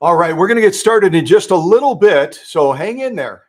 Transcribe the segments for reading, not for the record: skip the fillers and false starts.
All right, we're going to get started in just a little bit, so hang in there.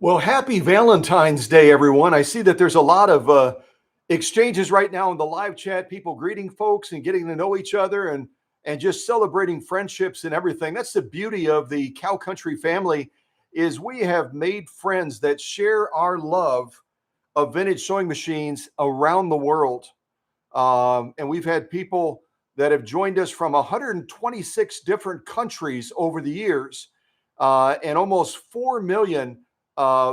Well, happy Valentine's Day, everyone. I see that there's a lot of exchanges right now in the live chat, people greeting folks and getting to know each other and just celebrating friendships and everything. That's the beauty of the Cow Country family is we have made friends that share our love of vintage sewing machines around the world. And we've had people that have joined us from 126 different countries over the years, and almost 4 million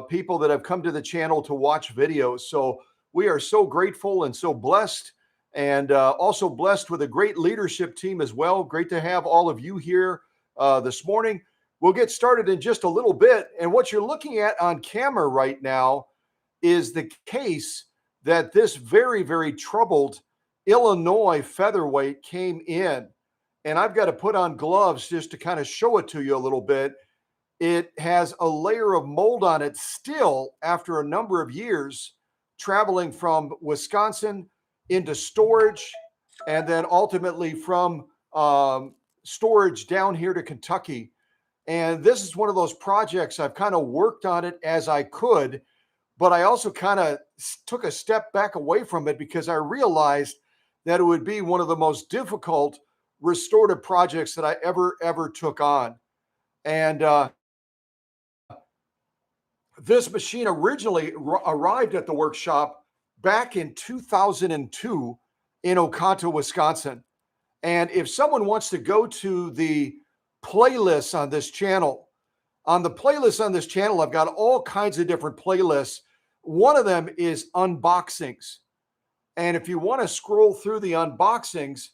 people that have come to the channel to watch videos. So we are so grateful and so blessed, and also blessed with a great leadership team as well. Great to have all of you here this morning. We'll get started in just a little bit. And what you're looking at on camera right now is the case that this very, very troubled Illinois featherweight came in. And I've got to put on gloves just to kind of show it to you a little bit. It has a layer of mold on it still after a number of years, traveling from Wisconsin into storage, and then ultimately from storage down here to Kentucky. And this is one of those projects I've kind of worked on it as I could, but I also kind of took a step back away from it because I realized that it would be one of the most difficult restorative projects that I ever took on. And this machine originally arrived at the workshop back in 2002 in Oconto, Wisconsin. And if someone wants to go to the playlists on this channel, I've got all kinds of different playlists. One of them is unboxings. And if you want to scroll through the unboxings,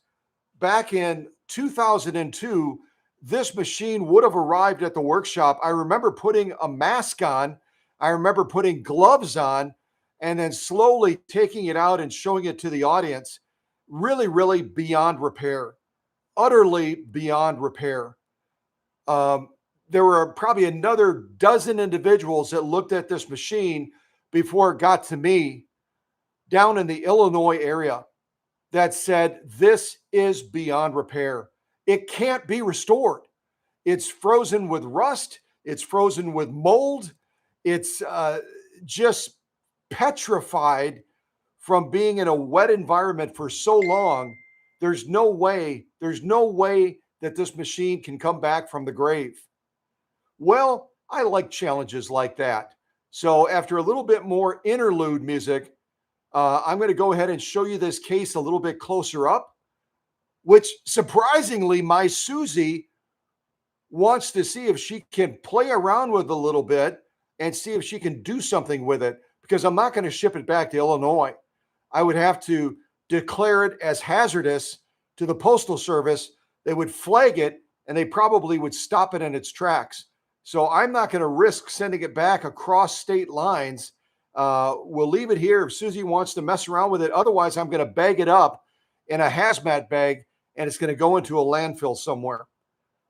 back in 2002, this machine would have arrived at the workshop. I remember putting a mask on. I remember putting gloves on and then slowly taking it out and showing it to the audience. Really, really beyond repair. Utterly beyond repair. There were probably another dozen individuals that looked at this machine before it got to me down in the Illinois area that said, this is beyond repair. It can't be restored. It's frozen with rust. It's frozen with mold. It's just petrified from being in a wet environment for so long. There's no way that this machine can come back from the grave. Well, I like challenges like that. So after a little bit more interlude music, I'm going to go ahead and show you this case a little bit closer up, which surprisingly, my Susie wants to see if she can play around with a little bit and see if she can do something with it, because I'm not going to ship it back to Illinois. I would have to declare it as hazardous to the Postal Service. They would flag it and they probably would stop it in its tracks. So I'm not going to risk sending it back across state lines We'll leave it here if Susie wants to mess around with it. Otherwise, I'm going to bag it up in a hazmat bag and it's going to go into a landfill somewhere.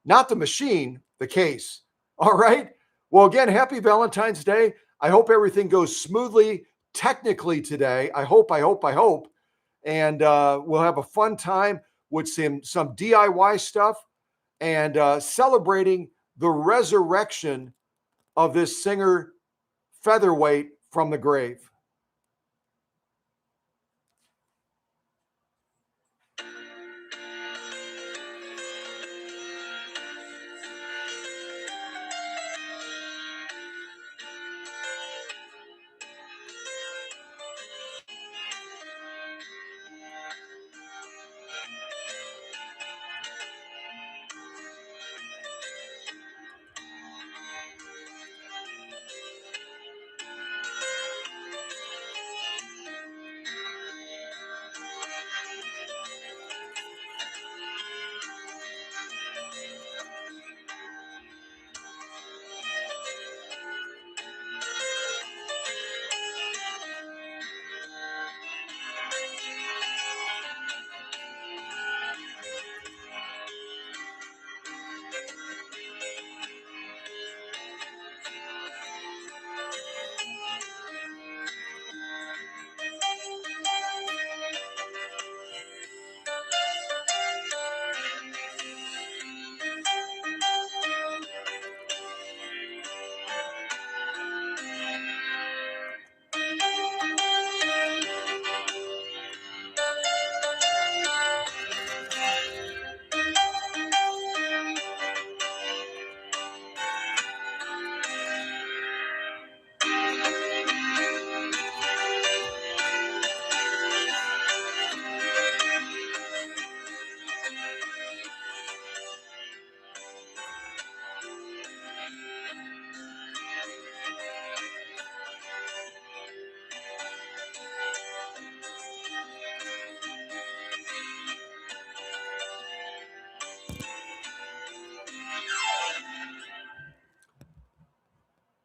Not the machine, the case. All right. Well, again, happy Valentine's Day. I hope everything goes smoothly technically today. I hope. And we'll have a fun time with some DIY stuff and celebrating the resurrection of this singer Featherweight from the grave.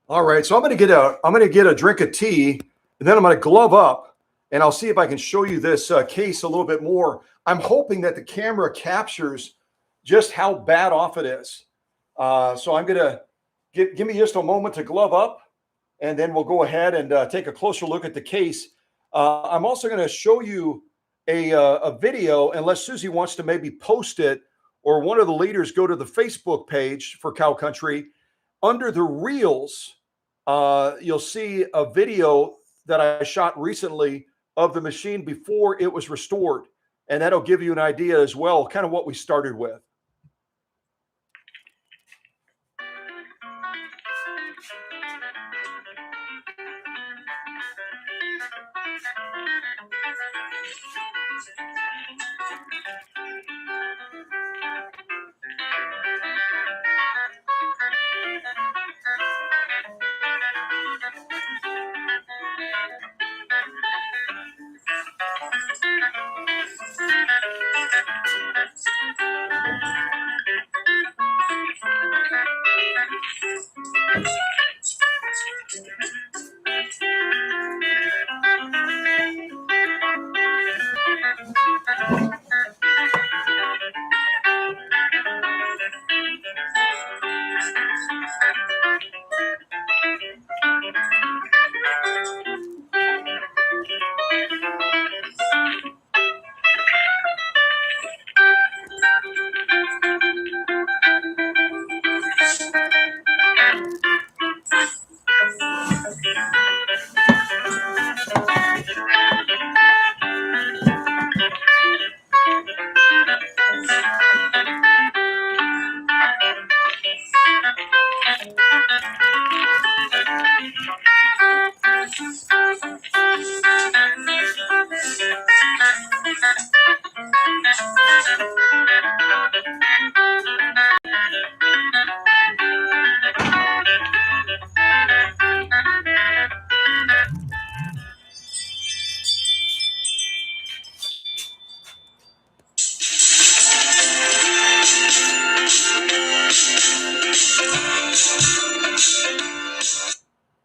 All right, so I'm going to get a drink of tea, and then I'm going to glove up, and I'll see if I can show you this case a little bit more. I'm hoping that the camera captures just how bad off it is. So I'm going to give me just a moment to glove up, and then we'll go ahead and take a closer look at the case. I'm also going to show you a video, unless Susie wants to maybe post it, or one of the leaders go to the Facebook page for Cow Country. Under the reels, you'll see a video that I shot recently of the machine before it was restored. And that'll give you an idea as well, kind of what we started with.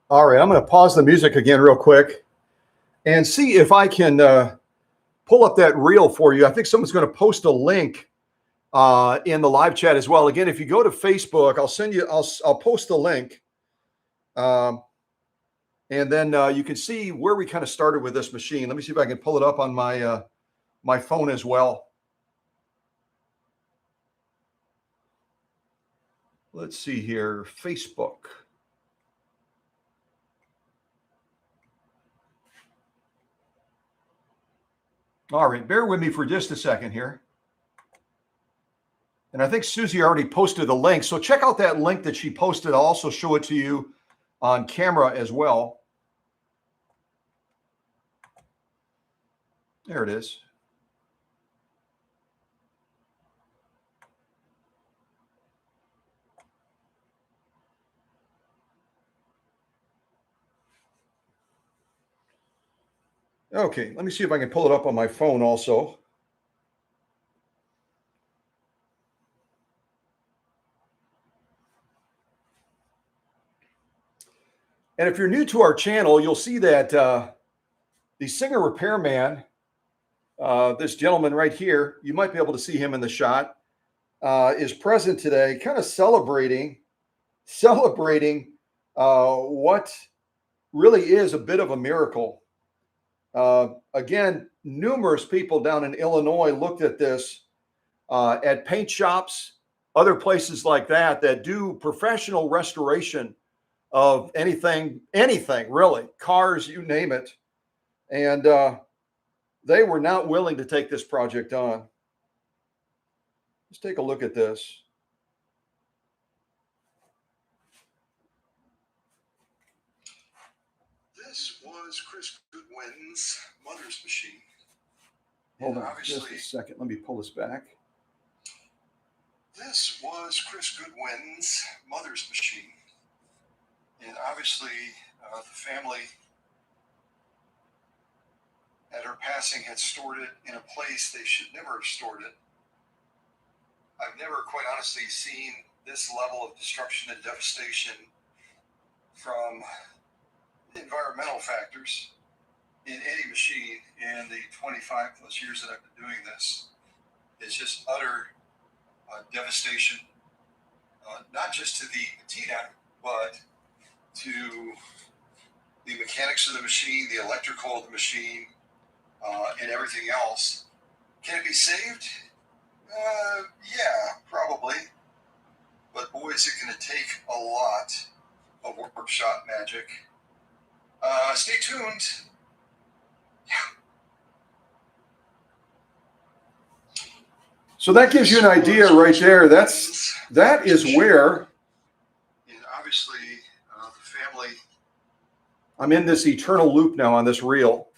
All right, I'm going to pause the music again real quick and see if I can pull up that reel for you. I think someone's going to post a link in the live chat as well. Again, if you go to Facebook, I'll post the link. And then you can see where we kind of started with this machine. Let me see if I can pull it up on my my phone as well. Let's see here, Facebook. All right, bear with me for just a second here. And I think Susie already posted the link. So check out that link that she posted. I'll also show it to you on camera as well. There it is. Okay, let me see if I can pull it up on my phone also. And if you're new to our channel, you'll see that the singer repairman, this gentleman right here, you might be able to see him in the shot, is present today, kind of celebrating what really is a bit of a miracle. Again, numerous people down in Illinois looked at this at paint shops, other places like that do professional restoration of anything really, cars, you name it. And they were not willing to take this project on. Let's take a look at this. This was Chris Goodwin's mother's machine. Hold on just a second. Let me pull this back. This was Chris Goodwin's mother's machine. And obviously, the family at her passing had stored it in a place they should never have stored it. I've never, quite honestly, seen this level of destruction and devastation from environmental factors in any machine in the 25 plus years that I've been doing this. It's just utter devastation, not just to the patina, but to the mechanics of the machine, the electrical of the machine, and everything else. Can it be saved? Yeah, probably. But boy, is it going to take a lot of workshop magic. Stay tuned. Yeah. So that gives you an idea right there. That is where, and obviously, the family. I'm in this eternal loop now on this reel.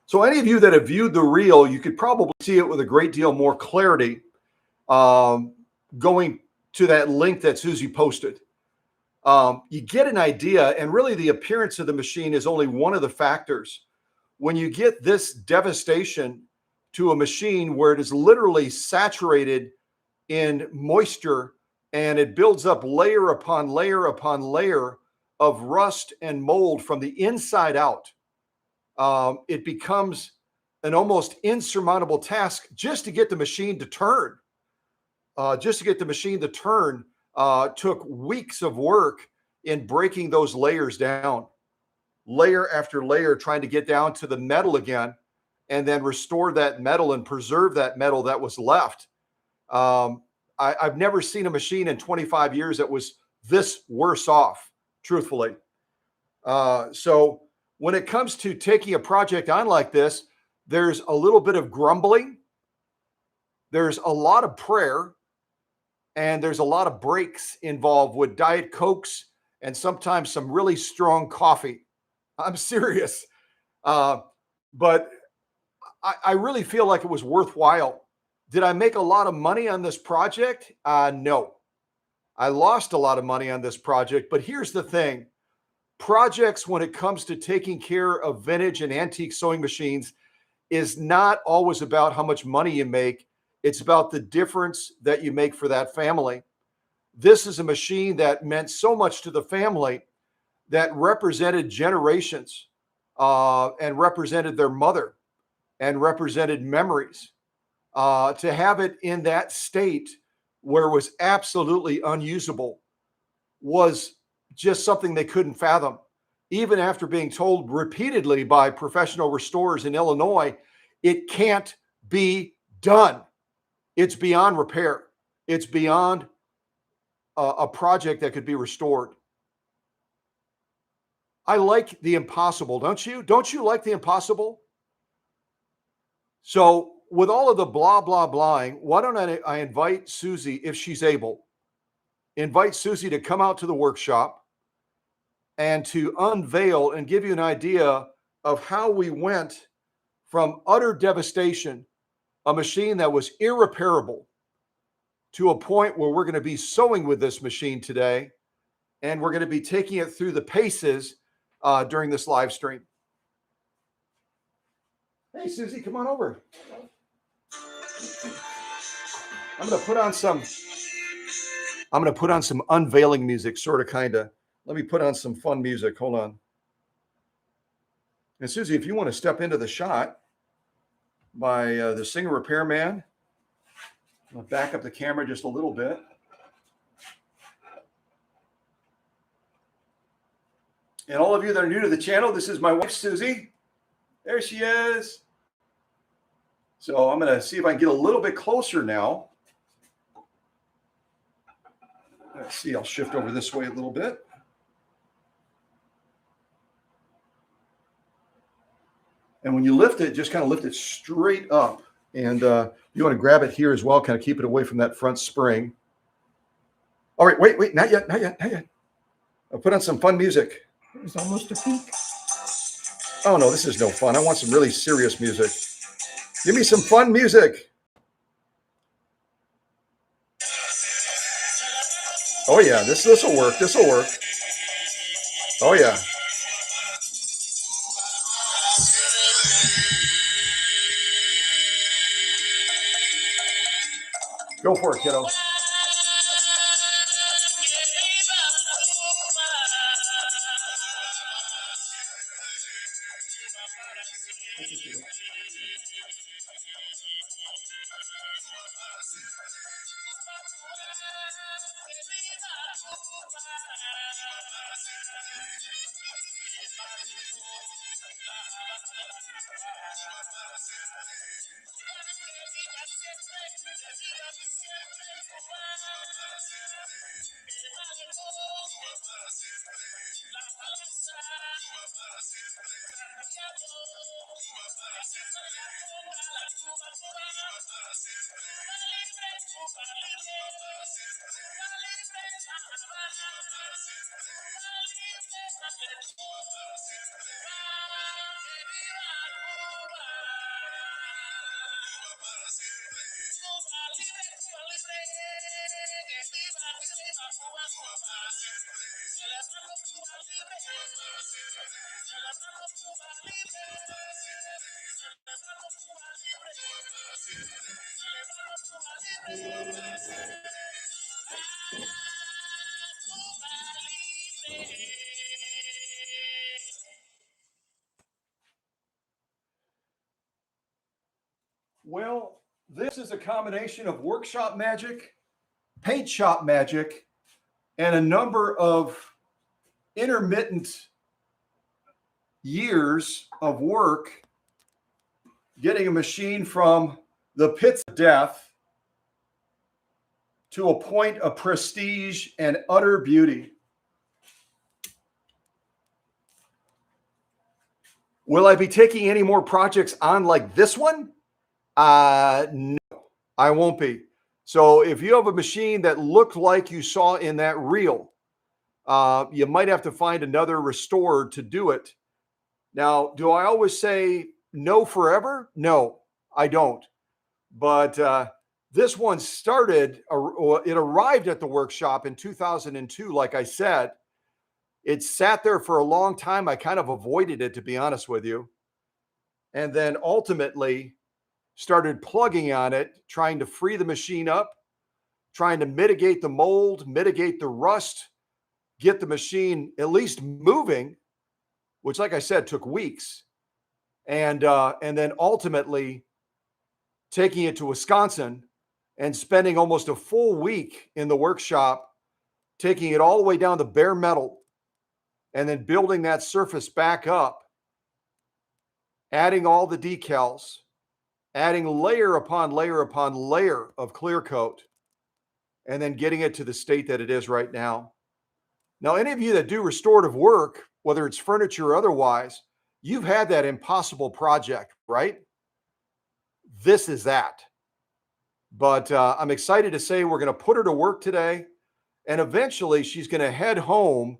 So any of you that have viewed the reel, you could probably see it with a great deal more clarity going to that link that Susie posted. You get an idea, and really the appearance of the machine is only one of the factors. When you get this devastation to a machine where it is literally saturated in moisture and it builds up layer upon layer upon layer of rust and mold from the inside out, it becomes an almost insurmountable task just to get the machine to turn. Took weeks of work in breaking those layers down, layer after layer, trying to get down to the metal again, and then restore that metal and preserve that metal that was left. I've never seen a machine in 25 years that was this worse off, truthfully. So when it comes to taking a project on like this, there's a little bit of grumbling. There's a lot of prayer. And there's a lot of breaks involved with Diet Cokes and sometimes some really strong coffee. I'm serious. But I really feel like it was worthwhile. Did I make a lot of money on this project? No. I lost a lot of money on this project. But here's the thing. Projects, when it comes to taking care of vintage and antique sewing machines, is not always about how much money you make. It's about the difference that you make for that family. This is a machine that meant so much to the family that represented generations and represented their mother and represented memories. To have it in that state where it was absolutely unusable was just something they couldn't fathom. Even after being told repeatedly by professional restorers in Illinois, it can't be done. It's beyond repair. It's beyond a project that could be restored. I like the impossible, don't you? Don't you like the impossible? So, with all of the blah, blah, blahing, why don't I invite Susie, if she's able, invite Susie to come out to the workshop and to unveil and give you an idea of how we went from utter devastation, a machine that was irreparable, to a point where we're going to be sewing with this machine today, and we're going to be taking it through the paces during this live stream. Hey, Susie, come on over. I'm going to put on some unveiling music, sort of, kind of. Let me put on some fun music. Hold on. And Susie, if you want to step into the shot by the singer repairman, I'll back up the camera just a little bit. And all of you that are new to the channel, this is my wife, Susie. There she is. So I'm going to see if I can get a little bit closer now. Let's see, I'll shift over this way a little bit. And when you lift it, just kind of lift it straight up. And you want to grab it here as well, kind of keep it away from that front spring. All right, wait, not yet. I'll put on some fun music. It's almost a peak. Oh, no, this is no fun. I want some really serious music. Give me some fun music. Oh, yeah, this will work. This will work. Oh, yeah. Go for it, kiddo. Well, this is a combination of workshop magic, paint shop magic, and a number of intermittent years of work getting a machine from the pits of death to a point of prestige and utter beauty. Will I be taking any more projects on like this one? No, I won't be. So if you have a machine that looked like you saw in that reel, you might have to find another restorer to do it. Now, do I always say no forever? No, I don't. But this one started, it arrived at the workshop in 2002, like I said. It sat there for a long time. I kind of avoided it, to be honest with you. And then ultimately started plugging on it, trying to free the machine up, trying to mitigate the mold, mitigate the rust, get the machine at least moving, which, like I said, took weeks, and then ultimately taking it to Wisconsin and spending almost a full week in the workshop, taking it all the way down to bare metal, and then building that surface back up, adding all the decals, adding layer upon layer upon layer of clear coat, and then getting it to the state that it is right now. Now, any of you that do restorative work, whether it's furniture or otherwise, you've had that impossible project, right? This is that. But I'm excited to say we're going to put her to work today. And eventually she's going to head home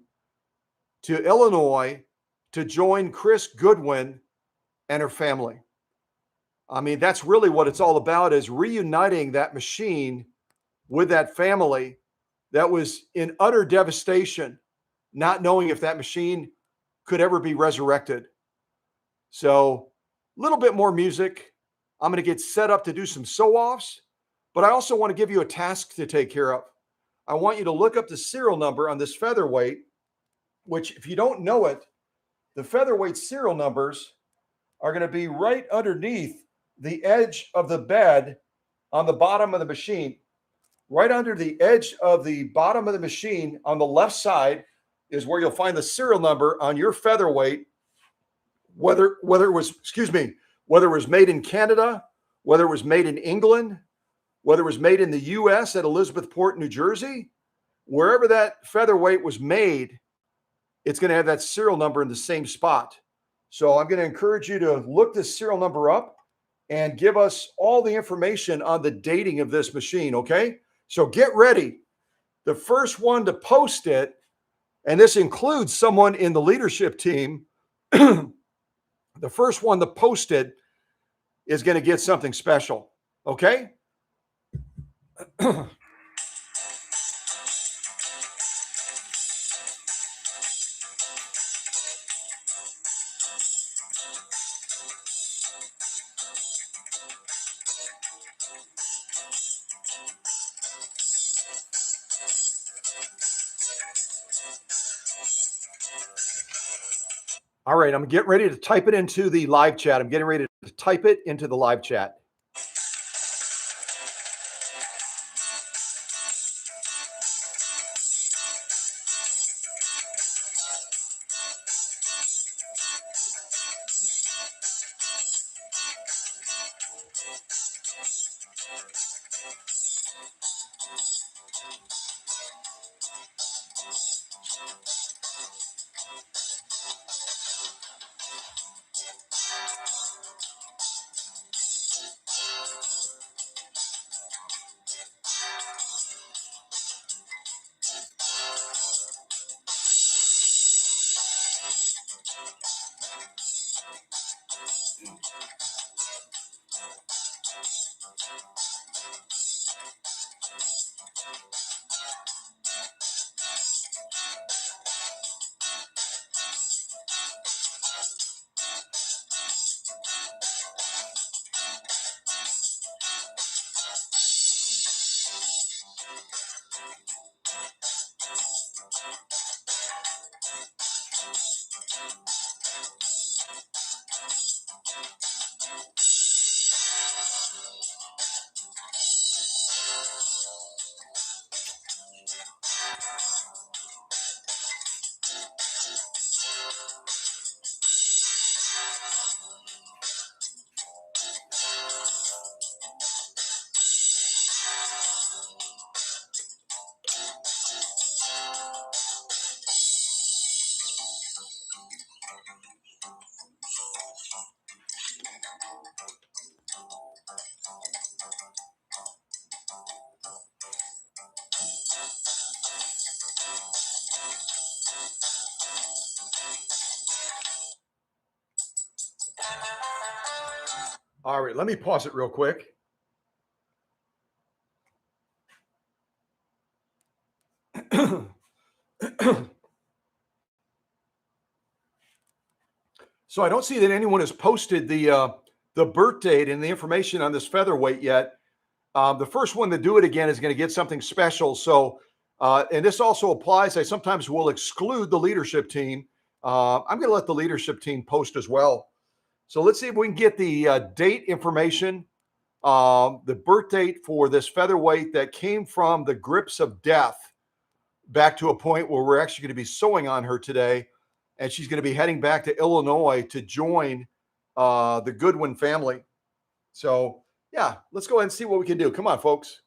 to Illinois to join Chris Goodwin and her family. I mean, that's really what it's all about, is reuniting that machine with that family that was in utter devastation, not knowing if that machine could ever be resurrected. So a little bit more music. I'm going to get set up to do some sew-offs, but I also want to give you a task to take care of. I want you to look up the serial number on this Featherweight, which, if you don't know it, the Featherweight serial numbers are going to be right underneath the edge of the bed on the bottom of the machine. Right under the edge of the bottom of the machine on the left side is where you'll find the serial number on your Featherweight, whether it was made in Canada, whether it was made in England, whether it was made in the US at Elizabethport, New Jersey, wherever that Featherweight was made, it's going to have that serial number in the same spot. So I'm going to encourage you to look this serial number up and give us all the information on the dating of this machine, okay? So get ready. The first one to post it, and this includes someone in the leadership team, the first one to post it is going to get something special, okay? All right, I'm getting ready to type it into the live chat. I'm getting ready to type it into the live chat. All right, let me pause it real quick. So I don't see that anyone has posted the birth date and the information on this Featherweight yet. The first one to do it again is going to get something special. So And this also applies. I sometimes will exclude the leadership team. I'm going to let the leadership team post as well. So let's see if we can get the date information, the birth date for this featherweight that came from the grips of death back to a point where we're actually going to be sewing on her today. And she's going to be heading back to Illinois to join the Goodwin family. So, yeah, let's go ahead and see what we can do. Come on, folks.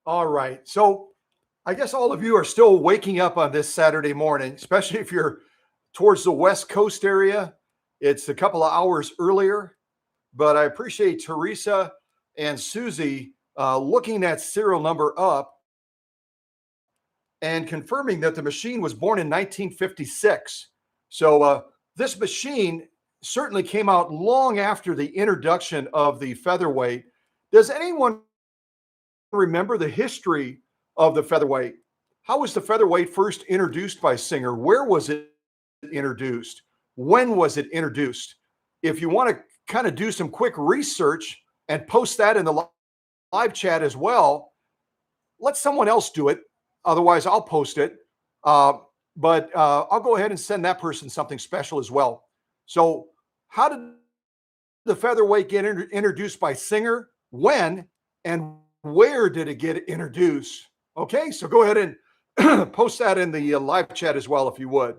All right. So I guess all of you are still waking up on this Saturday morning, especially if you're towards the West Coast area. It's a couple of hours earlier, but I appreciate Teresa and Susie looking that serial number up and confirming that the machine was born in 1956. So this machine certainly came out long after the introduction of the featherweight. Does anyone remember the history of the featherweight? How was the featherweight first introduced by Singer? Where was it introduced? When was it introduced? If you want to kind of do some quick research and post that in the live chat as well, let someone else do it. Otherwise, I'll post it. But I'll go ahead and send that person something special as well. So, how did the featherweight get introduced by Singer? When and where did it get introduced? Okay, so go ahead and post that in the live chat as well, if you would.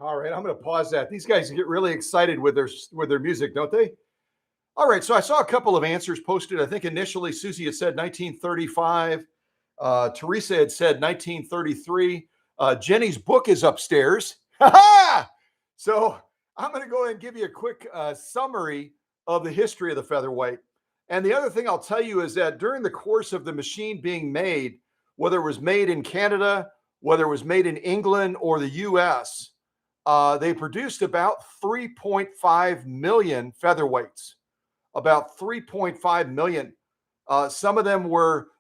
All right, I'm going to pause that. These guys get really excited with their music, don't they? All right, so I saw a couple of answers posted. I think initially Susie had said 1935. Teresa had said 1933. Jenny's book is upstairs. So I'm going to go ahead and give you a quick summary of the history of the featherweight. And the other thing I'll tell you is that during the course of the machine being made, whether it was made in Canada, whether it was made in England or the US, they produced about 3.5 million featherweights, about 3.5 million. Some of them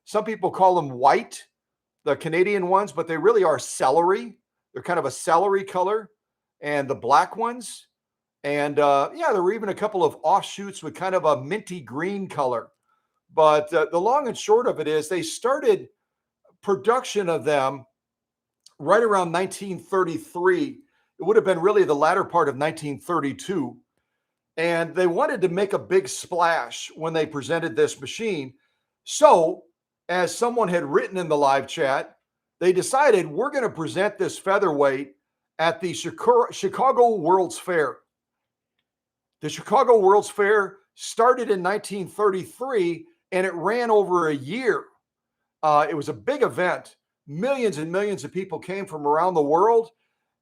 some people call them white, the Canadian ones, but they really are celery. They're kind of a celery color. And the black ones. And yeah, there were even a couple of offshoots with kind of a minty green color. But the long and short of it is they started production of them right around 1933. It would have been really the latter part of 1932. And they wanted to make a big splash when they presented this machine. So, as someone had written in the live chat, they decided we're going to present this featherweight at the Chicago World's Fair. The Chicago World's Fair started in 1933 and it ran over a year. It was a big event. Millions and millions of people came from around the world.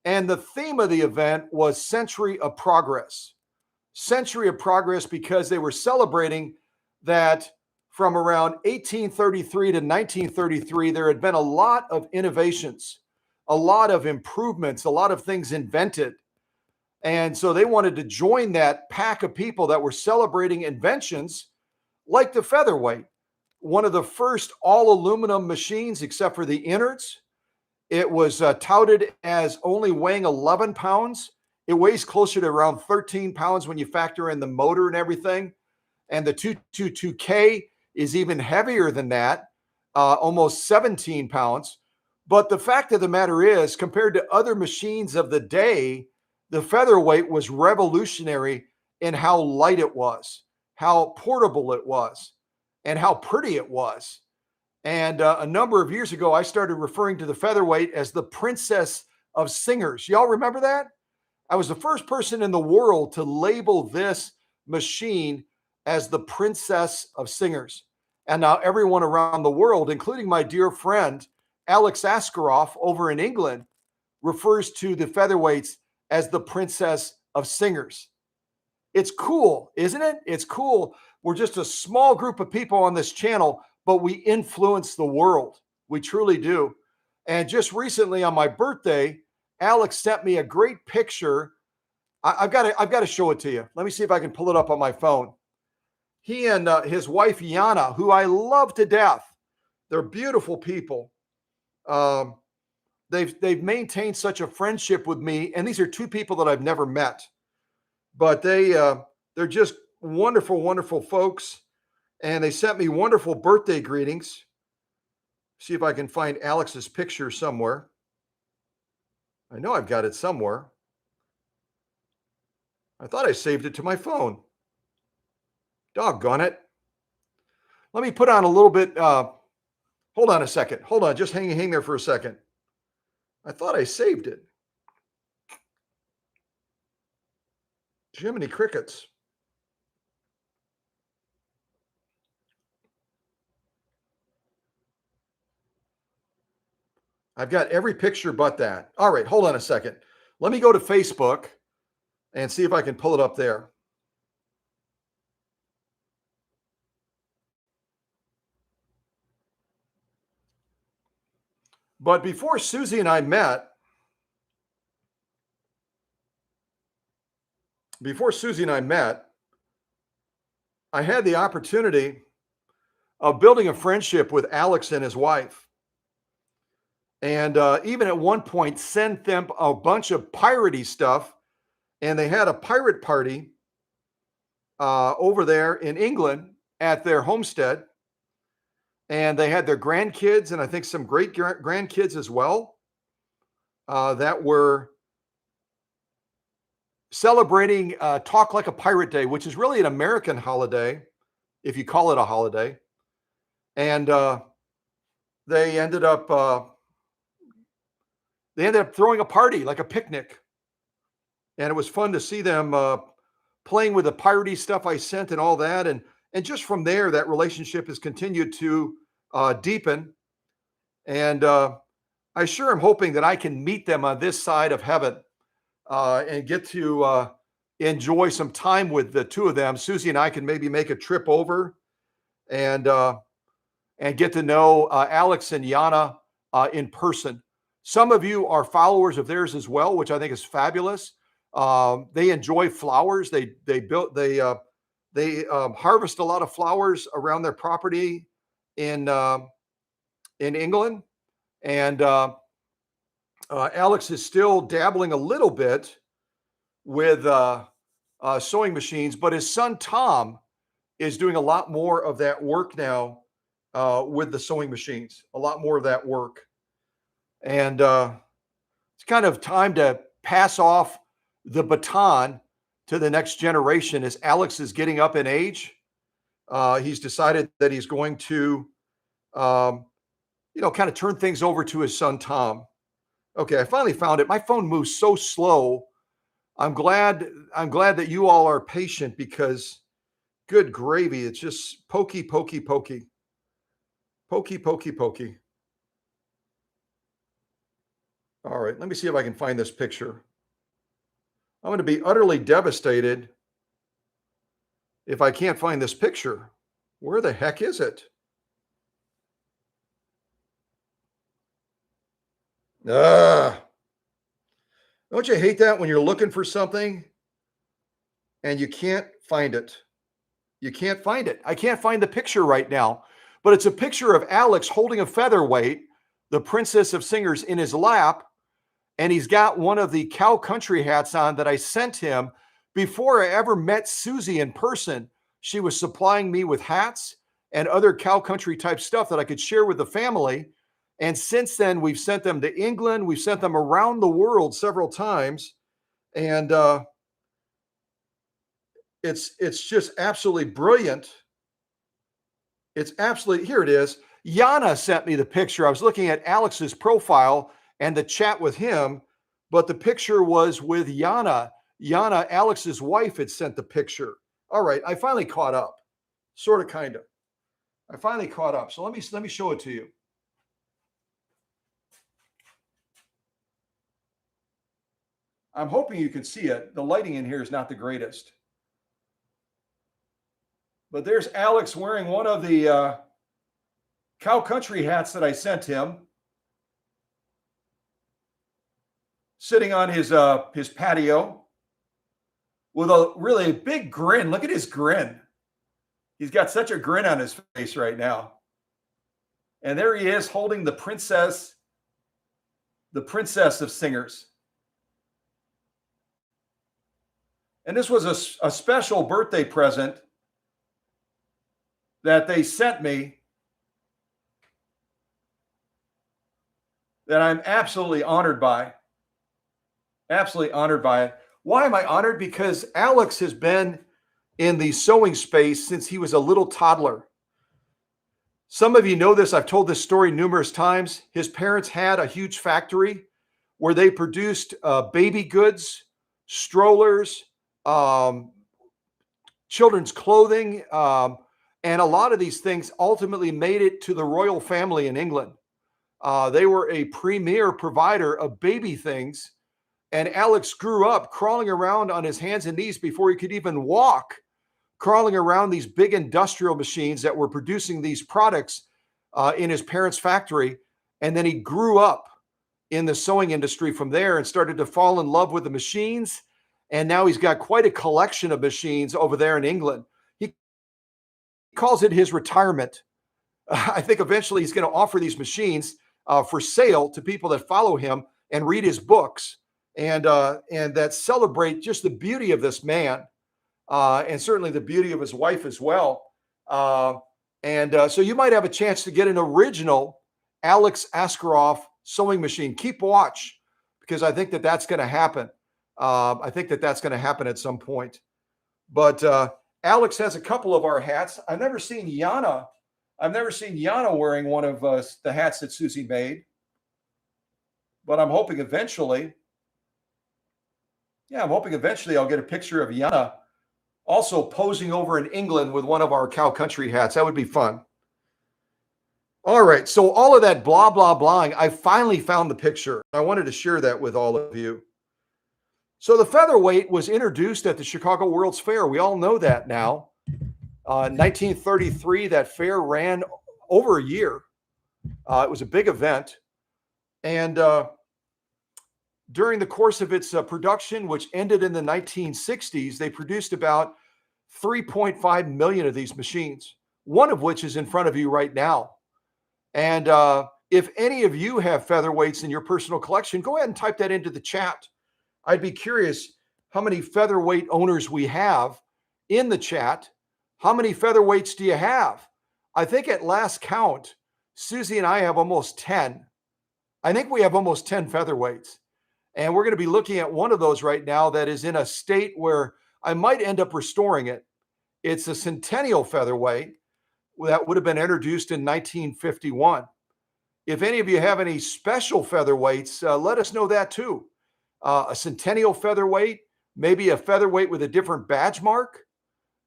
And the theme of the event was Century of Progress. Century of Progress because they were celebrating that from around 1833 to 1933, there had been a lot of innovations, a lot of improvements, a lot of things invented. And so they wanted to join that pack of people that were celebrating inventions like the featherweight, one of the first all aluminum machines, except for the innards. It was touted as only weighing 11 pounds. It weighs closer to around 13 pounds when you factor in the motor and everything. And the 222K is even heavier than that, almost 17 pounds. But the fact of the matter is, compared to other machines of the day, the featherweight was revolutionary in how light it was, how portable it was, and how pretty it was. And a number of years ago, I started referring to the featherweight as the princess of singers. Y'all remember that? I was the first person in the world to label this machine as the princess of singers. And now everyone around the world, including my dear friend, Alex Askarov over in England, refers to the featherweights as the princess of singers. It's cool, isn't it? It's cool. We're just a small group of people on this channel, but we influence the world. We truly do. And just recently on my birthday, Alex sent me a great picture. I've got to show it to you. Let me see if I can pull it up on my phone. He and his wife, Yana, who I love to death. They're beautiful people. They've maintained such a friendship with me. And these are two people that I've never met. But they're just wonderful, wonderful folks. And they sent me wonderful birthday greetings. See if I can find Alex's picture somewhere. I know I've got it somewhere. I thought I saved it to my phone. Doggone it. Let me put on a little bit. Hold on a second. Hold on. Just hang there for a second. I thought I saved it. Jiminy crickets. I've got every picture but that. All right, hold on a second. Let me go to Facebook and see if I can pull it up there. But before Susie and I met, I had the opportunity of building a friendship with Alex and his wife. And even at one point, sent them a bunch of piratey stuff. And they had a pirate party over there in England at their homestead. And they had their grandkids and I think some great grandkids as well that were celebrating Talk Like a Pirate Day, which is really an American holiday, if you call it a holiday. And they ended up throwing a party, like a picnic. And it was fun to see them playing with the piratey stuff I sent and all that. And just from there, that relationship has continued to deepen. And I sure am hoping that I can meet them on this side of heaven and get to enjoy some time with the two of them. Susie and I can maybe make a trip over and get to know Alex and Yana in person. Some of you are followers of theirs as well, which I think is fabulous. They enjoy flowers. They harvest a lot of flowers around their property in England, and Alex is still dabbling a little bit with sewing machines, but his son Tom is doing a lot more of that work now with the sewing machines. A lot more of that work, and it's kind of time to pass off the baton to the next generation as Alex is getting up in age. He's decided that he's going to, kind of turn things over to his son, Tom. Okay, I finally found it. My phone moves so slow. I'm glad that you all are patient because good gravy, it's just pokey, pokey, pokey. Pokey, pokey, pokey. All right, let me see if I can find this picture. I'm going to be utterly devastated if I can't find this picture. Where the heck is it? Don't you hate that when you're looking for something and you can't find it? You can't find it. I can't find the picture right now, but it's a picture of Alex holding a featherweight, the princess of singers, in his lap. And he's got one of the cow country hats on that I sent him before I ever met Susie in person. She was supplying me with hats and other cow country type stuff that I could share with the family. And since then, we've sent them to England. We've sent them around the world several times. And it's just absolutely brilliant. It's absolutely, here it is. Yana sent me the picture. I was looking at Alex's profile and the chat with him, but the picture was with Yana. Yana, Alex's wife, had sent the picture. All right, I finally caught up, sort of, kind of. I finally caught up. So let me show it to you. I'm hoping you can see it. The lighting in here is not the greatest. But there's Alex wearing one of the cow country hats that I sent him, sitting on his patio with a really big grin. Look at his grin. He's got such a grin on his face right now. And there he is holding the princess of singers. And this was a special birthday present that they sent me that I'm absolutely honored by. Absolutely honored by it. Why am I honored? Because Alex has been in the sewing space since he was a little toddler. Some of you know this. I've told this story numerous times. His parents had a huge factory where they produced baby goods, strollers, children's clothing, and a lot of these things ultimately made it to the royal family in England. They were a premier provider of baby things. And Alex grew up crawling around on his hands and knees before he could even walk, crawling around these big industrial machines that were producing these products in his parents' factory. And then he grew up in the sewing industry from there and started to fall in love with the machines. And now he's got quite a collection of machines over there in England. He calls it his retirement. I think eventually he's going to offer these machines for sale to people that follow him and read his books and that celebrate just the beauty of this man and certainly the beauty of his wife as well. So you might have a chance to get an original Alex Askarov sewing machine. Keep watch because I think that that's going to happen. I think that that's going to happen at some point. But Alex has a couple of our hats. I've never seen Yana wearing one of the hats that Susie made. But I'm hoping eventually I'll get a picture of Yana also posing over in England with one of our cow country hats. That would be fun. All right. So all of that blah, blah, blahing, I finally found the picture. I wanted to share that with all of you. So the featherweight was introduced at the Chicago World's Fair. We all know that now. 1933, that fair ran over a year. It was a big event. And during the course of its production, which ended in the 1960s, they produced about 3.5 million of these machines, one of which is in front of you right now. And if any of you have featherweights in your personal collection, go ahead and type that into the chat. I'd be curious how many featherweight owners we have in the chat. How many featherweights do you have? I think at last count, Susie and I have almost 10. I think we have almost 10 featherweights. And we're going to be looking at one of those right now that is in a state where I might end up restoring it. It's a centennial featherweight that would have been introduced in 1951. If any of you have any special featherweights, let us know that too. A centennial featherweight, maybe a featherweight with a different badge mark.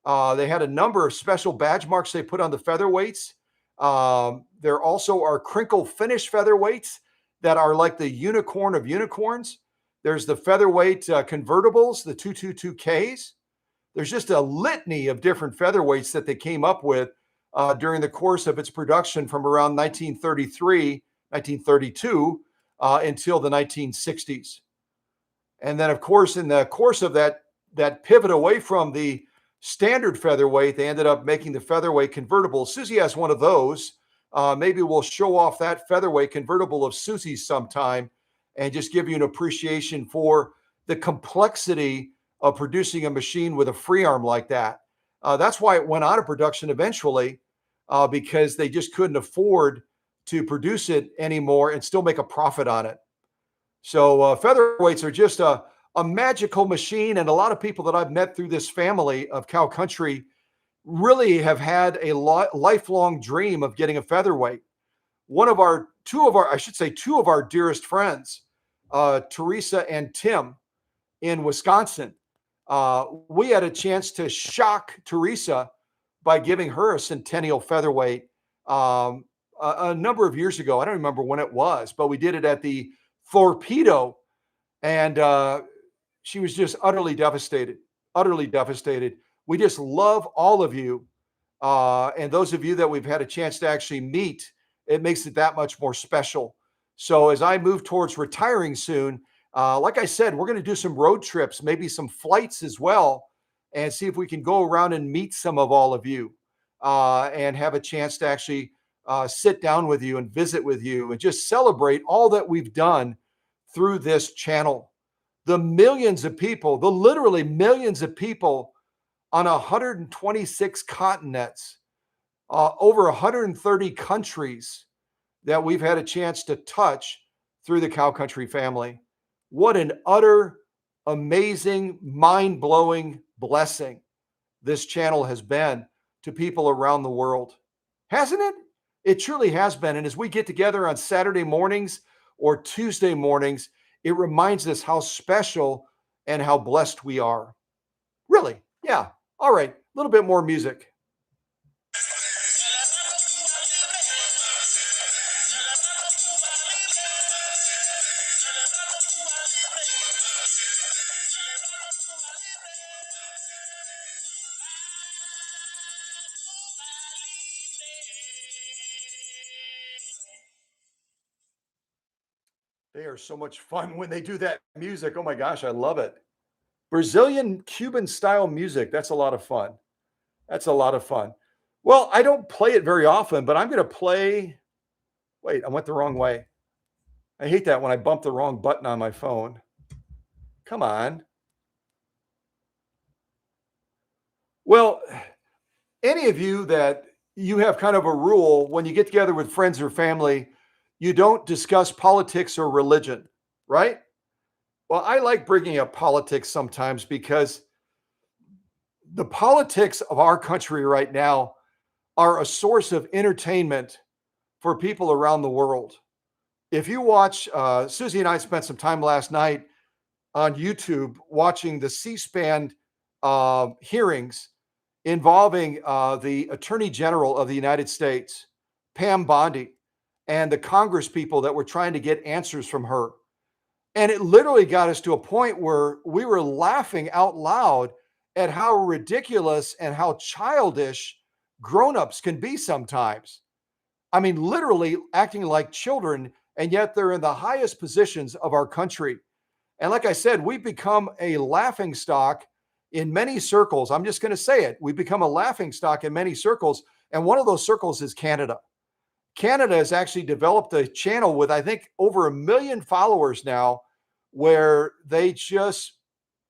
They had a number of special badge marks they put on the featherweights. There also are crinkle finish featherweights that are like the unicorn of unicorns. There's the featherweight convertibles, the 222Ks. There's just a litany of different featherweights that they came up with during the course of its production from around 1933, 1932 until the 1960s. And then, of course, in the course of that pivot away from the standard featherweight, they ended up making the featherweight convertible. Susie has one of those. Maybe we'll show off that featherweight convertible of Susie's sometime and just give you an appreciation for the complexity of producing a machine with a free arm like that. That's why it went out of production eventually, because they just couldn't afford to produce it anymore and still make a profit on it. So featherweights are just a magical machine. And a lot of people that I've met through this family of cow country really have had a lifelong dream of getting a featherweight. Two of our dearest friends, Teresa and Tim in Wisconsin, we had a chance to shock Teresa by giving her a centennial featherweight a number of years ago. I don't remember when it was, but we did it at the Torpedo, and she was just utterly devastated. Utterly devastated. We just love all of you. And those of you that we've had a chance to actually meet, it makes it that much more special. So as I move towards retiring soon, like I said, we're going to do some road trips, maybe some flights as well, and see if we can go around and meet some of all of you and have a chance to actually sit down with you and visit with you and just celebrate all that we've done through this channel. The millions of people, the literally millions of people on 126 continents, over 130 countries that we've had a chance to touch through the Cow Country family. What an utter, amazing, mind-blowing blessing this channel has been to people around the world. Hasn't it? It truly has been. And as we get together on Saturday mornings or Tuesday mornings, it reminds us how special and how blessed we are. Really? Yeah. All right. A little bit more music. They are so much fun when they do that music. Oh my gosh, I love it. Brazilian Cuban style music. That's a lot of fun. That's a lot of fun. Well, I don't play it very often, but I'm going to play. Wait, I went the wrong way. I hate that when I bump the wrong button on my phone. Come on. Well, any of you that you have kind of a rule when you get together with friends or family, you don't discuss politics or religion, right? Well, I like bringing up politics sometimes because the politics of our country right now are a source of entertainment for people around the world. If you watch, Susie and I spent some time last night on YouTube watching the C-SPAN hearings involving the Attorney General of the United States, Pam Bondi, and the Congress people that were trying to get answers from her. And it literally got us to a point where we were laughing out loud at how ridiculous and how childish grown-ups can be sometimes. I mean, literally acting like children, and yet they're in the highest positions of our country. And like I said, we've become a laughing stock in many circles. I'm just going to say it. We've become a laughing stock in many circles. And one of those circles is Canada. Canada has actually developed a channel with, I think, over 1 million followers now, where they just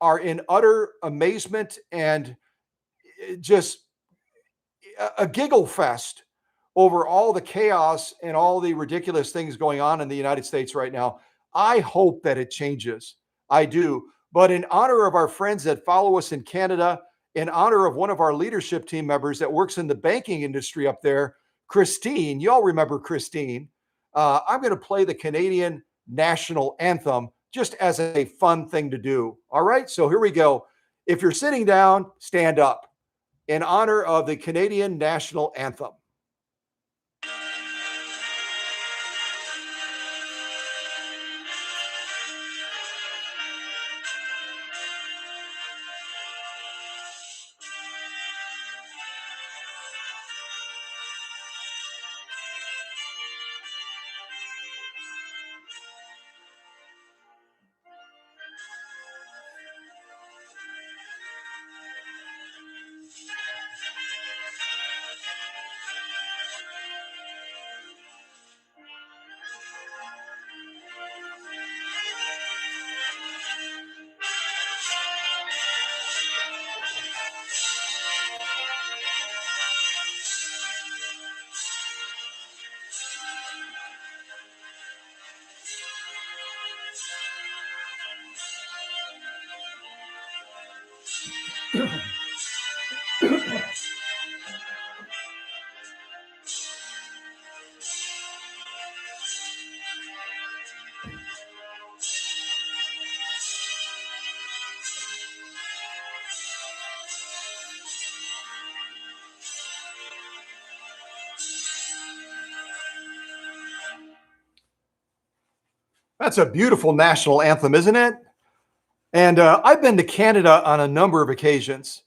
are in utter amazement and just a giggle fest over all the chaos and all the ridiculous things going on in the United States right now. I hope that it changes. I do. But in honor of our friends that follow us in Canada, in honor of one of our leadership team members that works in the banking industry up there, Christine, you all remember Christine. I'm going to play the Canadian national anthem just as a fun thing to do. All right, so here we go. If you're sitting down, stand up in honor of the Canadian national anthem. That's a beautiful national anthem, isn't it? And I've been to Canada on a number of occasions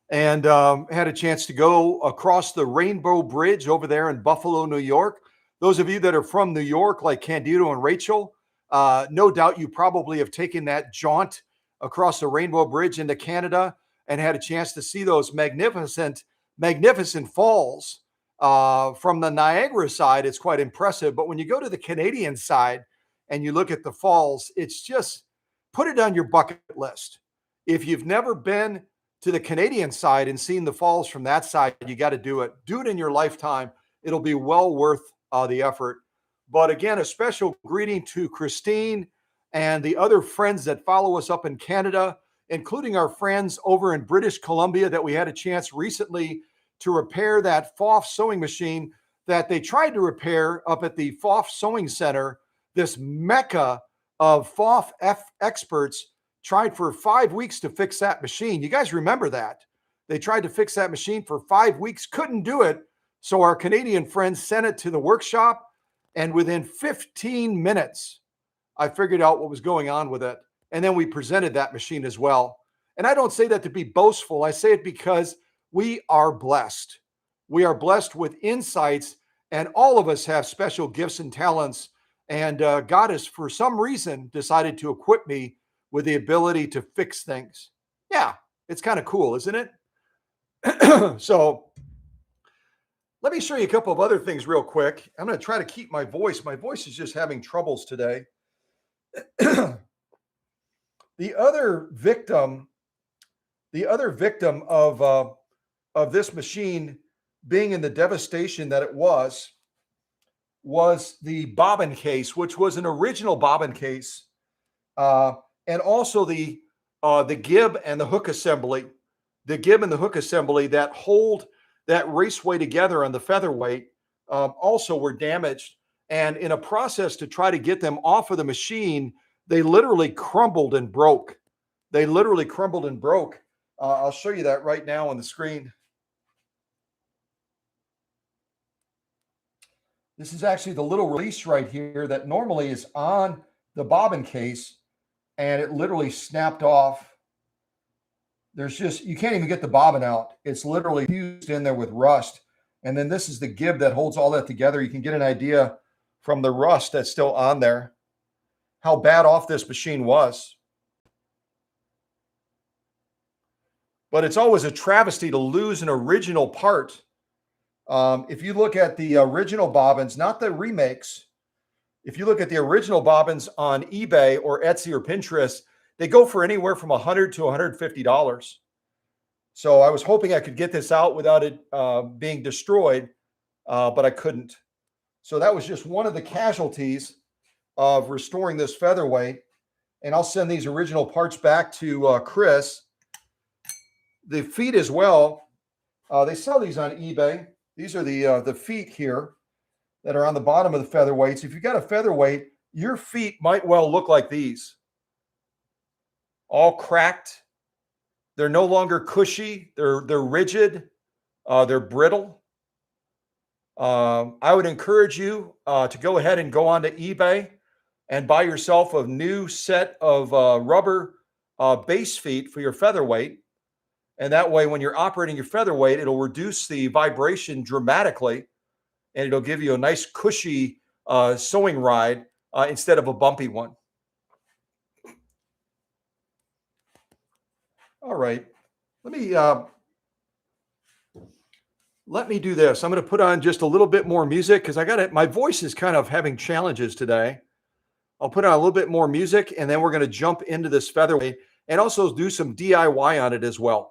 and had a chance to go across the Rainbow Bridge over there in Buffalo, New York. Those of you that are from New York, like Candido and Rachel, no doubt you probably have taken that jaunt across the Rainbow Bridge into Canada and had a chance to see those magnificent, magnificent falls. From the Niagara side, it's quite impressive. But when you go to the Canadian side and you look at the falls, it's just put it on your bucket list. If you've never been to the Canadian side and seen the falls from that side, you got to do it. Do it in your lifetime. It'll be well worth the effort. But again, a special greeting to Christine and the other friends that follow us up in Canada, including our friends over in British Columbia that we had a chance recently to repair that FOF sewing machine that they tried to repair up at the FOF Sewing Center. This mecca of FOF experts tried for 5 weeks to fix that machine. You guys remember that? They tried to fix that machine for 5 weeks, couldn't do it. So our Canadian friends sent it to the workshop, and within 15 minutes, I figured out what was going on with it. And then we presented that machine as well. And I don't say that to be boastful. I say it because we are blessed. We are blessed with insights, and all of us have special gifts and talents And God has, for some reason, decided to equip me with the ability to fix things. Yeah, it's kind of cool, isn't it? So let me show you a couple of other things real quick. I'm going to try to keep my voice. My voice is just having troubles today. The other victim of this machine being in the devastation that it was the bobbin case, which was an original bobbin case, and also the gib and the hook assembly, that hold that raceway together on the featherweight, also were damaged. And in a process to try to get them off of the machine, they literally crumbled and broke. I'll show you that right now on the screen. This is actually the little release right here that normally is on the bobbin case, and it literally snapped off. You can't even get the bobbin out. It's literally fused in there with rust. And then this is the gib that holds all that together. You can get an idea from the rust that's still on there, how bad off this machine was. But it's always a travesty to lose an original part. If you look at the original bobbins, not the remakes, if you look at the original bobbins on eBay or Etsy or Pinterest, they go for anywhere from $100 to $150. So I was hoping I could get this out without it being destroyed, but I couldn't. So that was just one of the casualties of restoring this featherweight. And I'll send these original parts back to Chris. The feet as well, they sell these on eBay. These are the feet here that are on the bottom of the featherweights. If you've got a featherweight, your feet might well look like these. All cracked. They're no longer cushy. They're rigid. They're brittle. I would encourage you to go ahead and go onto eBay and buy yourself a new set of rubber base feet for your featherweight. And that way, when you're operating your featherweight, it'll reduce the vibration dramatically, and it'll give you a nice cushy sewing ride instead of a bumpy one. All right, let me do this. I'm going to put on just a little bit more music because my voice is kind of having challenges today. I'll put on a little bit more music, and then we're going to jump into this featherweight and also do some DIY on it as well.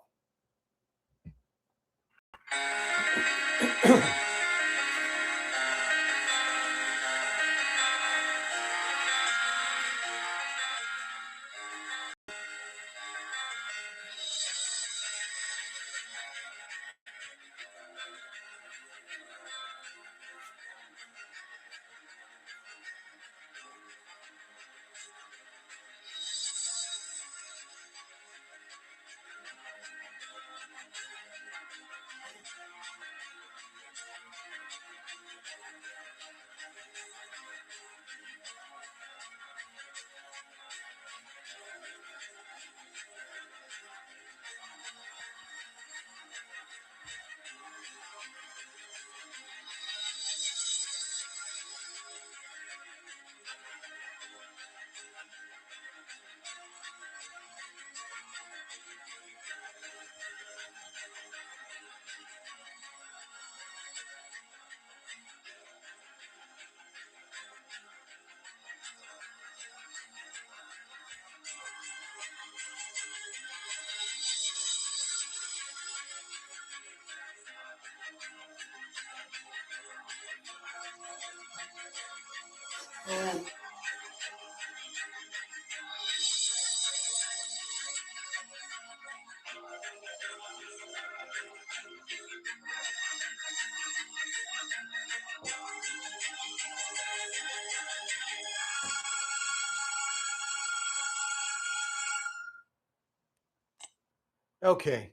Okay,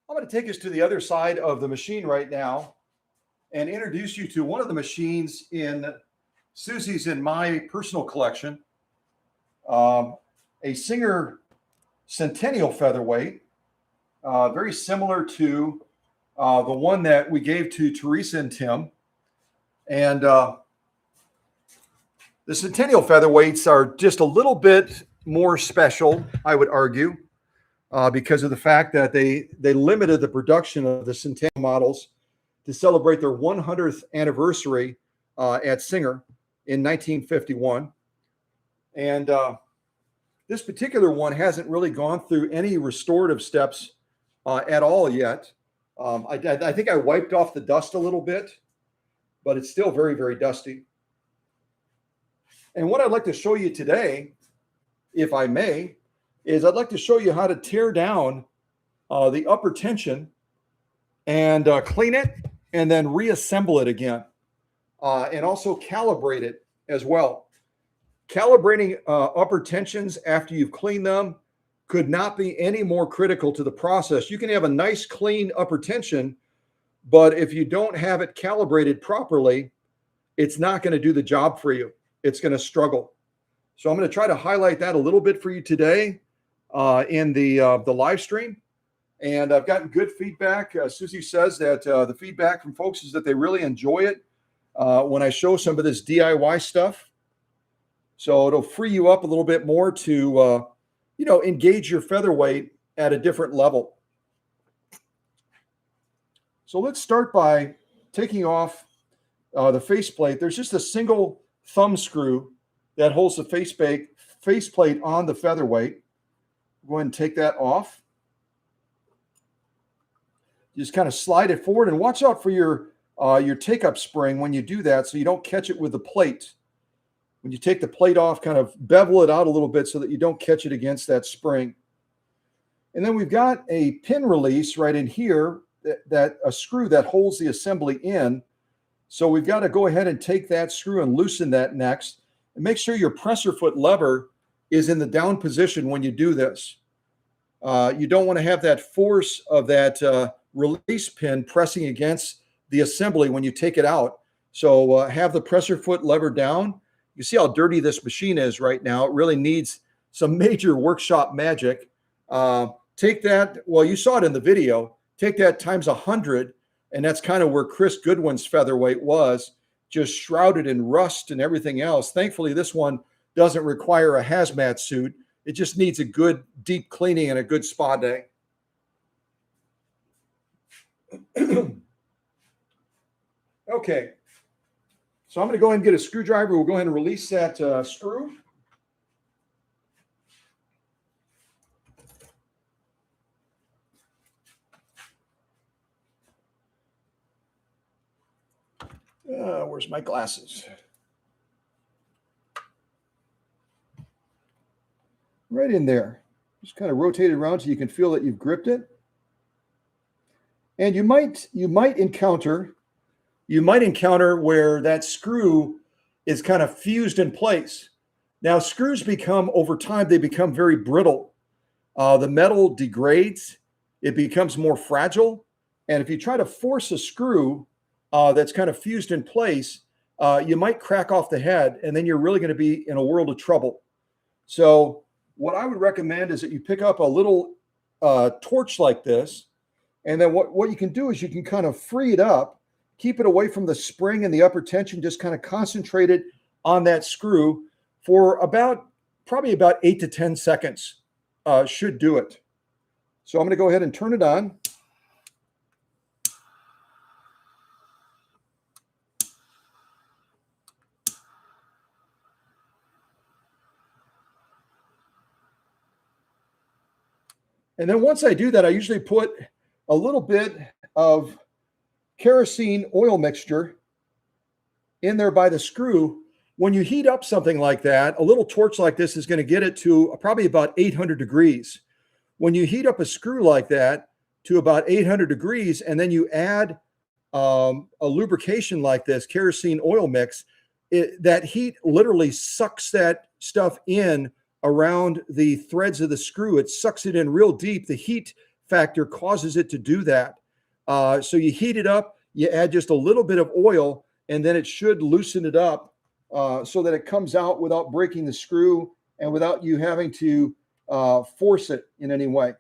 I'm going to take us to the other side of the machine right now and introduce you to one of the machines in Susie's and my personal collection, a Singer Centennial featherweight, very similar to the one that we gave to Teresa and Tim. And The Centennial featherweights are just a little bit more special, I would argue, because of the fact that they limited the production of the Centennial models to celebrate their 100th anniversary at Singer in 1951. And this particular one hasn't really gone through any restorative steps at all yet. I think I wiped off the dust a little bit, but it's still very, very dusty. And what I'd like to show you today, if I may, is I'd like to show you how to tear down the upper tension and clean it and then reassemble it again, and also calibrate it as well. Calibrating upper tensions after you've cleaned them could not be any more critical to the process. You can have a nice clean upper tension, but if you don't have it calibrated properly, it's not going to do the job for you. It's going to struggle. So I'm going to try to highlight that a little bit for you today in the live stream. And I've gotten good feedback. Susie says that the feedback from folks is that they really enjoy it when I show some of this DIY stuff. So it'll free you up a little bit more to, engage your featherweight at a different level. So let's start by taking off the faceplate. There's just a single thumb screw that holds the faceplate on the featherweight. Go ahead and take that off. Just kind of slide it forward and watch out for your take-up spring when you do that so you don't catch it with the plate. When you take the plate off, kind of bevel it out a little bit so that you don't catch it against that spring. And then we've got a pin release right in here, that a screw that holds the assembly in. So we've got to go ahead and take that screw and loosen that next. And make sure your presser foot lever is in the down position when you do this. You don't want to have that force of that release pin pressing against the assembly when you take it out. So have the presser foot lever down. You see how dirty this machine is right now. It really needs some major workshop magic. Take that, well, you saw it in the video, take that times 100, and that's kind of where Chris Goodwin's featherweight was, just shrouded in rust and everything else. Thankfully, this one doesn't require a hazmat suit. It just needs a good deep cleaning and a good spa day. Okay. So I'm going to go ahead and get a screwdriver. We'll go ahead and release that screw. Where's my glasses? Right in there. Just kind of rotate it around so you can feel that you've gripped it. And you might encounter where that screw is kind of fused in place. Now, screws become, over time, they become very brittle. The metal degrades. It becomes more fragile. And if you try to force a screw that's kind of fused in place, you might crack off the head, and then you're really going to be in a world of trouble. So what I would recommend is that you pick up a little torch like this, and then what you can do is you can kind of free it up, keep it away from the spring and the upper tension, just kind of concentrate it on that screw for probably about 8 to 10 seconds should do it. So I'm going to go ahead and turn it on. And then once I do that, I usually put a little bit of kerosene oil mixture in there by the screw. When you heat up something like that, a little torch like this is going to get it to probably about 800 degrees. When you heat up a screw like that to about 800 degrees, and then you add a lubrication like this, kerosene oil mix, that heat literally sucks that stuff in around the threads of the screw. It sucks it in real deep. The heat factor causes it to do that. So you heat it up, you add just a little bit of oil, and then it should loosen it up so that it comes out without breaking the screw and without you having to force it in any way.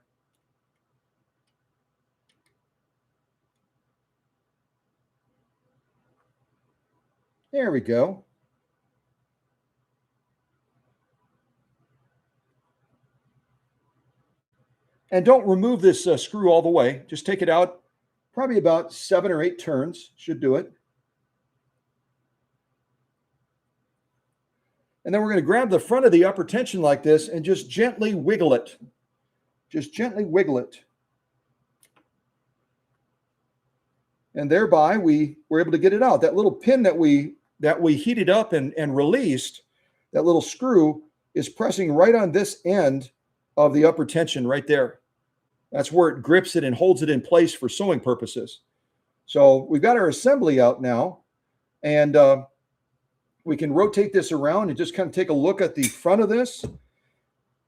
There we go. And don't remove this screw all the way. Just take it out, probably about 7 or 8 turns should do it. And then we're going to grab the front of the upper tension like this and just gently wiggle it. Just gently wiggle it. And thereby we were able to get it out. That little pin that we heated up and released, that little screw is pressing right on this end of the upper tension right there. That's where it grips it and holds it in place for sewing purposes. So we've got our assembly out now, and we can rotate this around and just kind of take a look at the front of this.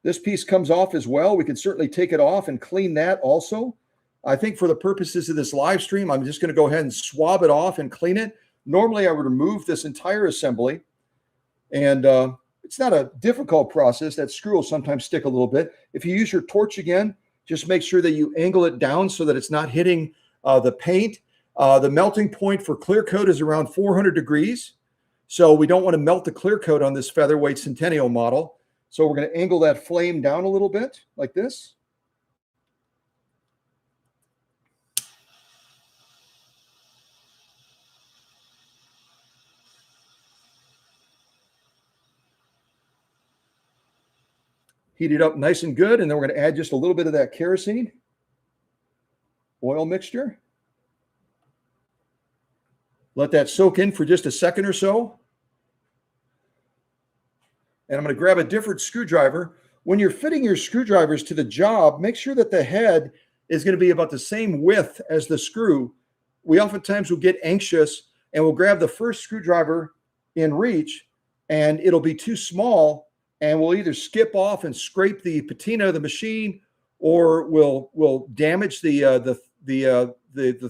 This piece comes off as well. We can certainly take it off and clean that also. I think for the purposes of this live stream, I'm just going to go ahead and swab it off and clean it. Normally, I would remove this entire assembly, and it's not a difficult process. That screw will sometimes stick a little bit. If you use your torch again, just make sure that you angle it down so that it's not hitting the paint. The melting point for clear coat is around 400 degrees. So we don't want to melt the clear coat on this Featherweight Centennial model. So we're going to angle that flame down a little bit like this. Heat it up nice and good, and then we're going to add just a little bit of that kerosene oil mixture. Let that soak in for just a second or so. And I'm going to grab a different screwdriver. When you're fitting your screwdrivers to the job, make sure that the head is going to be about the same width as the screw. We oftentimes will get anxious and we'll grab the first screwdriver in reach, and it'll be too small, and we'll either skip off and scrape the patina of the machine, or we'll damage the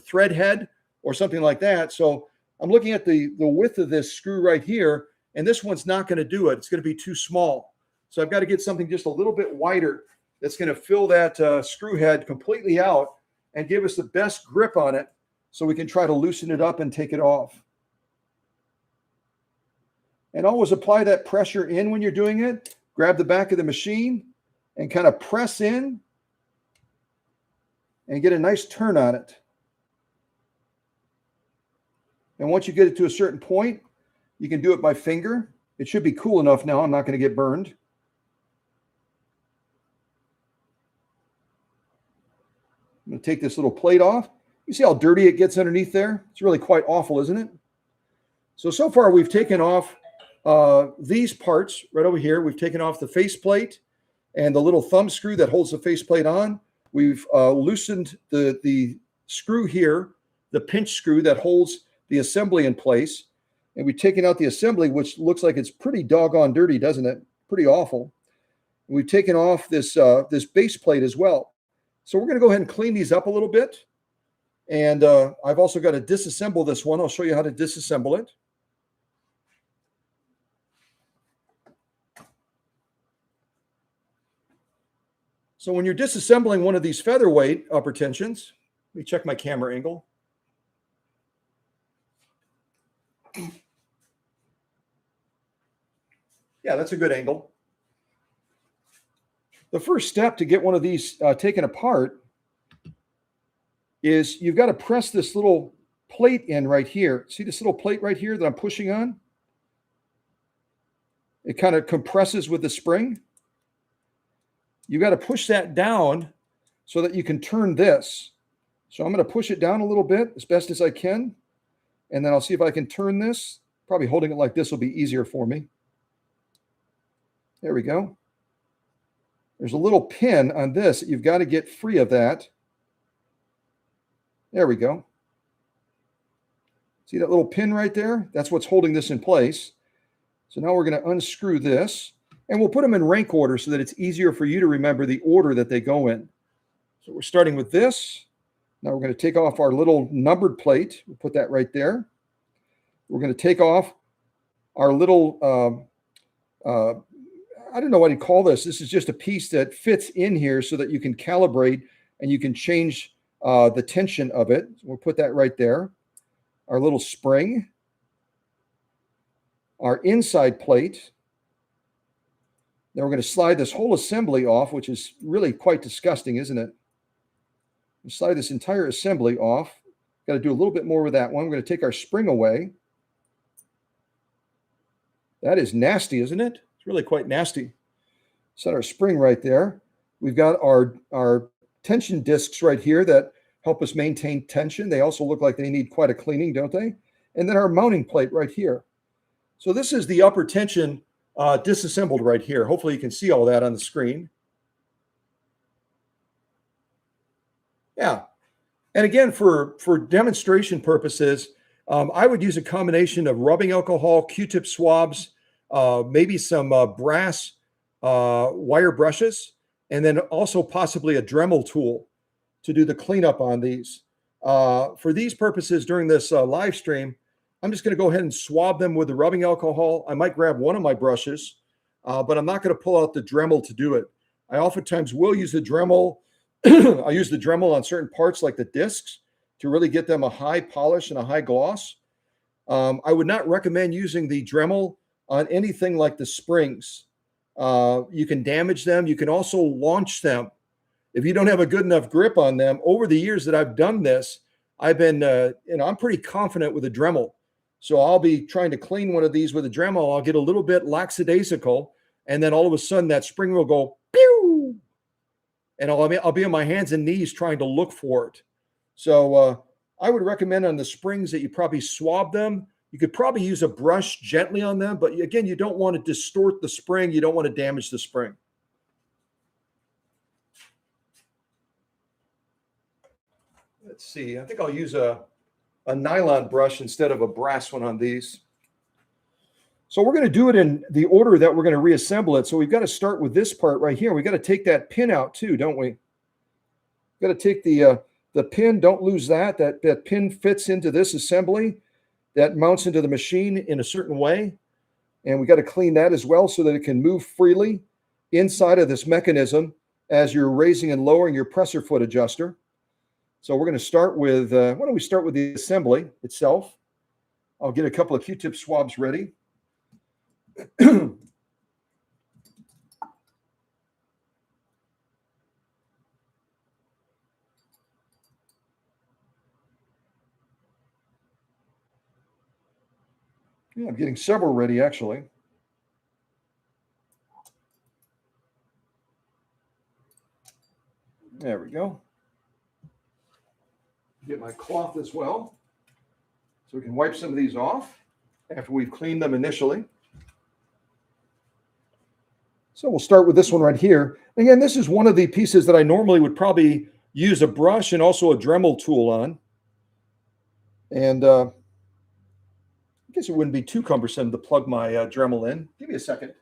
thread head or something like that. So I'm looking at the width of this screw right here, and this one's not going to do it. It's going to be too small. So I've got to get something just a little bit wider that's going to fill that screw head completely out and give us the best grip on it so we can try to loosen it up and take it off. And always apply that pressure in when you're doing it. Grab the back of the machine and kind of press in and get a nice turn on it. And once you get it to a certain point, you can do it by finger. It should be cool enough now. I'm not going to get burned. I'm going to take this little plate off. You see how dirty it gets underneath there? It's really quite awful, isn't it? So far we've taken off these parts right over here. We've taken off the faceplate and the little thumb screw that holds the faceplate on. We've loosened the screw here, the pinch screw that holds the assembly in place. And we've taken out the assembly, which looks like it's pretty doggone dirty, doesn't it? Pretty awful. And we've taken off this base plate as well. So we're going to go ahead and clean these up a little bit. And I've also got to disassemble this one. I'll show you how to disassemble it. So when you're disassembling one of these Featherweight upper tensions, let me check my camera angle. Yeah, that's a good angle. The first step to get one of these taken apart is you've got to press this little plate in right here. See this little plate right here that I'm pushing on? It kind of compresses with the spring. You've got to push that down so that you can turn this. So I'm going to push it down a little bit as best as I can. And then I'll see if I can turn this. Probably holding it like this will be easier for me. There we go. There's a little pin on this. You've got to get free of that. There we go. See that little pin right there? That's what's holding this in place. So now we're going to unscrew this. And we'll put them in rank order so that it's easier for you to remember the order that they go in. So we're starting with this. Now we're going to take off our little numbered plate. We'll put that right there. We're going to take off our little, I don't know what you call this. This is just a piece that fits in here so that you can calibrate and you can change the tension of it. So we'll put that right there. Our little spring. Our inside plate. Now we're going to slide this whole assembly off, which is really quite disgusting, isn't it? We slide this entire assembly off. Got to do a little bit more with that one. We're going to take our spring away. That is nasty, isn't it? It's really quite nasty. Set our spring right there. We've got our tension discs right here that help us maintain tension. They also look like they need quite a cleaning, don't they? And then our mounting plate right here. So this is the upper tension disassembled right here. Hopefully you can see all that on the screen. Yeah. And again, for demonstration purposes, I would use a combination of rubbing alcohol, Q-tip swabs, maybe some brass wire brushes, and then also possibly a Dremel tool to do the cleanup on these. For these purposes during this live stream, I'm just going to go ahead and swab them with the rubbing alcohol. I might grab one of my brushes, but I'm not going to pull out the Dremel to do it. I oftentimes will use the Dremel. I use the Dremel on certain parts like the discs to really get them a high polish and a high gloss. I would not recommend using the Dremel on anything like the springs. You can damage them. You can also launch them. If you don't have a good enough grip on them, over the years that I've done this, I've been, I'm pretty confident with a Dremel. So I'll be trying to clean one of these with a Dremel. I'll get a little bit lackadaisical, and then all of a sudden that spring will go pew, and I'll be on my hands and knees trying to look for it. So I would recommend on the springs that you probably swab them. You could probably use a brush gently on them, but again, you don't want to distort the spring. You don't want to damage the spring. Let's see. I think I'll use a nylon brush instead of a brass one on these. So we're going to do it in the order that we're going to reassemble it. So we've got to start with this part right here. We've got to take that pin out too, don't we? We've got to take the pin. Don't lose that. That pin fits into this assembly that mounts into the machine in a certain way. And we got to clean that as well so that it can move freely inside of this mechanism as you're raising and lowering your presser foot adjuster. So we're going to start with, why don't we start with the assembly itself? I'll get a couple of Q-tip swabs ready. And yeah, I'm getting several ready, actually. There we go. Get my cloth as well, so we can wipe some of these off after we've cleaned them initially. So we'll start with this one right here. Again, this is one of the pieces that I normally would probably use a brush and also a Dremel tool on. And I guess it wouldn't be too cumbersome to plug my Dremel in. Give me a second.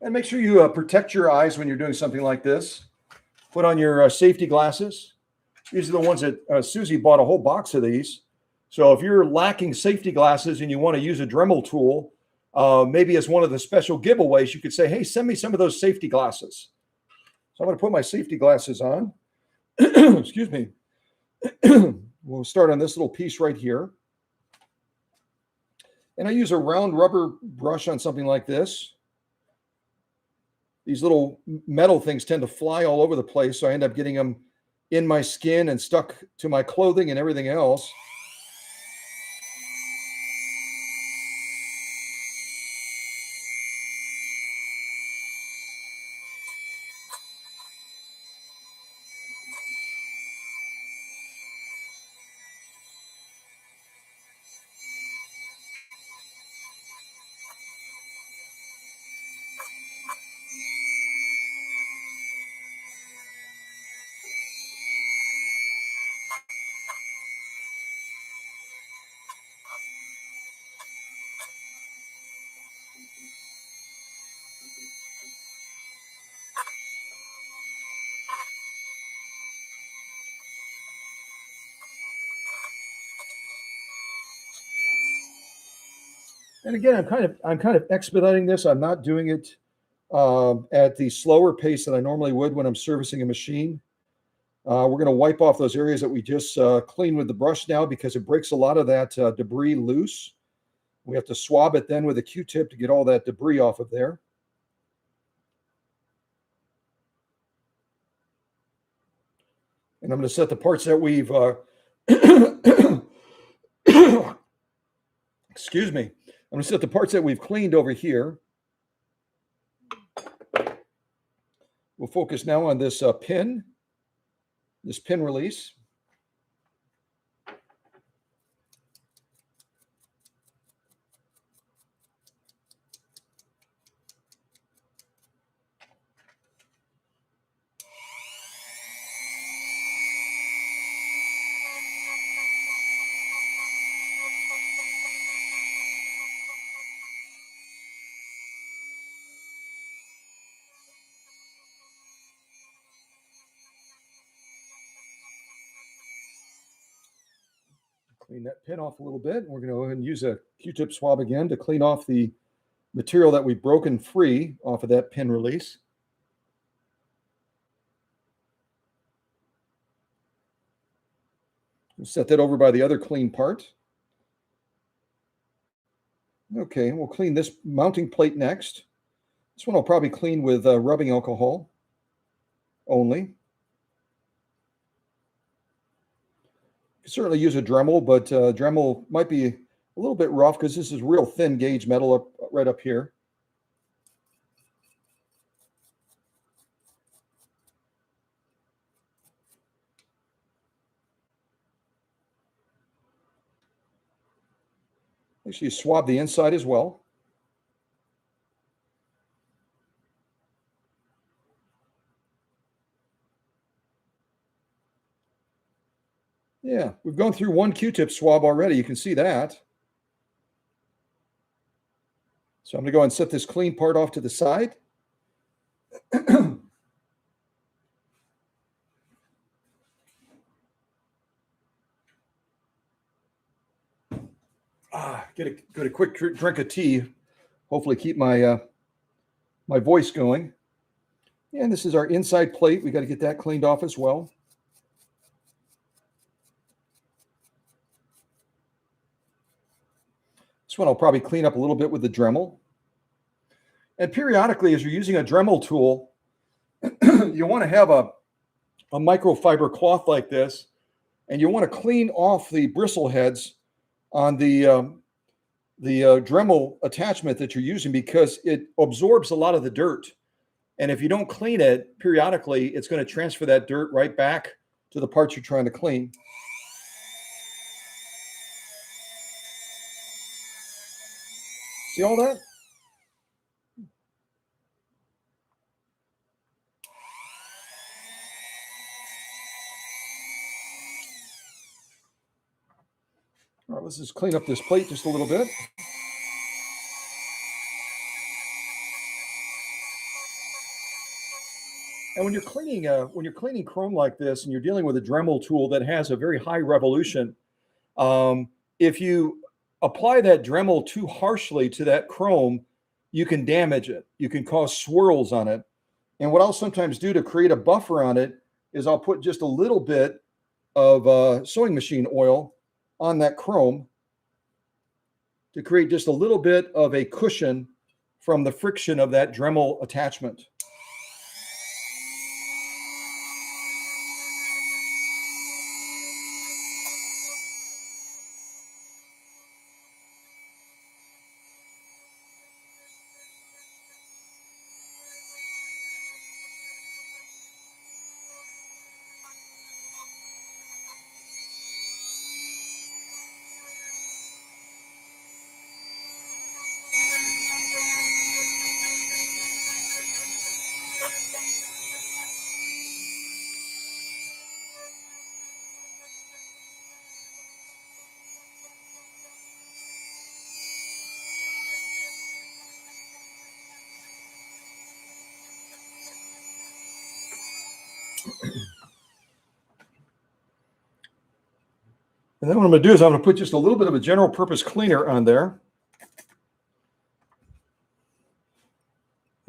And make sure you protect your eyes when you're doing something like this. Put on your safety glasses. These are the ones that Susie bought a whole box of these. So if you're lacking safety glasses and you want to use a Dremel tool, maybe as one of the special giveaways, you could say, hey, send me some of those safety glasses. So I'm going to put my safety glasses on. Excuse me. We'll start on this little piece right here. And I use a round rubber brush on something like this. These little metal things tend to fly all over the place, so I end up getting them in my skin and stuck to my clothing and everything else. And again, I'm kind of expediting this. I'm not doing it at the slower pace that I normally would when I'm servicing a machine. We're going to wipe off those areas that we just cleaned with the brush now because it breaks a lot of that debris loose. We have to swab it then with a Q-tip to get all that debris off of there. And I'm going to set the parts that we've, excuse me, I'm going to set the parts that we've cleaned over here. We'll focus now on this pin release. Clean that pin off a little bit. We're going to go ahead and use a Q-tip swab again to clean off the material that we've broken free off of that pin release. We'll set that over by the other clean part. Okay, we'll clean this mounting plate next. This one I'll probably clean with rubbing alcohol only. You can certainly use a Dremel, but Dremel might be a little bit rough because this is real thin gauge metal right up here. Make sure you swab the inside as well. Yeah, we've gone through one Q-tip swab already. You can see that. So I'm going to go and set this clean part off to the side. Get a quick drink of tea. Hopefully keep my my voice going. And this is our inside plate. We got to get that cleaned off as well. This one I'll probably clean up a little bit with the Dremel. And periodically, as you're using a Dremel tool, you want to have a microfiber cloth like this, and you want to clean off the bristle heads on the Dremel attachment that you're using because it absorbs a lot of the dirt. And if you don't clean it periodically, it's going to transfer that dirt right back to the parts you're trying to clean. See all that? All right, let's just clean up this plate just a little bit. And when you're cleaning chrome like this, and you're dealing with a Dremel tool that has a very high revolution, if you apply that Dremel too harshly to that chrome, you can damage it. You can cause swirls on it. And what I'll sometimes do to create a buffer on it is I'll put just a little bit of sewing machine oil on that chrome to create just a little bit of a cushion from the friction of that Dremel attachment. And then what I'm going to do is I'm going to put just a little bit of a general purpose cleaner on there.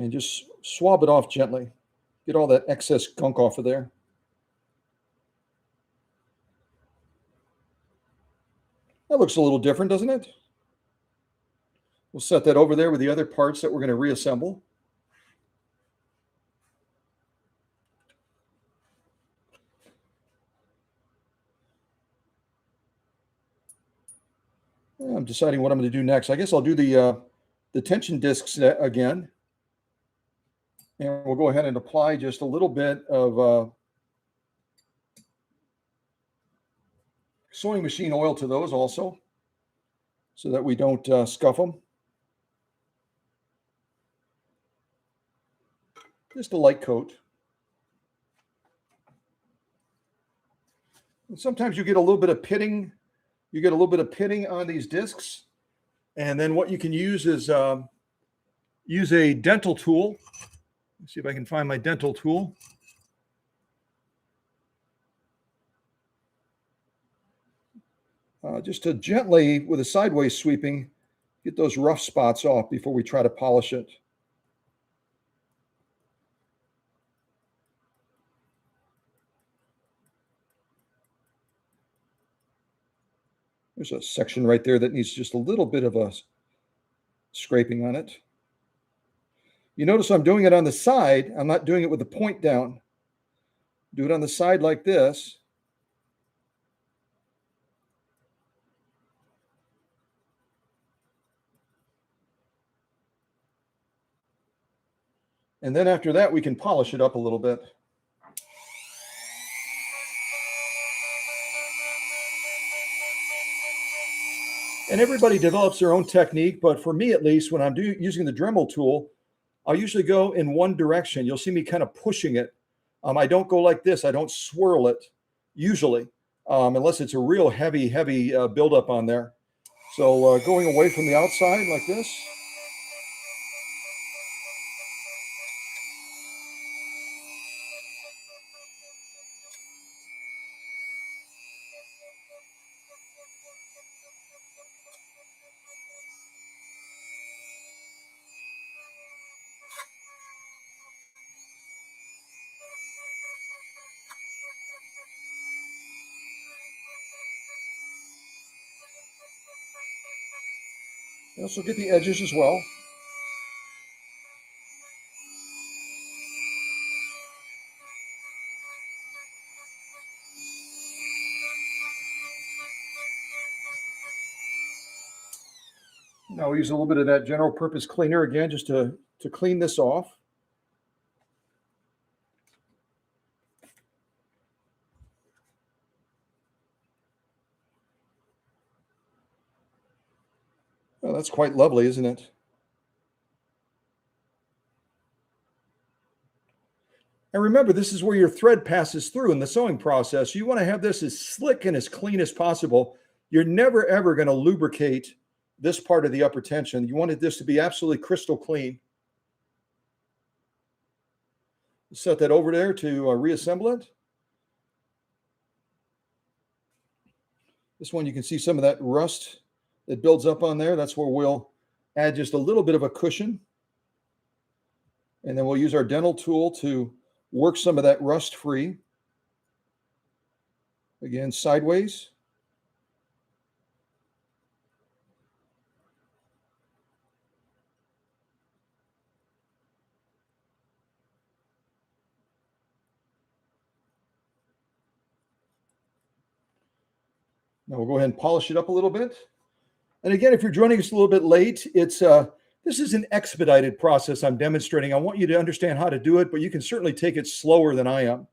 and just swab it off gently. Get all that excess gunk off of there. That looks a little different, doesn't it? We'll set that over there with the other parts that we're going to reassemble. I'm deciding what I'm going to do next. I guess I'll do the tension discs again. And we'll go ahead and apply just a little bit of sewing machine oil to those also, so that we don't scuff them. Just a light coat. And sometimes you get a little bit of pitting. You get a little bit of pitting on these discs. And then what you can use is use a dental tool. Let's see if I can find my dental tool. Just to gently, with a sideways sweeping, get those rough spots off before we try to polish it. There's a section right there that needs just a little bit of a scraping on it. You notice I'm doing it on the side. I'm not doing it with the point down. Do it on the side like this. And then after that, we can polish it up a little bit. And everybody develops their own technique, but for me at least, when I'm using the Dremel tool, I'll usually go in one direction. You'll see me kind of pushing it. I don't go like this. I don't swirl it usually, unless it's a real heavy buildup on there. So going away from the outside like this. You also get the edges as well. Now we use a little bit of that general purpose cleaner again, just to clean this off. Oh, that's quite lovely, isn't it? And remember, this is where your thread passes through in the sewing process. You want to have this as slick and as clean as possible. You're never, ever going to lubricate this part of the upper tension. You wanted this to be absolutely crystal clean. Set that over there to reassemble it. This one, you can see some of that rust that builds up on there. That's where we'll add just a little bit of a cushion. And then we'll use our dental tool to work some of that rust free. Again, sideways. Now we'll go ahead and polish it up a little bit. And again, if you're joining us a little bit late, this is an expedited process I'm demonstrating. I want you to understand how to do it, but you can certainly take it slower than I am.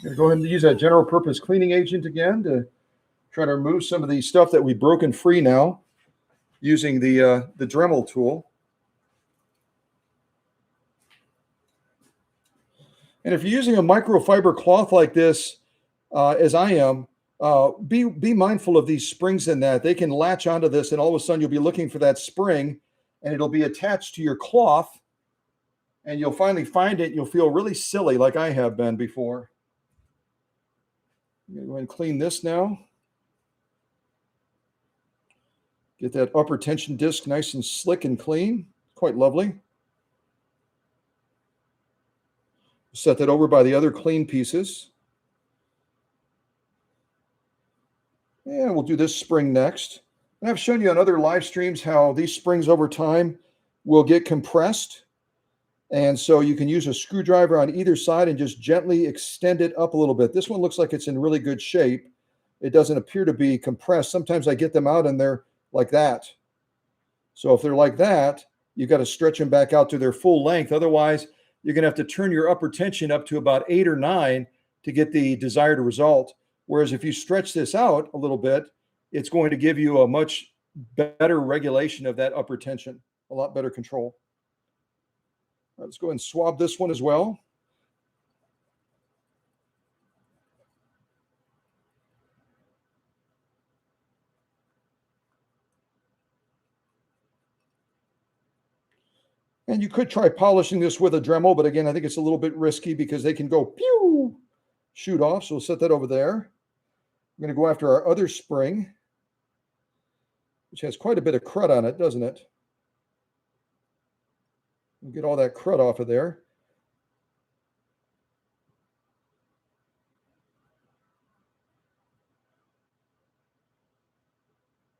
going to go ahead and use that general purpose cleaning agent again to try to remove some of the stuff that we've broken free now using the Dremel tool. And if you're using a microfiber cloth like this, as I am, be mindful of these springs in that. They can latch onto this, and all of a sudden you'll be looking for that spring, and it'll be attached to your cloth, and you'll finally find it. You'll feel really silly like I have been before. I'm going to go ahead and clean this now. Get that upper tension disc nice and slick and clean. Quite lovely. Set that over by the other clean pieces. And we'll do this spring next. And I've shown you on other live streams how these springs over time will get compressed. And so you can use a screwdriver on either side and just gently extend it up a little bit. This one looks like it's in really good shape. It doesn't appear to be compressed. Sometimes I get them out and they're like that. So if they're like that, you've got to stretch them back out to their full length. Otherwise, you're going to have to turn your upper tension up to about 8 or 9 to get the desired result. Whereas if you stretch this out a little bit, it's going to give you a much better regulation of that upper tension, a lot better control. All right, let's go ahead and swab this one as well. And you could try polishing this with a Dremel, but again, I think it's a little bit risky because they can go pew, shoot off. So we'll set that over there. I'm going to go after our other spring, which has quite a bit of crud on it, doesn't it? We'll get all that crud off of there.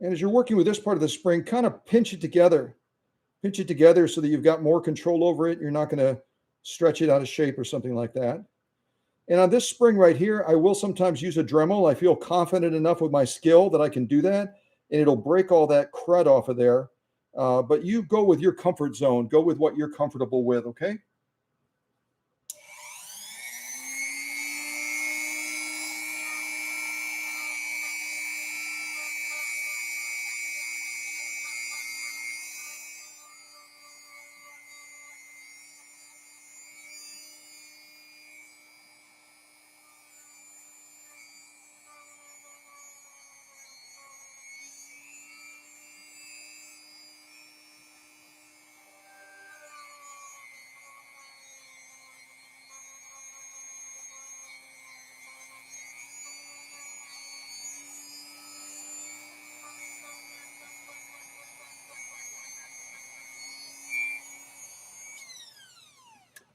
And as you're working with this part of the spring, kind of pinch it together. Pinch it together so that you've got more control over it. You're not going to stretch it out of shape or something like that. And on this spring right here, I will sometimes use a Dremel. I feel confident enough with my skill that I can do that, and it'll break all that crud off of there. But you go with your comfort zone. Go with what you're comfortable with, okay?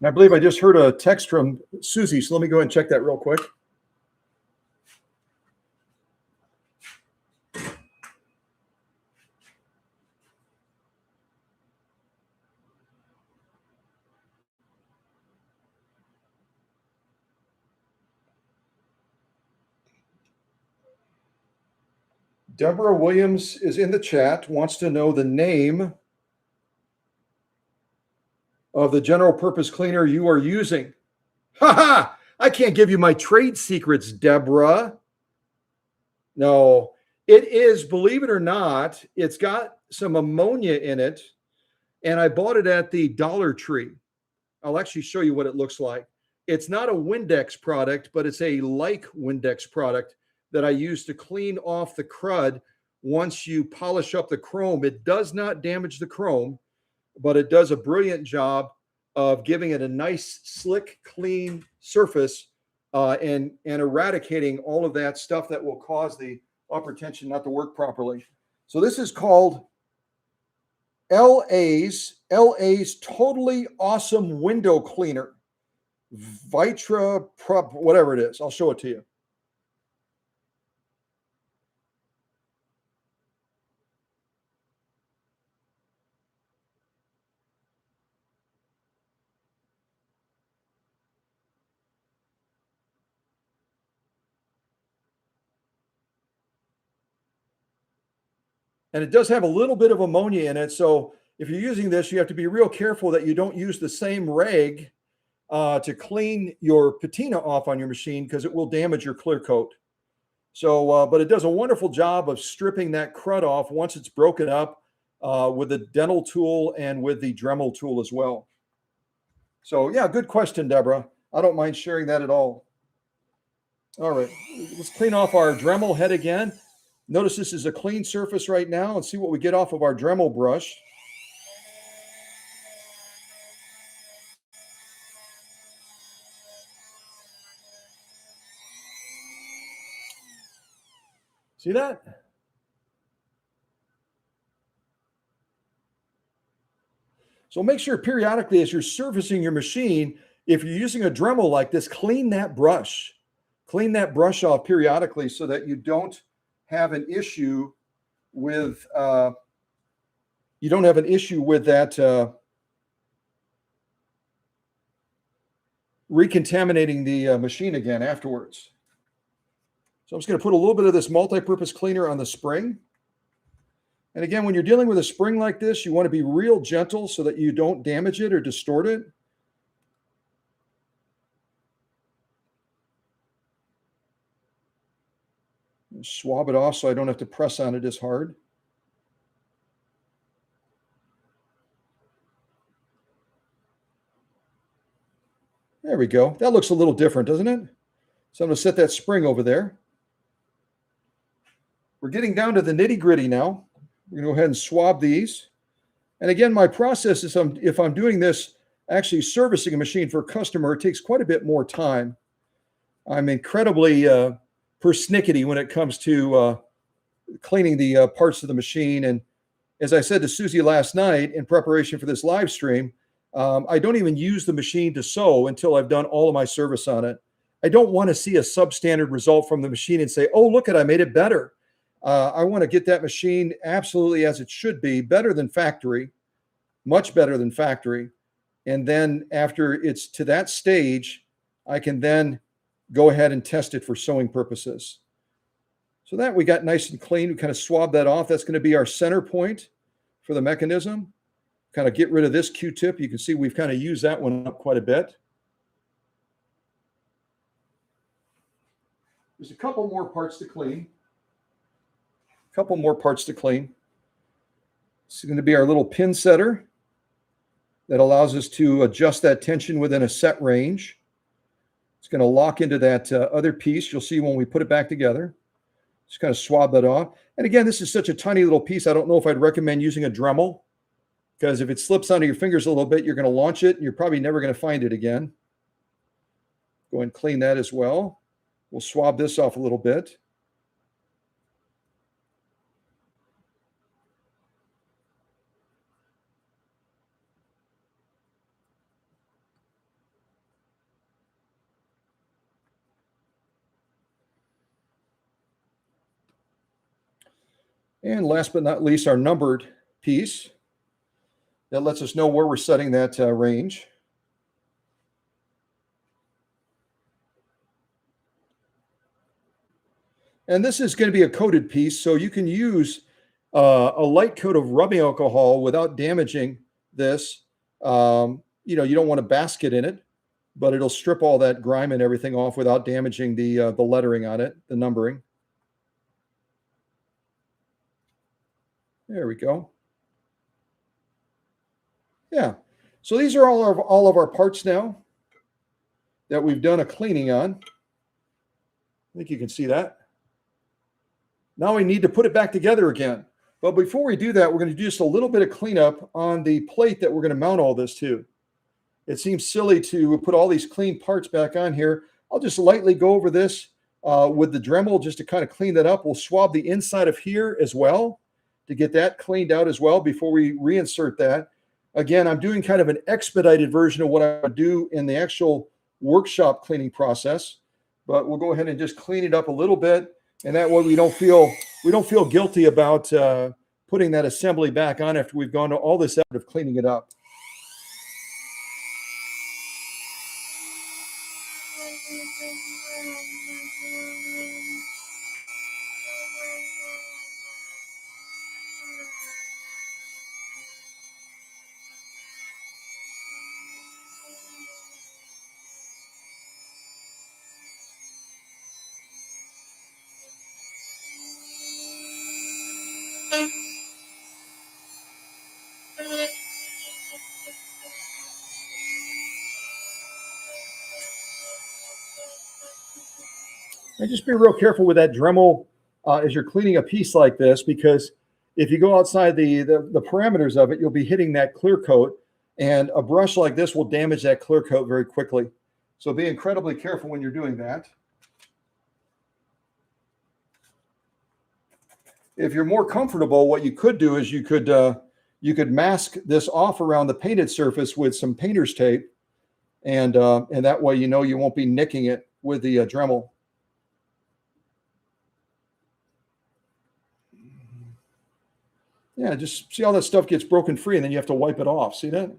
And I believe I just heard a text from Susie, so let me go ahead and check that real quick. Deborah Williams is in the chat, wants to know the name of the general purpose cleaner you are using. Ha ha! I can't give you my trade secrets, Deborah. No, it is, believe it or not, it's got some ammonia in it, and I bought it at the Dollar Tree. I'll actually show you what it looks like. It's not a Windex product, but it's a like Windex product that I use to clean off the crud once you polish up the chrome. It does not damage the chrome, but it does a brilliant job of giving it a nice, slick, clean surface and eradicating all of that stuff that will cause the upper tension not to work properly. So this is called LA's Totally Awesome Window Cleaner. Vitra Prop, whatever it is. I'll show it to you. And it does have a little bit of ammonia in it. So if you're using this, you have to be real careful that you don't use the same rag to clean your patina off on your machine because it will damage your clear coat. So, but it does a wonderful job of stripping that crud off once it's broken up with the dental tool and with the Dremel tool as well. So, yeah, good question, Deborah. I don't mind sharing that at all. All right, let's clean off our Dremel head again. Notice this is a clean surface right now, and see what we get off of our Dremel brush. See that? So make sure periodically as you're servicing your machine, if you're using a Dremel like this, clean that brush. Clean that brush off periodically so that you don't have an issue with that recontaminating the machine again afterwards. So I'm just going to put a little bit of this multi-purpose cleaner on the spring. And again, when you're dealing with a spring like this, you want to be real gentle so that you don't damage it or distort it. Swab it off so I don't have to press on it as hard. There we go. That looks a little different, doesn't it? So I'm going to set that spring over there. We're getting down to the nitty-gritty now. We're going to go ahead and swab these. And again, my process is if I'm doing this, actually servicing a machine for a customer, it takes quite a bit more time. I'm incredibly persnickety when it comes to cleaning the parts of the machine. And as I said to Susie last night in preparation for this live stream, I don't even use the machine to sew until I've done all of my service on it. I don't want to see a substandard result from the machine and say, oh, look I made it better. I want to get that machine absolutely as it should be, better than factory, much better than factory. And then after it's to that stage, I can then go ahead and test it for sewing purposes. So that we got nice and clean. We kind of swab that off. That's going to be our center point for the mechanism. Kind of get rid of this Q-tip. You can see we've kind of used that one up quite a bit. There's a couple more parts to clean. It's going to be our little pin setter that allows us to adjust that tension within a set range. It's going to lock into that other piece. You'll see when we put it back together. Just kind of swab that off. And again, this is such a tiny little piece. I don't know if I'd recommend using a Dremel because if it slips onto your fingers a little bit, you're going to launch it and you're probably never going to find it again. Go ahead and clean that as well. We'll swab this off a little bit. And last but not least, our numbered piece. That lets us know where we're setting that range. And this is going to be a coated piece, so you can use a light coat of rubbing alcohol without damaging this. You don't want a basket in it, but it'll strip all that grime and everything off without damaging the lettering on it, the numbering. There we go. Yeah. So these are all of our parts now that we've done a cleaning on. I think you can see that. Now we need to put it back together again. But before we do that, we're going to do just a little bit of cleanup on the plate that we're going to mount all this to. It seems silly to put all these clean parts back on here. I'll just lightly go over this with the Dremel just to kind of clean that up. We'll swab the inside of here as well to get that cleaned out as well before we reinsert that. Again, I'm doing kind of an expedited version of what I would do in the actual workshop cleaning process, but we'll go ahead and just clean it up a little bit. And that way we don't feel guilty about putting that assembly back on after we've gone to all this effort of cleaning it up. And just be real careful with that Dremel as you're cleaning a piece like this, because if you go outside the parameters of it, you'll be hitting that clear coat, and a brush like this will damage that clear coat very quickly. So be incredibly careful when you're doing that. If you're more comfortable, what you could do is you could mask this off around the painted surface with some painter's tape, and that way you won't be nicking it with the Dremel. Yeah, just see how that stuff gets broken free, and then you have to wipe it off. See that?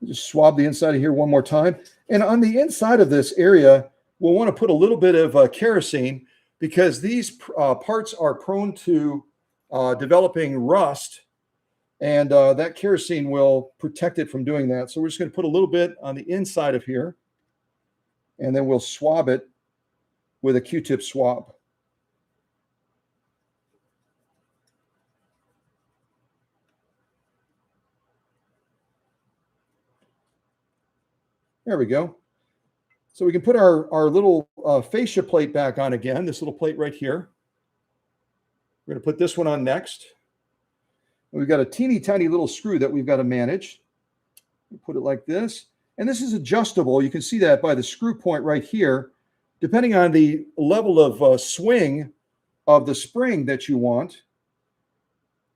Just swab the inside of here one more time. And on the inside of this area, we'll want to put a little bit of kerosene, because these parts are prone to developing rust, and that kerosene will protect it from doing that. So we're just going to put a little bit on the inside of here, and then we'll swab it with a Q-tip swab. There we go. So we can put our little fascia plate back on again, this little plate right here. We're going to put this one on next. And we've got a teeny tiny little screw that we've got to manage. We put it like this. And this is adjustable. You can see that by the screw point right here. Depending on the level of swing of the spring that you want,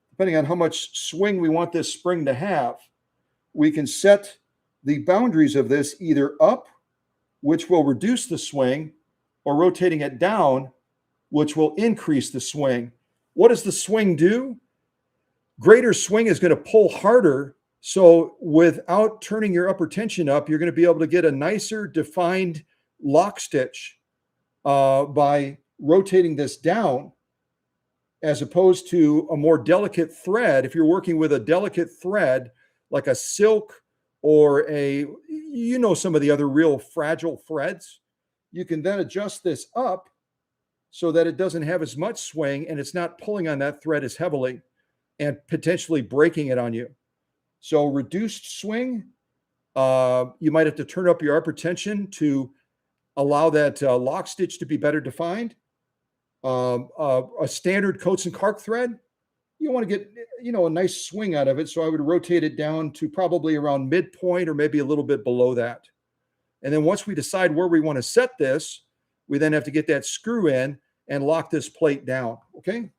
depending on how much swing we want this spring to have, we can set the boundaries of this either up, which will reduce the swing, or rotating it down, which will increase the swing. What does the swing do? Greater swing is going to pull harder. So without turning your upper tension up, you're going to be able to get a nicer defined lock stitch by rotating this down, as opposed to a more delicate thread. If you're working with a delicate thread like a silk or some of the other real fragile threads, you can then adjust this up so that it doesn't have as much swing and it's not pulling on that thread as heavily and potentially breaking it on you. So reduced swing, you might have to turn up your upper tension to allow that lock stitch to be better defined. A standard coats and cark thread, you want to get a nice swing out of it. So I would rotate it down to probably around midpoint or maybe a little bit below that. And then once we decide where we want to set this, we then have to get that screw in and lock this plate down. Okay.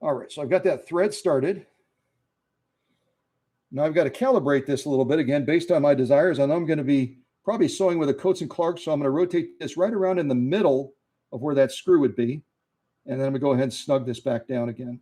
All right, so I've got that thread started. Now I've got to calibrate this a little bit, again, based on my desires. I know I'm going to be probably sewing with a Coats and Clark, so I'm going to rotate this right around in the middle of where that screw would be. And then I'm going to go ahead and snug this back down again.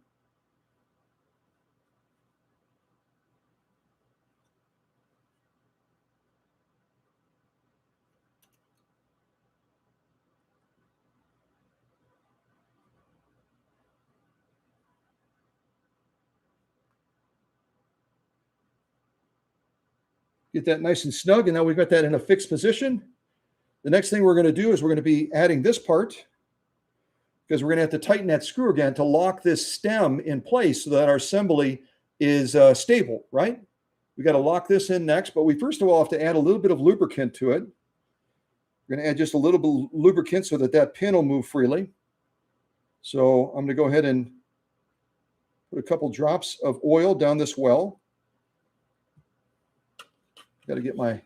Get that nice and snug, and now we've got that in a fixed position. The next thing we're going to do is we're going to be adding this part, because we're going to have to tighten that screw again to lock this stem in place so that our assembly is stable, right? We got to lock this in next, but we first of all have to add a little bit of lubricant to it. We're going to add just a little bit of lubricant so that that pin will move freely. So I'm going to go ahead and put a couple drops of oil down this well. Got to get my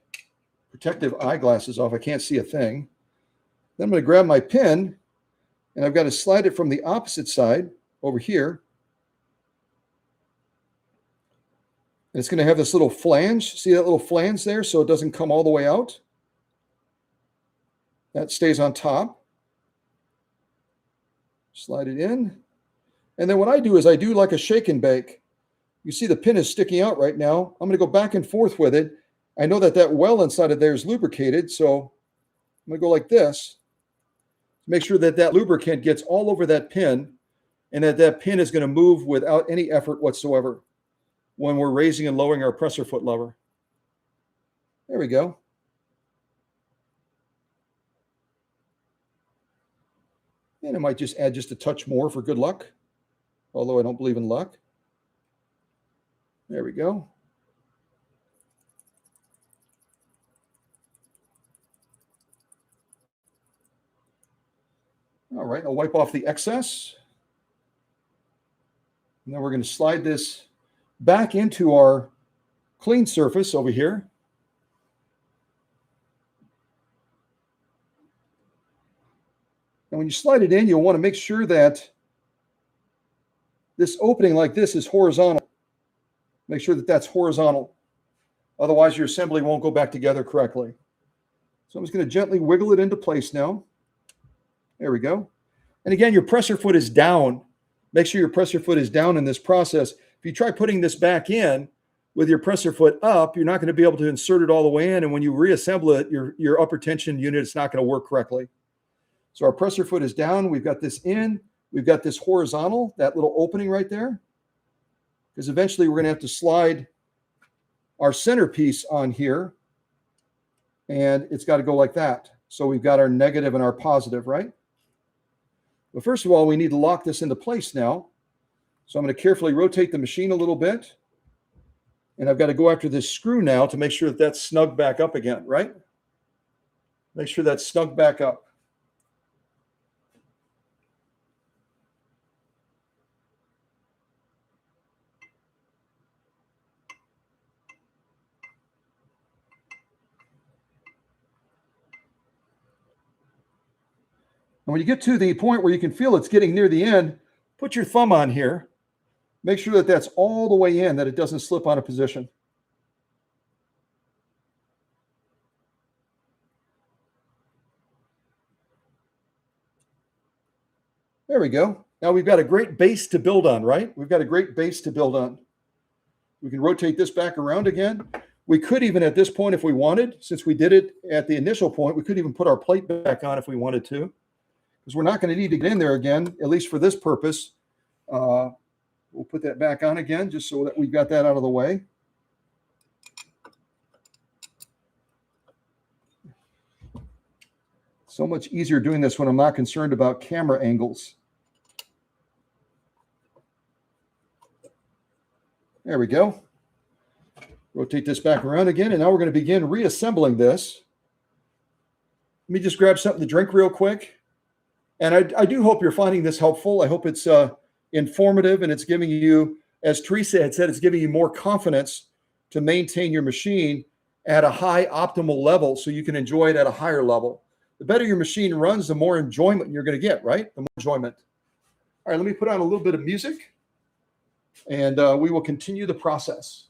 protective eyeglasses off. I can't see a thing. Then I'm going to grab my pin, and I've got to slide it from the opposite side over here. And it's going to have this little flange. See that little flange there? So it doesn't come all the way out. That stays on top. Slide it in. And then what I do is I do like a shake and bake. You see the pin is sticking out right now. I'm going to go back and forth with it I know that that well inside of there is lubricated, so I'm going to go like this. Make sure that that lubricant gets all over that pin and that that pin is going to move without any effort whatsoever when we're raising and lowering our presser foot lever. There we go. And I might just add just a touch more for good luck, although I don't believe in luck. There we go. All right, I'll wipe off the excess. And then we're going to slide this back into our clean surface over here. And when you slide it in, you'll want to make sure that this opening like this is horizontal. Make sure that that's horizontal. Otherwise, your assembly won't go back together correctly. So I'm just going to gently wiggle it into place now. There we go. And again, your presser foot is down. Make sure your presser foot is down in this process. If you try putting this back in with your presser foot up, you're not going to be able to insert it all the way in. And when you reassemble it, your upper tension unit is not going to work correctly. So our presser foot is down. We've got this in. We've got this horizontal, that little opening right there. Because eventually we're going to have to slide our centerpiece on here. And it's got to go like that. So we've got our negative and our positive, right? But first of all, we need to lock this into place now. So I'm going to carefully rotate the machine a little bit. And I've got to go after this screw now to make sure that that's snug back up again, right? Make sure that's snug back up. And when you get to the point where you can feel it's getting near the end, put your thumb on here. Make sure that that's all the way in, that it doesn't slip out of position. There we go. Now we've got a great base to build on, right? We've got a great base to build on. We can rotate this back around again. We could even at this point, if we wanted, since we did it at the initial point, we could even put our plate back on if we wanted to. Because we're not going to need to get in there again, at least for this purpose. We'll put that back on again, just so that we've got that out of the way. So much easier doing this when I'm not concerned about camera angles. There we go. Rotate this back around again, and now we're going to begin reassembling this. Let me just grab something to drink real quick. And I do hope you're finding this helpful. I hope it's informative, and it's giving you, as Teresa had said, it's giving you more confidence to maintain your machine at a high optimal level so you can enjoy it at a higher level. The better your machine runs, the more enjoyment you're going to get, right? The more enjoyment. All right, let me put on a little bit of music, and we will continue the process.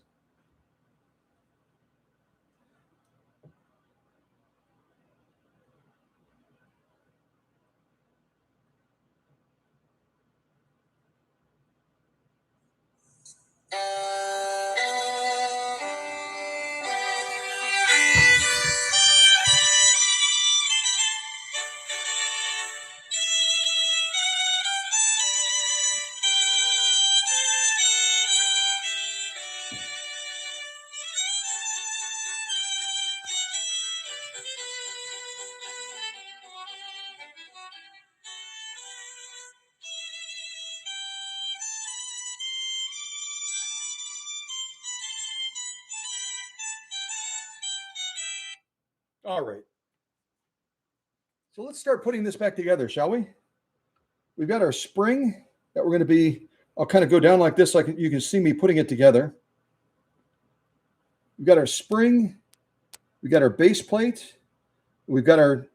All right. So let's start putting this back together, shall we? We've got our spring that we're going to be, I'll kind of go down like this, like you can see me putting it together. We've got our spring, we've got our base plate, we've got our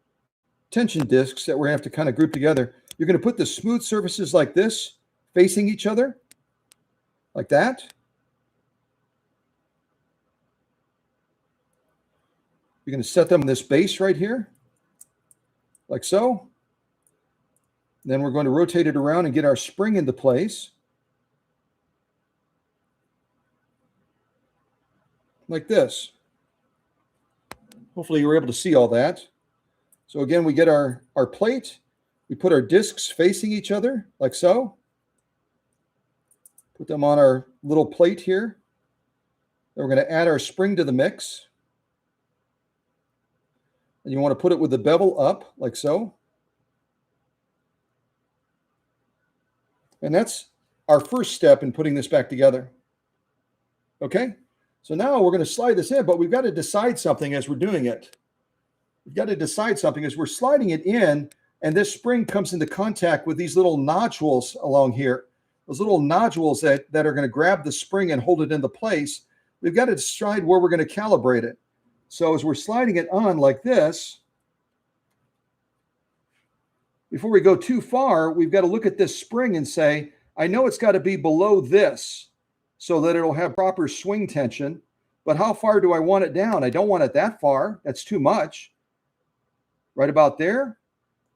tension discs that we're going to have to kind of group together. You're going to put the smooth surfaces like this, facing each other, like that. You're going to set them in this base right here, like so. Then we're going to rotate it around and get our spring into place. Like this. Hopefully you were able to see all that. So again, we get our plate. We put our discs facing each other like so. Put them on our little plate here. Then we're going to add our spring to the mix. And you want to put it with the bevel up like so. And that's our first step in putting this back together. Okay, so now we're going to slide this in, but we've got to decide something as we're doing it. We've got to decide something as we're sliding it in, and this spring comes into contact with these little nodules along here. Those little nodules that are going to grab the spring and hold it into place. We've got to decide where we're going to calibrate it. So as we're sliding it on like this, before we go too far, we've got to look at this spring and say, I know it's got to be below this so that it'll have proper swing tension, but how far do I want it down? I don't want it that far. That's too much. Right about there.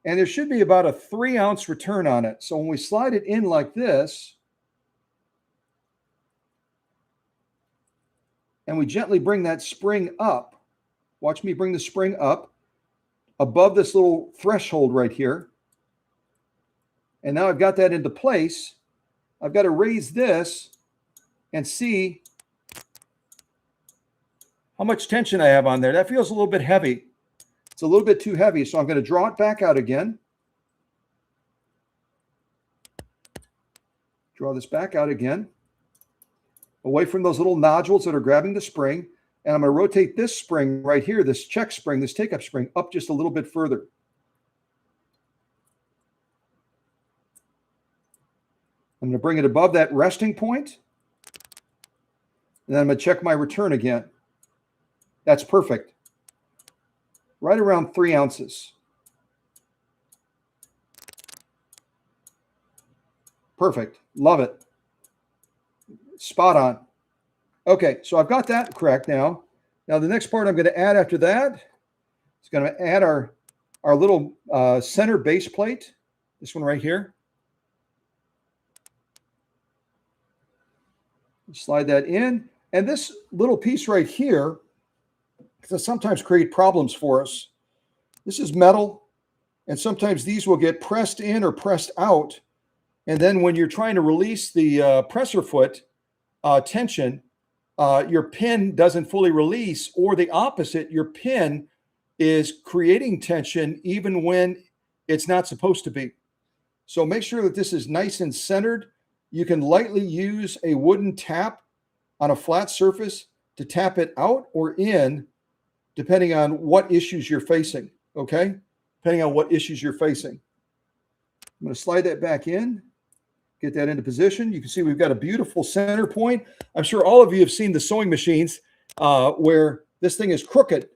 And there should be about a 3-ounce return on it. So when we slide it in like this, and we gently bring that spring up, watch me bring the spring up above this little threshold right here. And now I've got that into place. I've got to raise this and see how much tension I have on there. That feels a little bit heavy. It's a little bit too heavy, so I'm going to draw it back out again. Draw this back out again, away from those little nodules that are grabbing the spring. And I'm going to rotate this spring right here, this check spring, this take-up spring, up just a little bit further. I'm going to bring it above that resting point. And then I'm going to check my return again. That's perfect. Right around 3 ounces. Perfect. Love it. Spot on. Okay, so I've got that correct now. Now the next part I'm going to add after that is going to add our little center base plate. This one right here. Slide that in. And this little piece right here can sometimes create problems for us. This is metal, and sometimes these will get pressed in or pressed out. And then when you're trying to release the presser foot tension, your pin doesn't fully release, or the opposite, your pin is creating tension even when it's not supposed to be. So make sure that this is nice and centered. You can lightly use a wooden tap on a flat surface to tap it out or in, depending on what issues you're facing, okay? Depending on what issues you're facing. I'm going to slide that back in, get that into position. You can see we've got a beautiful center point. I'm sure all of you have seen the sewing machines where this thing is crooked.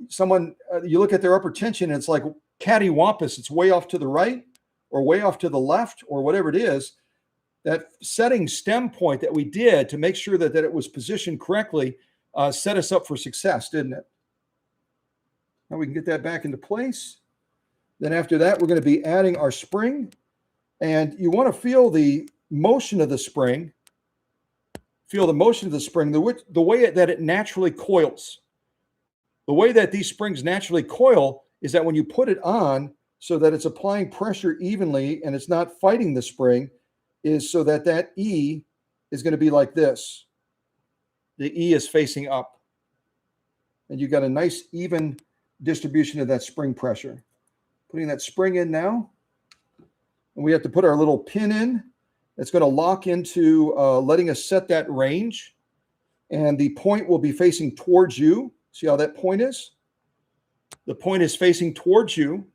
Someone, you look at their upper tension and it's like cattywampus. It's way off to the right or way off to the left or whatever it is. That setting stem point that we did to make sure that it was positioned correctly set us up for success, didn't it? Now we can get that back into place. Then after that, we're going to be adding our spring. And you want to feel the motion of the spring. Feel the motion of the spring, the way that it naturally coils. The way that these springs naturally coil is that when you put it on so that it's applying pressure evenly and it's not fighting the spring, is so that that E is going to be like this. The E is facing up. And you've got a nice even distribution of that spring pressure. Putting that spring in now. And we have to put our little pin in. That's going to lock into letting us set that range. And the point will be facing towards you. See how that point is? The point is facing towards you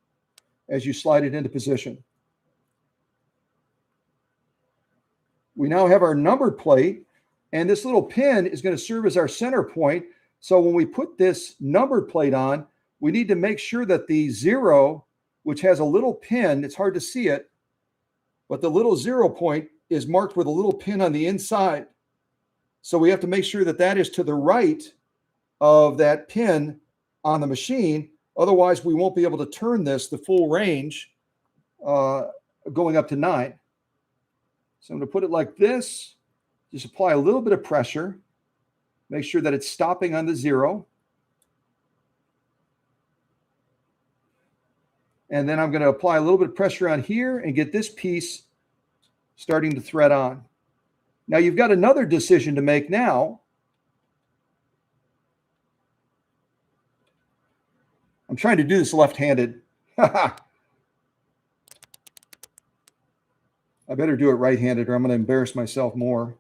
as you slide it into position. We now have our numbered plate, and this little pin is going to serve as our center point. So when we put this numbered plate on, we need to make sure that the 0, which has a little pin, it's hard to see it, but the little 0 point is marked with a little pin on the inside. So we have to make sure that that is to the right of that pin on the machine. Otherwise, we won't be able to turn this the full range going up to 9. So I'm going to put it like this. Just apply a little bit of pressure. Make sure that it's stopping on the 0. And then I'm going to apply a little bit of pressure on here and get this piece starting to thread on. Now you've got another decision to make now. I'm trying to do this left-handed. I better do it right-handed or I'm going to embarrass myself more.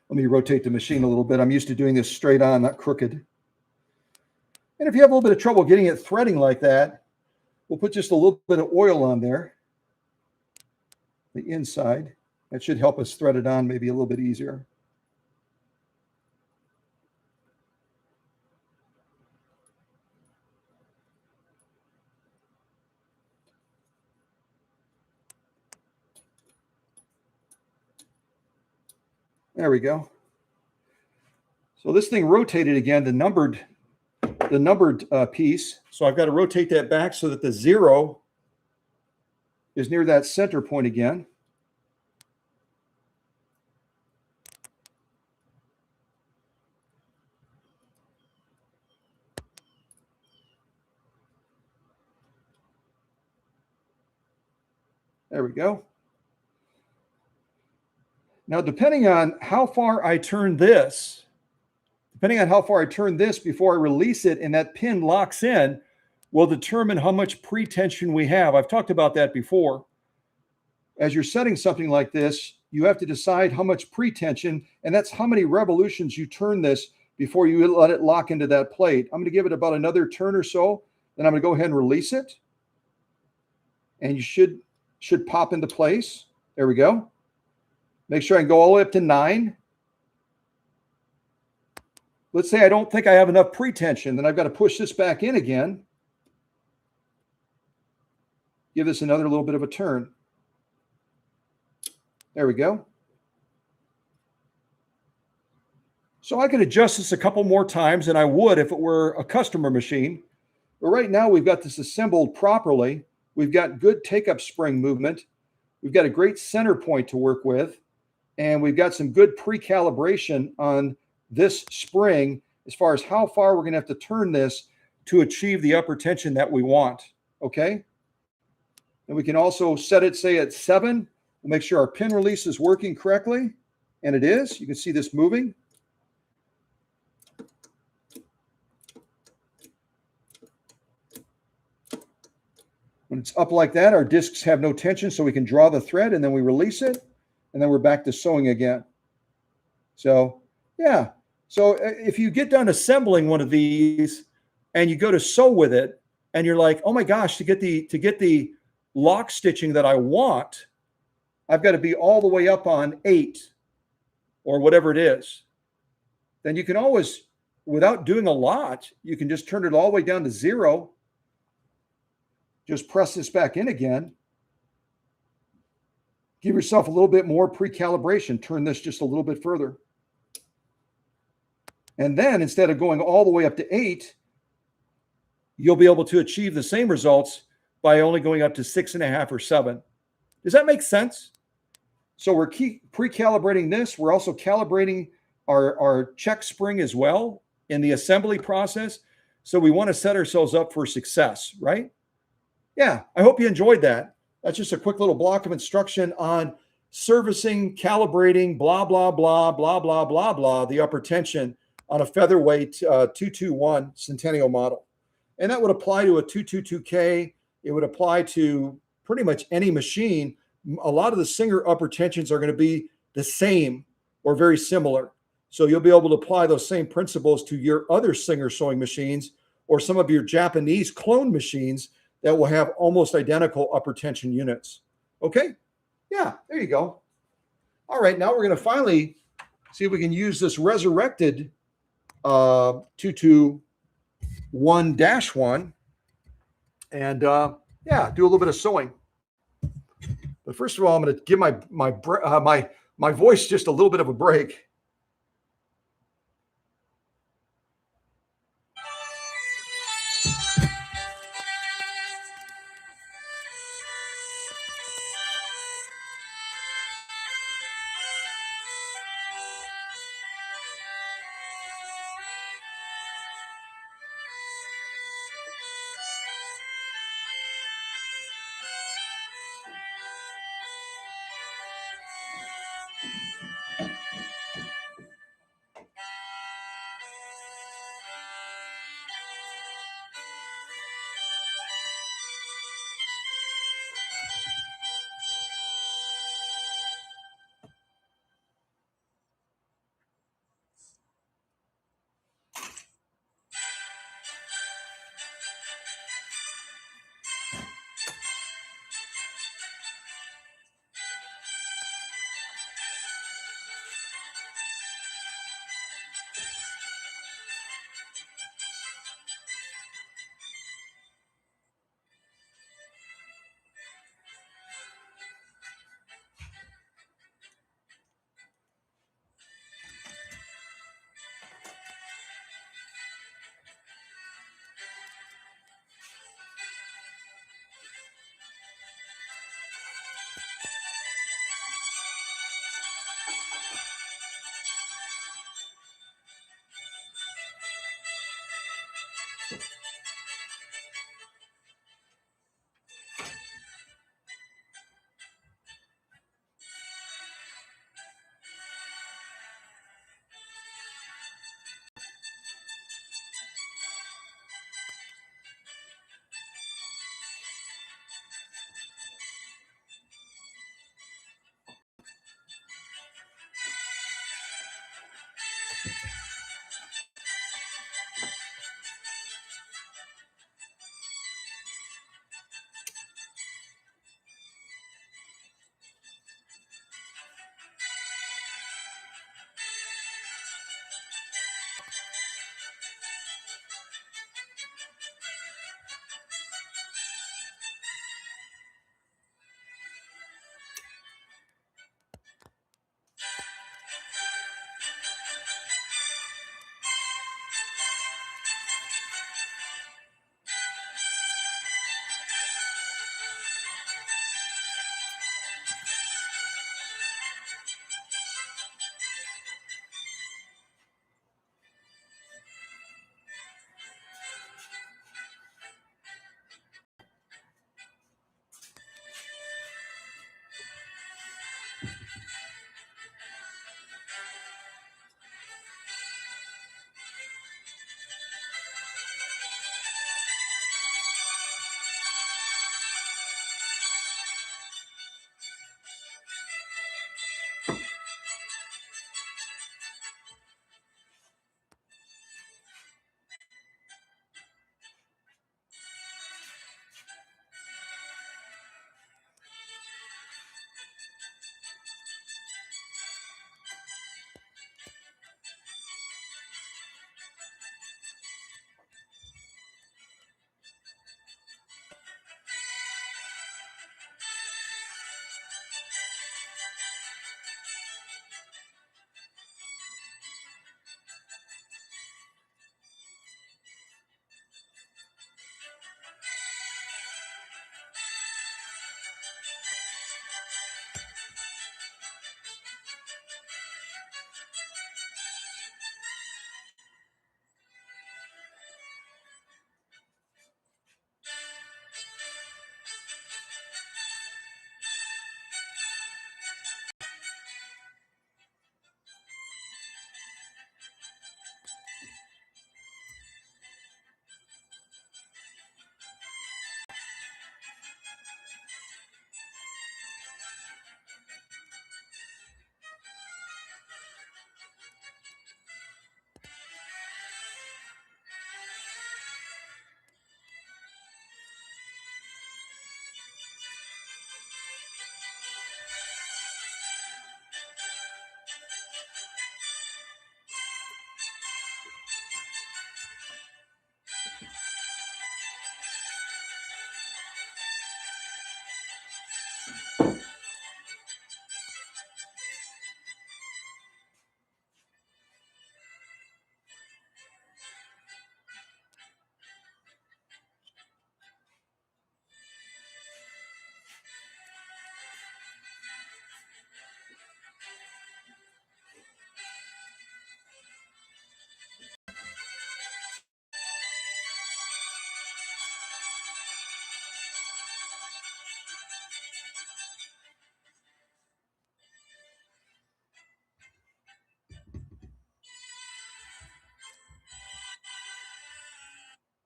Let me rotate the machine a little bit. I'm used to doing this straight on, not crooked. And if you have a little bit of trouble getting it threading like that, we'll put just a little bit of oil on there, the inside. That should help us thread it on maybe a little bit easier. There we go. So this thing rotated again, the numbered piece. So I've got to rotate that back so that the 0 is near that center point again. There we go. Now, depending on how far I turn this before I release it and that pin locks in, will determine how much pre-tension we have. I've talked about that before. As you're setting something like this, you have to decide how much pre-tension, and that's how many revolutions you turn this before you let it lock into that plate. I'm going to give it about another turn or so, then I'm going to go ahead and release it. And you should pop into place. There we go. Make sure I can go all the way up to 9. Let's say I don't think I have enough pre-tension, then I've got to push this back in again. Give this another little bit of a turn. There we go. So I could adjust this a couple more times than I would if it were a customer machine. But right now we've got this assembled properly. We've got good take-up spring movement. We've got a great center point to work with. And we've got some good pre-calibration on this spring as far as how far we're going to have to turn this to achieve the upper tension that we want. Okay? And we can also set it, say, at 7. We'll make sure our pin release is working correctly. And it is. You can see this moving. When it's up like that, our discs have no tension, so we can draw the thread, and then we release it, and then we're back to sewing again. So, yeah. So if you get done assembling one of these and you go to sew with it, and you're like, oh my gosh, to get the lock stitching that I want, I've got to be all the way up on 8 or whatever it is. Then you can always, without doing a lot, you can just turn it all the way down to 0. Just press this back in again. Give yourself a little bit more pre-calibration. Turn this just a little bit further. And then instead of going all the way up to 8, you'll be able to achieve the same results by only going up to 6.5 or 7. Does that make sense? So we're pre-calibrating this. We're also calibrating our check spring as well in the assembly process. So we want to set ourselves up for success, right? Yeah, I hope you enjoyed that. That's just a quick little block of instruction on servicing, calibrating, blah, blah, blah, blah, blah, blah, blah, the upper tension on a Featherweight 221 Centennial model. And that would apply to a 222K. It would apply to pretty much any machine. A lot of the Singer upper tensions are going to be the same or very similar. So you'll be able to apply those same principles to your other Singer sewing machines or some of your Japanese clone machines that will have almost identical upper tension units. Okay? Yeah, there you go. All right, now we're going to finally see if we can use this resurrected 221-1 and yeah, do a little bit of sewing. But first of all, I'm going to give my voice just a little bit of a break.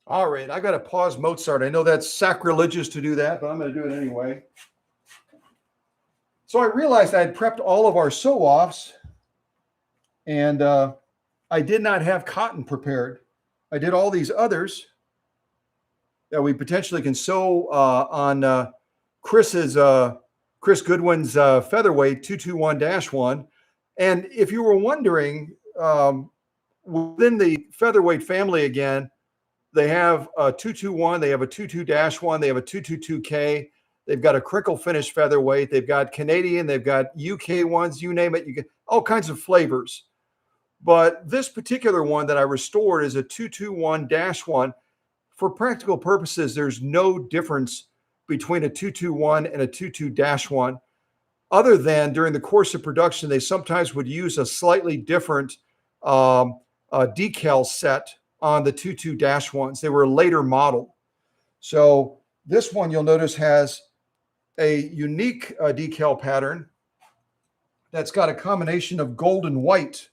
All right, I got to pause Mozart. I know that's sacrilegious to do that, but I'm going to do it anyway. So I realized I had prepped all of our sew-offs, and I did not have cotton prepared. I did all these others that we potentially can sew on Chris Goodwin's Featherweight 221-1. And if you were wondering, within the Featherweight family again, they have a 221, they have a 22-1, they have a 222K, they've got a crinkle finish featherweight, they've got Canadian, they've got UK ones, you name it, you get all kinds of flavors. But this particular one that I restored is a 221-1. For practical purposes, there's no difference between a 221 and a 22-1. other than during the course of production, they sometimes would use a slightly different decal set on the 22-1s. They were a later model. So this one you'll notice has a unique decal pattern that's got a combination of gold and white.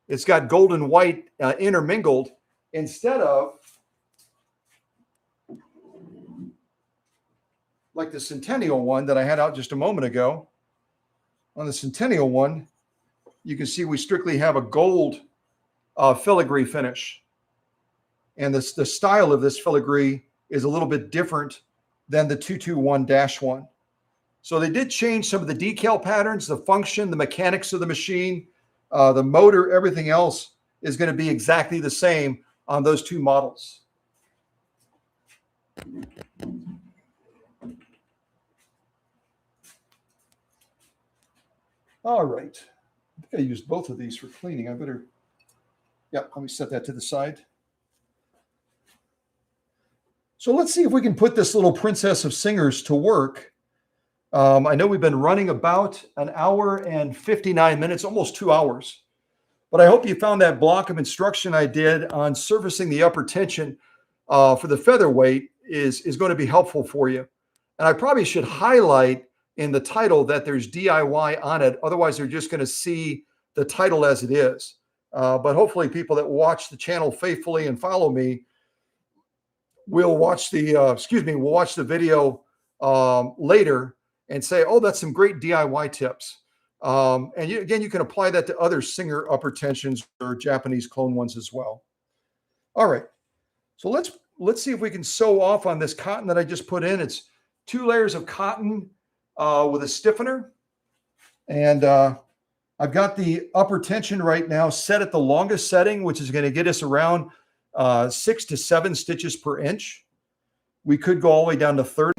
It's got gold and white intermingled instead of like the Centennial one that I had out just a moment ago. On the Centennial one, you can see we strictly have a gold filigree finish. And the style of this filigree is a little bit different than the 221-1. So they did change some of the decal patterns, the function, the mechanics of the machine, the motor, everything else is going to be exactly the same on those two models. All right. I think I used both of these for cleaning. I better, yeah, let me set that to the side. So let's see if we can put this little Princess of Singers to work. I know we've been running about an hour and 59 minutes, almost 2 hours. But I hope you found that block of instruction I did on surfacing the upper tension for the featherweight is going to be helpful for you. And I probably should highlight in the title that there's DIY on it. Otherwise, they're just going to see the title as it is. But hopefully people that watch the channel faithfully and follow me will watch the, will watch the video later and say, oh, that's some great DIY tips. And again, you can apply that to other Singer upper tensions or Japanese clone ones as well. All right. So let's see if we can sew off on this cotton that I just put in. It's 2 layers of cotton with a stiffener. And I've got the upper tension right now set at the longest setting, which is going to get us around 6 to 7 stitches per inch. We could go all the way down to 30.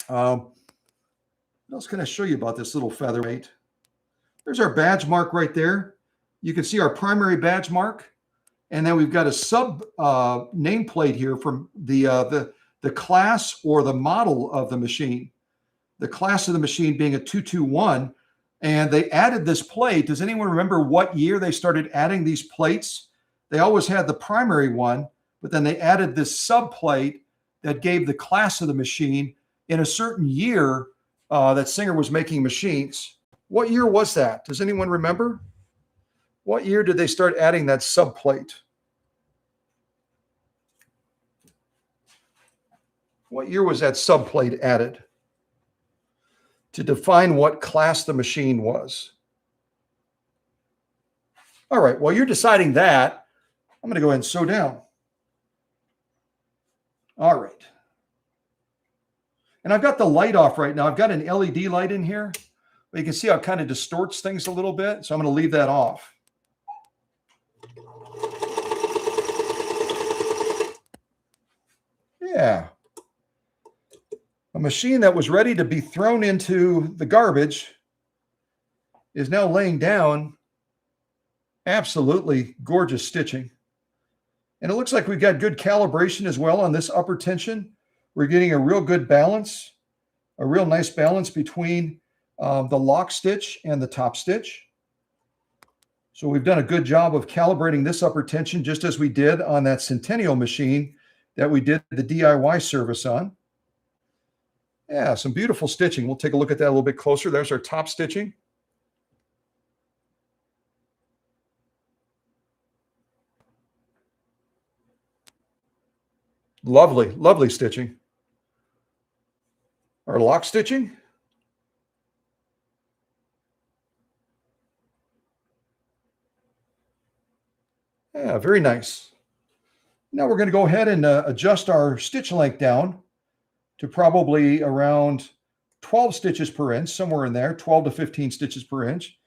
What else can I show you about this little featherweight? There's our badge mark right there. You can see our primary badge mark. And then we've got a sub nameplate here from the class or the model of the machine. The class of the machine being a 221. And they added this plate. Does anyone remember what year they started adding these plates? They always had the primary one, but then they added this sub plate that gave the class of the machine in a certain year that Singer was making machines. What year was that? Does anyone remember? What year did they start adding that subplate? What year was that subplate added to define what class the machine was? All right, while you're deciding that, I'm going to go ahead and sew down. All right. And I've got the light off right now. I've got an LED light in here, but you can see how it kind of distorts things a little bit. So I'm going to leave that off. Yeah. A machine that was ready to be thrown into the garbage is now laying down absolutely gorgeous stitching. And it looks like we've got good calibration as well on this upper tension. We're getting a real good balance, a real nice balance between the lock stitch and the top stitch. So we've done a good job of calibrating this upper tension just as we did on that Centennial machine that we did the DIY service on. Yeah, some beautiful stitching. We'll take a look at that a little bit closer. There's our top stitching. Lovely, lovely stitching. Our lock stitching. Yeah, very nice. Now we're going to go ahead and adjust our stitch length down to probably around 12 stitches per inch, somewhere in there, 12 to 15 stitches per inch.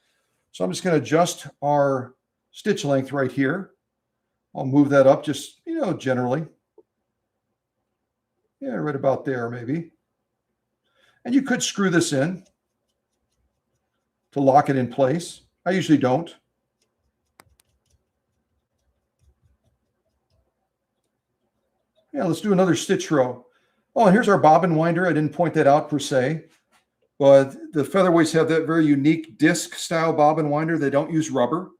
So I'm just going to adjust our stitch length right here. I'll move that up just, generally. Yeah, right about there maybe. And you could screw this in to lock it in place. I usually don't. Yeah, let's do another stitch row. Oh, and here's our bobbin winder. I didn't point that out per se, But the featherweights have that very unique disc style bobbin winder. They don't use rubber.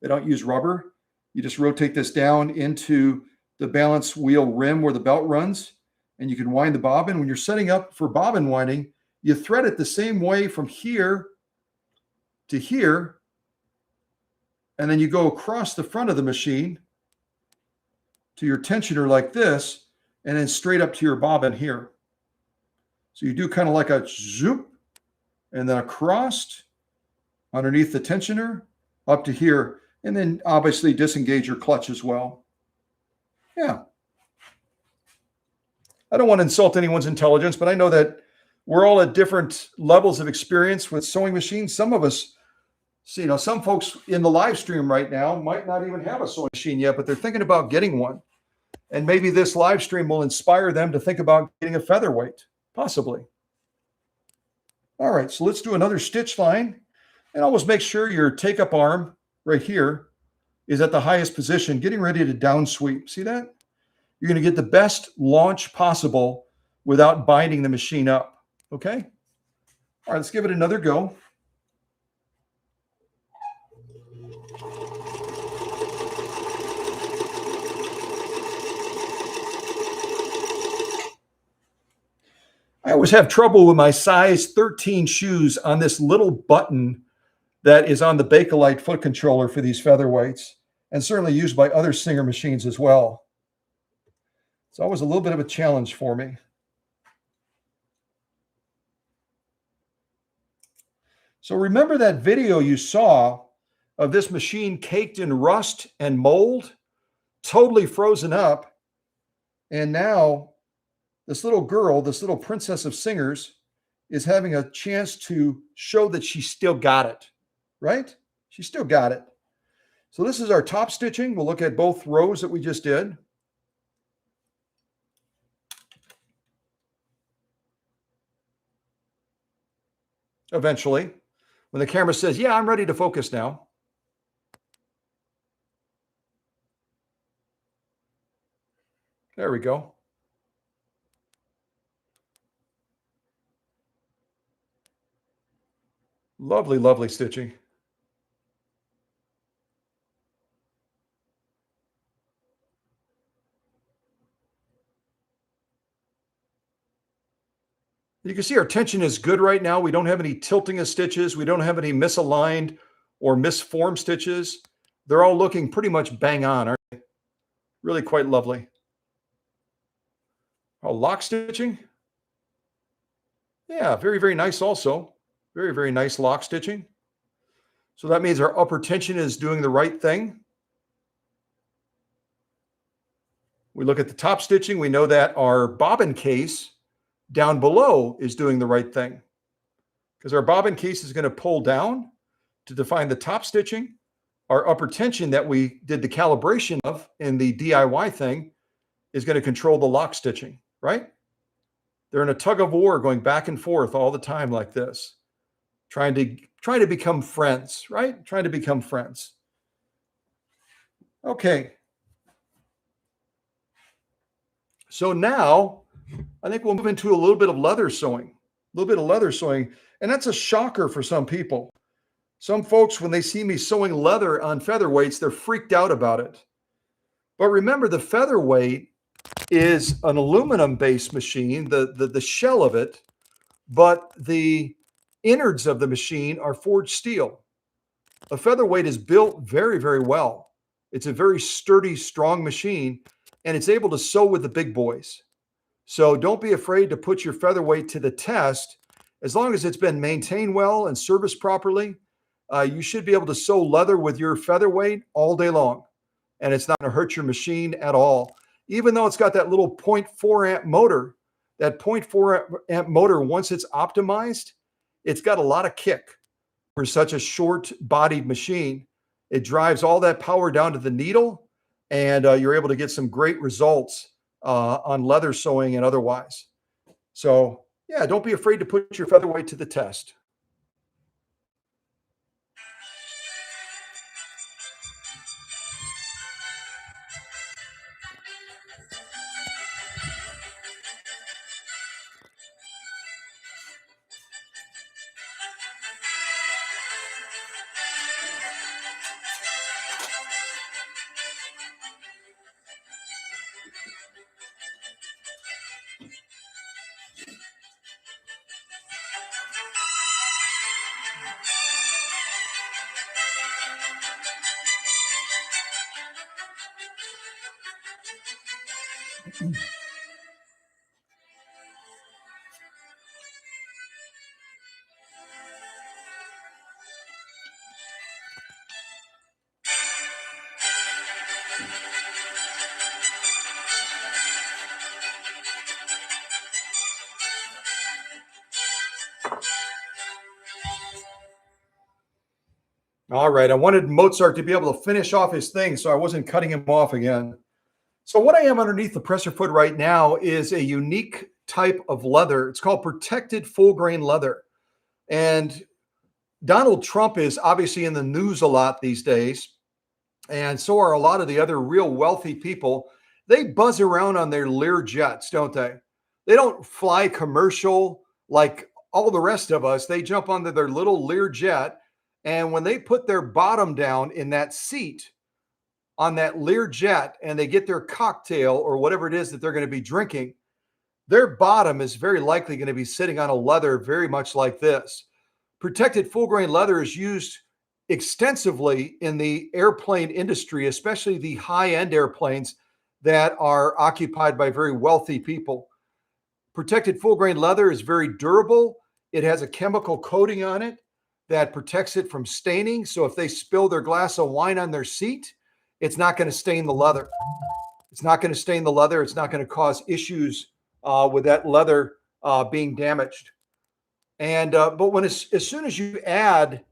You just rotate this down into the balance wheel rim where the belt runs, and you can wind the bobbin. When you're setting up for bobbin winding, you thread it the same way from here to here, and then you go across the front of the machine to your tensioner like this, and then straight up to your bobbin here. So you do kind of like a zoop, and then across underneath the tensioner up to here, and then obviously disengage your clutch as well. Yeah. I don't want to insult anyone's intelligence, but I know that we're all at different levels of experience with sewing machines. Some of us, some folks in the live stream right now might not even have a sewing machine yet, but they're thinking about getting one. And maybe this live stream will inspire them to think about getting a featherweight, possibly. All right, so let's do another stitch line. And always make sure your take-up arm right here is at the highest position, getting ready to down sweep. See that? You're going to get the best launch possible without binding the machine up. Okay? All right, let's give it another go. I always have trouble with my size 13 shoes on this little button that is on the Bakelite foot controller for these featherweights, and certainly used by other Singer machines as well. It's always a little bit of a challenge for me. So remember that video you saw of this machine caked in rust and mold, totally frozen up, and now this little girl, this little princess of singers, is having a chance to show that she still got it, right? She still got it. So this is our top stitching. We'll look at both rows that we just did. Eventually, when the camera says, yeah, I'm ready to focus now. There we go. Lovely, lovely stitching. You can see our tension is good right now. We don't have any tilting of stitches. We don't have any misaligned or misformed stitches. They're all looking pretty much bang on, aren't they? Really quite lovely. Oh, lock stitching. Yeah, very, very nice also. Very, very nice lock stitching. So that means our upper tension is doing the right thing. We look at the top stitching. We know that our bobbin case down below is doing the right thing, because our bobbin case is going to pull down to define the top stitching. Our upper tension that we did the calibration of in the DIY thing is going to control the lock stitching, right? They're in a tug of war going back and forth all the time like this, trying to become friends, right? Trying to become friends. Okay. So now I think we'll move into a little bit of leather sewing, and that's a shocker for some people. Some folks, when they see me sewing leather on featherweights, they're freaked out about it. But remember, the featherweight is an aluminum-based machine, the shell of it, but the innards of the machine are forged steel. A featherweight is built very, very well. It's a very sturdy, strong machine, and it's able to sew with the big boys. So don't be afraid to put your featherweight to the test. As long as it's been maintained well and serviced properly, you should be able to sew leather with your featherweight all day long, and it's not going to hurt your machine at all. Even though it's got that little 0.4 amp motor, that 0.4 amp motor, once it's optimized, it's got a lot of kick for such a short-bodied machine. It drives all that power down to the needle, and you're able to get some great results on leather sewing and otherwise. So yeah, don't be afraid to put your featherweight to the test. All right. I wanted Mozart to be able to finish off his thing, so I wasn't cutting him off again. So what I am underneath the pressure foot right now is a unique type of leather. It's called protected full grain leather. And Donald Trump is obviously in the news a lot these days. And so are a lot of the other real wealthy people. They buzz around on their Lear jets, don't they? They don't fly commercial like all the rest of us. They jump onto their little Lear jet. And when they put their bottom down in that seat on that Lear jet and they get their cocktail or whatever it is that they're going to be drinking, their bottom is very likely going to be sitting on a leather very much like this. Protected full grain leather is used extensively in the airplane industry, especially the high-end airplanes that are occupied by very wealthy people. Protected full grain leather is very durable. It has a chemical coating on it that protects it from staining. So if they spill their glass of wine on their seat, it's not going to stain the leather. It's not going to stain the leather. It's not going to cause issues with that leather being damaged. And but when as soon as you add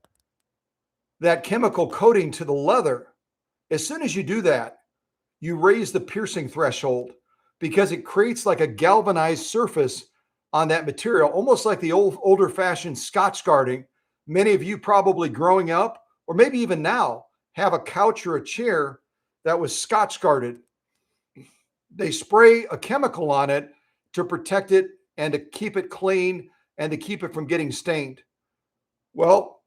that chemical coating to the leather, as soon as you do that, you raise the piercing threshold because it creates like a galvanized surface on that material, almost like the older fashioned Scotch guarding. Many of you probably growing up, or maybe even now, have a couch or a chair that was Scotch guarded. They spray a chemical on it to protect it and to keep it clean and to keep it from getting stained. Well,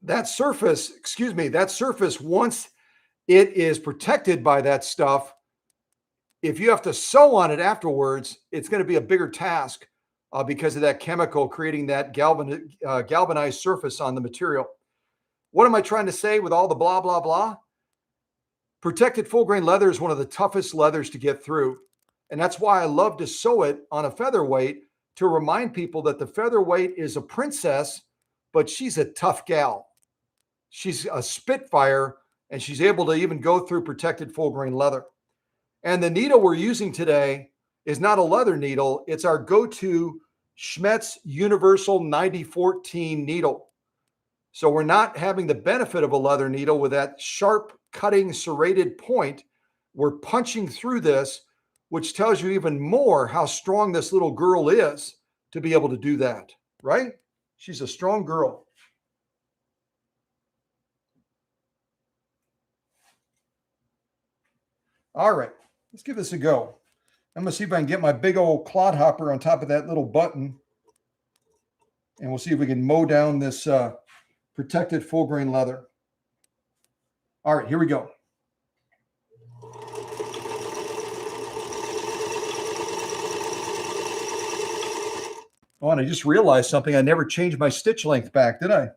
that surface, once it is protected by that stuff, if you have to sew on it afterwards, it's going to be a bigger task because of that chemical creating that galvanized surface on the material. What am I trying to say with all the blah, blah, blah? Protected full grain leather is one of the toughest leathers to get through. And that's why I love to sew it on a featherweight to remind people that the featherweight is a princess, but she's a tough gal. She's a spitfire, and she's able to even go through protected full grain leather. And the needle we're using today is not a leather needle. It's our go-to Schmetz Universal 9014 needle. So we're not having the benefit of a leather needle with that sharp cutting serrated point. We're punching through this, which tells you even more how strong this little girl is to be able to do that, right? She's a strong girl. All right, let's give this a go. I'm going to see if I can get my big old clodhopper on top of that little button. And we'll see if we can mow down this protected full grain leather. All right, here we go. Oh, and I just realized something. I never changed my stitch length back, did I?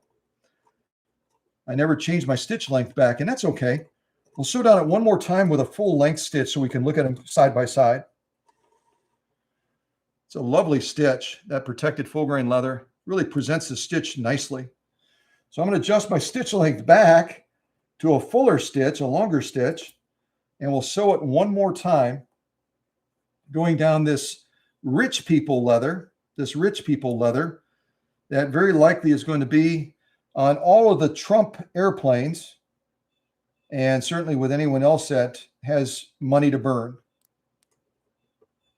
I never changed my stitch length back, and that's okay. We'll sew down it one more time with a full length stitch so we can look at them side by side. It's a lovely stitch, that protected full grain leather. Really presents the stitch nicely. So I'm going to adjust my stitch length back to a fuller stitch, a longer stitch, and we'll sew it one more time, going down this rich people leather that very likely is going to be on all of the Trump airplanes, and certainly with anyone else that has money to burn.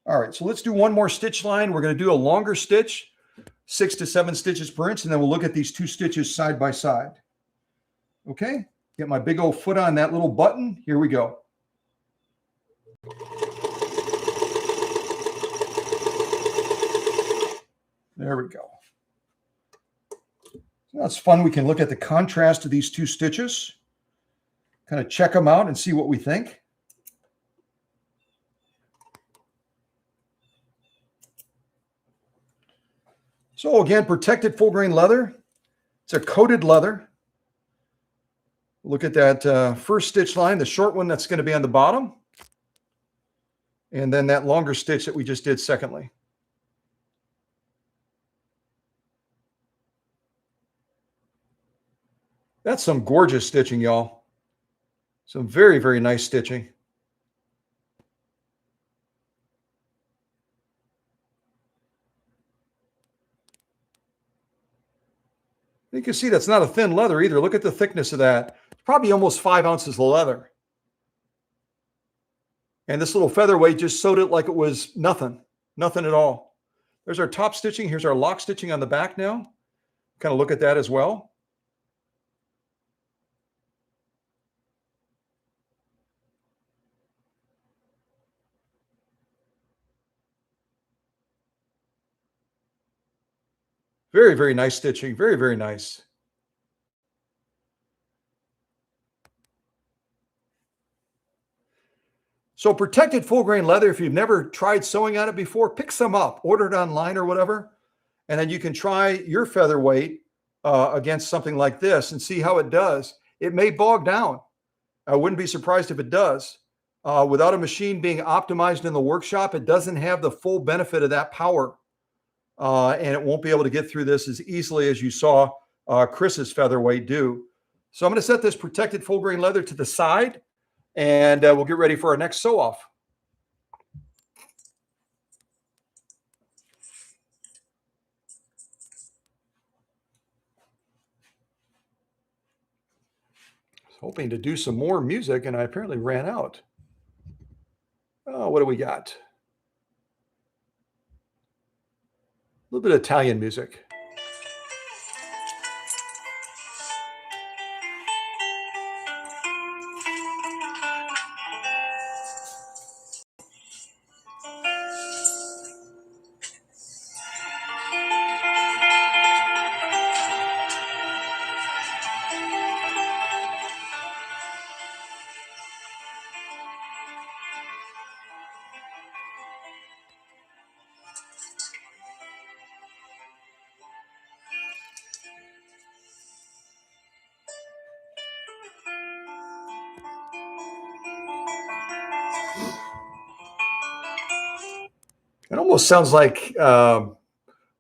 All right, so let's do one more stitch line. We're going to do a longer stitch, 6 to 7 stitches per inch, and then we'll look at these two stitches side by side. Okay, get my big old foot on that little button. Here we go. There we go. So that's fun. We can look at the contrast of these two stitches, kind of check them out and see what we think. So again, protected full grain leather. It's a coated leather. Look at that first stitch line, the short one that's going to be on the bottom. And then that longer stitch that we just did secondly. That's some gorgeous stitching, y'all. Some very, very nice stitching. You can see that's not a thin leather either. Look at the thickness of that. It's probably almost 5 ounces of leather. And this little featherweight just sewed it like it was nothing at all. There's our top stitching. Here's our lock stitching on the back now. Kind of look at that as well. Very, very nice stitching. Very, very nice. So protected full grain leather, if you've never tried sewing on it before, pick some up, order it online or whatever, and then you can try your featherweight against something like this and see how it does. It may bog down. I wouldn't be surprised if it does. Without a machine being optimized in the workshop, it doesn't have the full benefit of that power. And it won't be able to get through this as easily as you saw Chris's featherweight do. So I'm going to set this protected full grain leather to the side, and we'll get ready for our next sew off. I was hoping to do some more music, and I apparently ran out. Oh, what do we got? A little bit of Italian music. It almost sounds like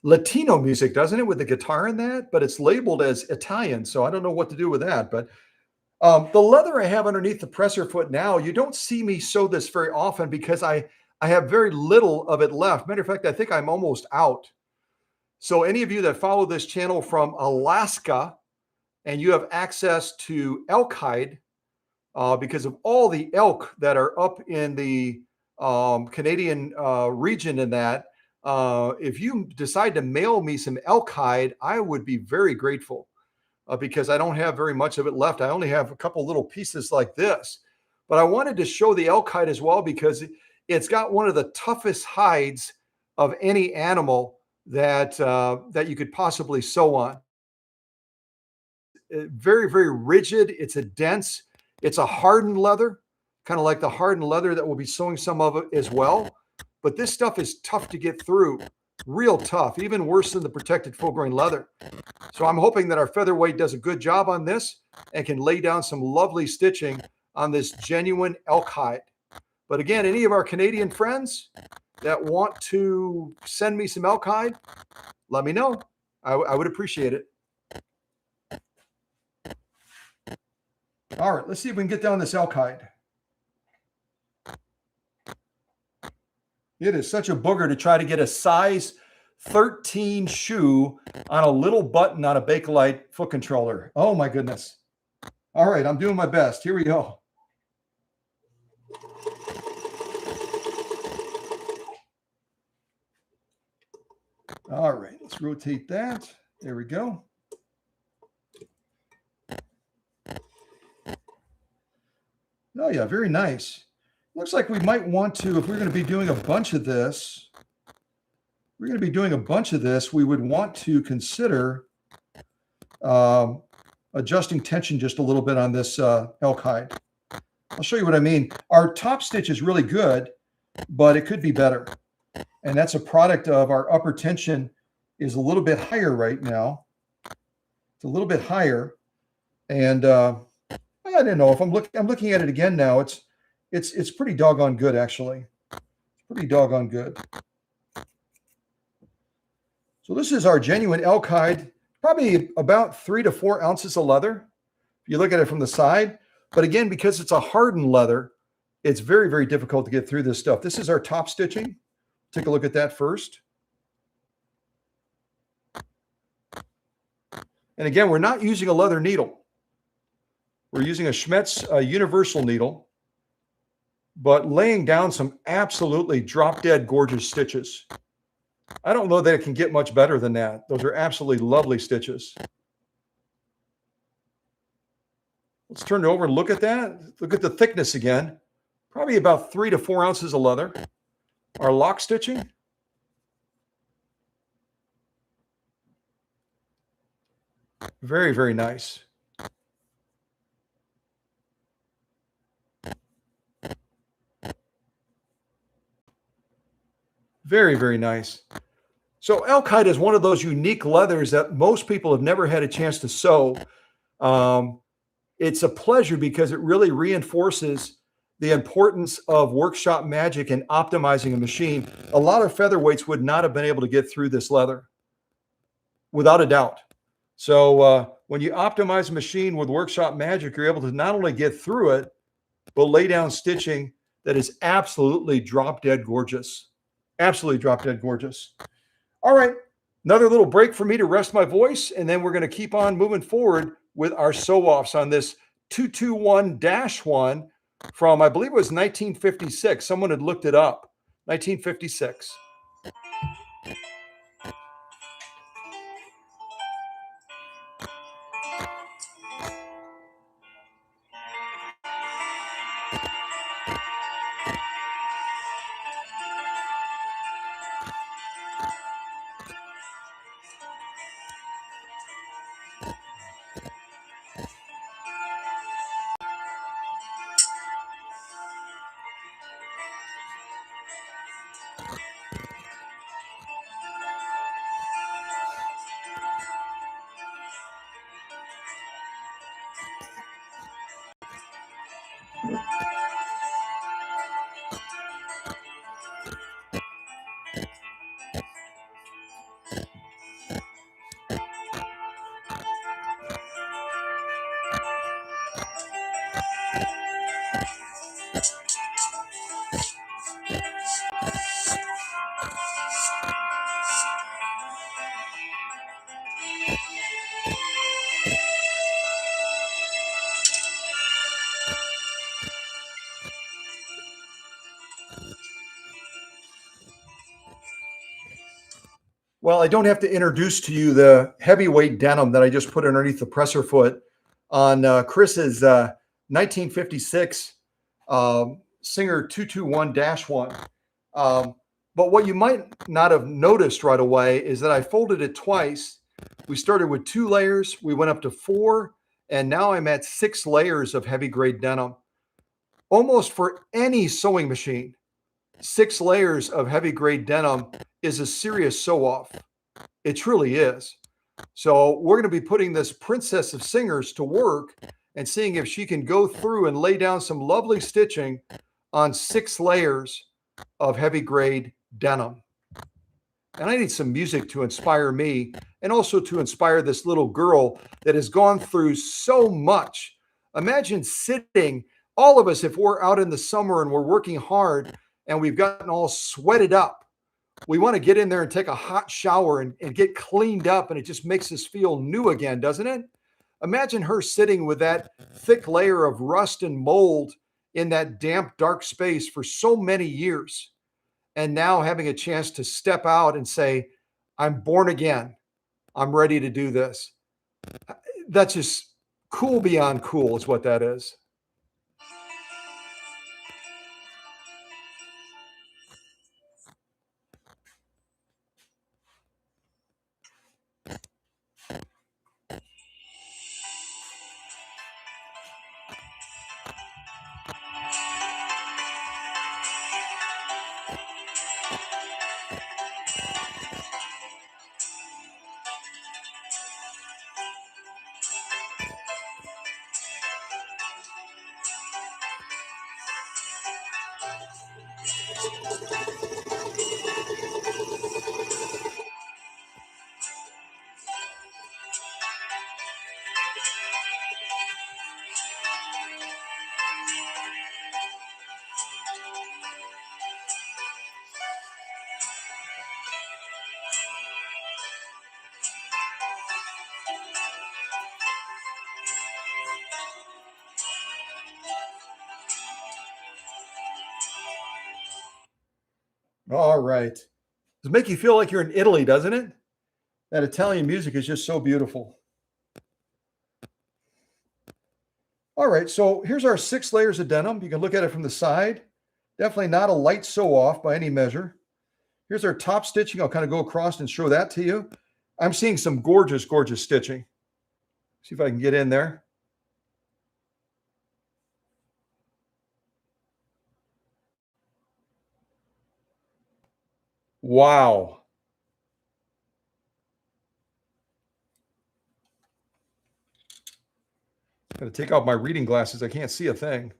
Latino music, doesn't it, with the guitar in that? But it's labeled as Italian, so I don't know what to do with that. But the leather I have underneath the presser foot now, you don't see me sew this very often because I have very little of it left. Matter of fact, I think I'm almost out. So any of you that follow this channel from Alaska and you have access to elk hide, because of all the elk that are up in the Canadian region in that, if you decide to mail me some elk hide, I would be very grateful because I don't have very much of it left. I only have a couple little pieces like this. But I wanted to show the elk hide as well because it's got one of the toughest hides of any animal that that you could possibly sew on. Very, very rigid. It's a dense, it's a hardened leather, kind of like the hardened leather that we'll be sewing some of it as well. But this stuff is tough to get through, real tough, even worse than the protected full grain leather. So I'm hoping that our featherweight does a good job on this and can lay down some lovely stitching on this genuine elk hide. But again, any of our Canadian friends that want to send me some elk hide, let me know. I would appreciate it. All right, let's see if we can get down this elk hide. It is such a booger to try to get a size 13 shoe on a little button on a Bakelite foot controller. Oh my goodness. All right, I'm doing my best. Here we go. All right, let's rotate that. There we go. Oh yeah, very nice. Looks like we might want to, if we're going to be doing a bunch of this, we would want to consider adjusting tension just a little bit on this elk hide. I'll show you what I mean. Our top stitch is really good, but it could be better. And that's a product of our upper tension is a little bit higher right now. It's a little bit higher. And I don't know if I'm looking at it again now. It's pretty doggone good, actually. Pretty doggone good. So this is our genuine elk hide, probably about 3 to 4 ounces of leather. If you look at it from the side, but again, because it's a hardened leather, it's very, very difficult to get through this stuff. This is our top stitching. Take a look at that first. And again, we're not using a leather needle. We're using a Schmetz universal needle, but laying down some absolutely drop dead gorgeous stitches. I don't know that it can get much better than that. Those are absolutely lovely stitches. Let's turn it over and look at that. Look at the thickness again. Probably about 3 to 4 ounces of leather. Our lock stitching. Very, very nice. Very, very nice. So elk hide is one of those unique leathers that most people have never had a chance to sew. It's a pleasure because it really reinforces the importance of workshop magic and optimizing a machine. A lot of featherweights would not have been able to get through this leather, without a doubt. So when you optimize a machine with workshop magic, you're able to not only get through it, but lay down stitching that is absolutely drop dead gorgeous. Absolutely drop dead gorgeous. All right, another little break for me to rest my voice, and then we're going to keep on moving forward with our sew-offs on this 221-1 from, I believe it was 1956. Someone had looked it up, 1956. Well, I don't have to introduce to you the heavyweight denim that I just put underneath the presser foot on Chris's 1956 Singer 221-1. But what you might not have noticed right away is that I folded it twice. We started with 2 layers, we went up to 4, and now I'm at 6 layers of heavy grade denim. Almost for any sewing machine, 6 layers of heavy grade denim is a serious sew off. It truly is. So we're going to be putting this Princess of Singers to work and seeing if she can go through and lay down some lovely stitching on 6 layers of heavy grade denim. And I need some music to inspire me and also to inspire this little girl that has gone through so much. Imagine sitting, all of us, if we're out in the summer and we're working hard and we've gotten all sweated up. We want to get in there and take a hot shower and get cleaned up, and it just makes us feel new again, doesn't it? Imagine her sitting with that thick layer of rust and mold in that damp, dark space for so many years, and now having a chance to step out and say, I'm born again. I'm ready to do this. That's just cool beyond cool is what that is. All right. Does it make you feel like you're in Italy, doesn't it? That Italian music is just so beautiful. All right, so here's our 6 layers of denim. You can look at it from the side. Definitely not a light sew off by any measure. Here's our top stitching. I'll kind of go across and show that to you. I'm seeing some gorgeous, gorgeous stitching. See if I can get in there. Wow. Got to take off my reading glasses. I can't see a thing.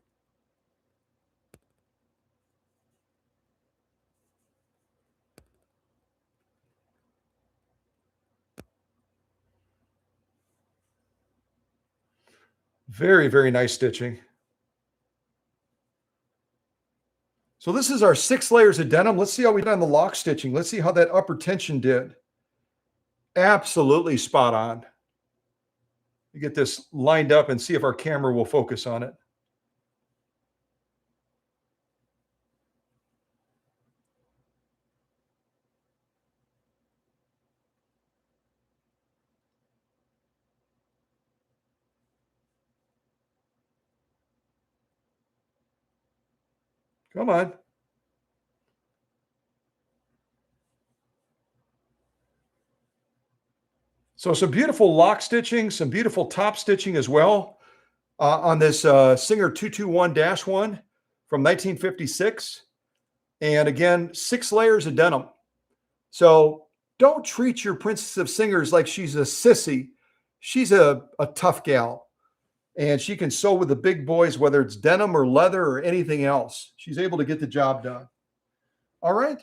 Very, very nice stitching. So this is our 6 layers of denim. Let's see how we did on the lock stitching. Let's see how that upper tension did. Absolutely spot on. You get this lined up and see if our camera will focus on it. Come on. So some beautiful lock stitching, some beautiful top stitching as well on this Singer 221-1 from 1956. And again, 6 layers of denim. So don't treat your Princess of Singers like she's a sissy. She's a tough gal. And she can sew with the big boys, whether it's denim or leather or anything else. She's able to get the job done. All right.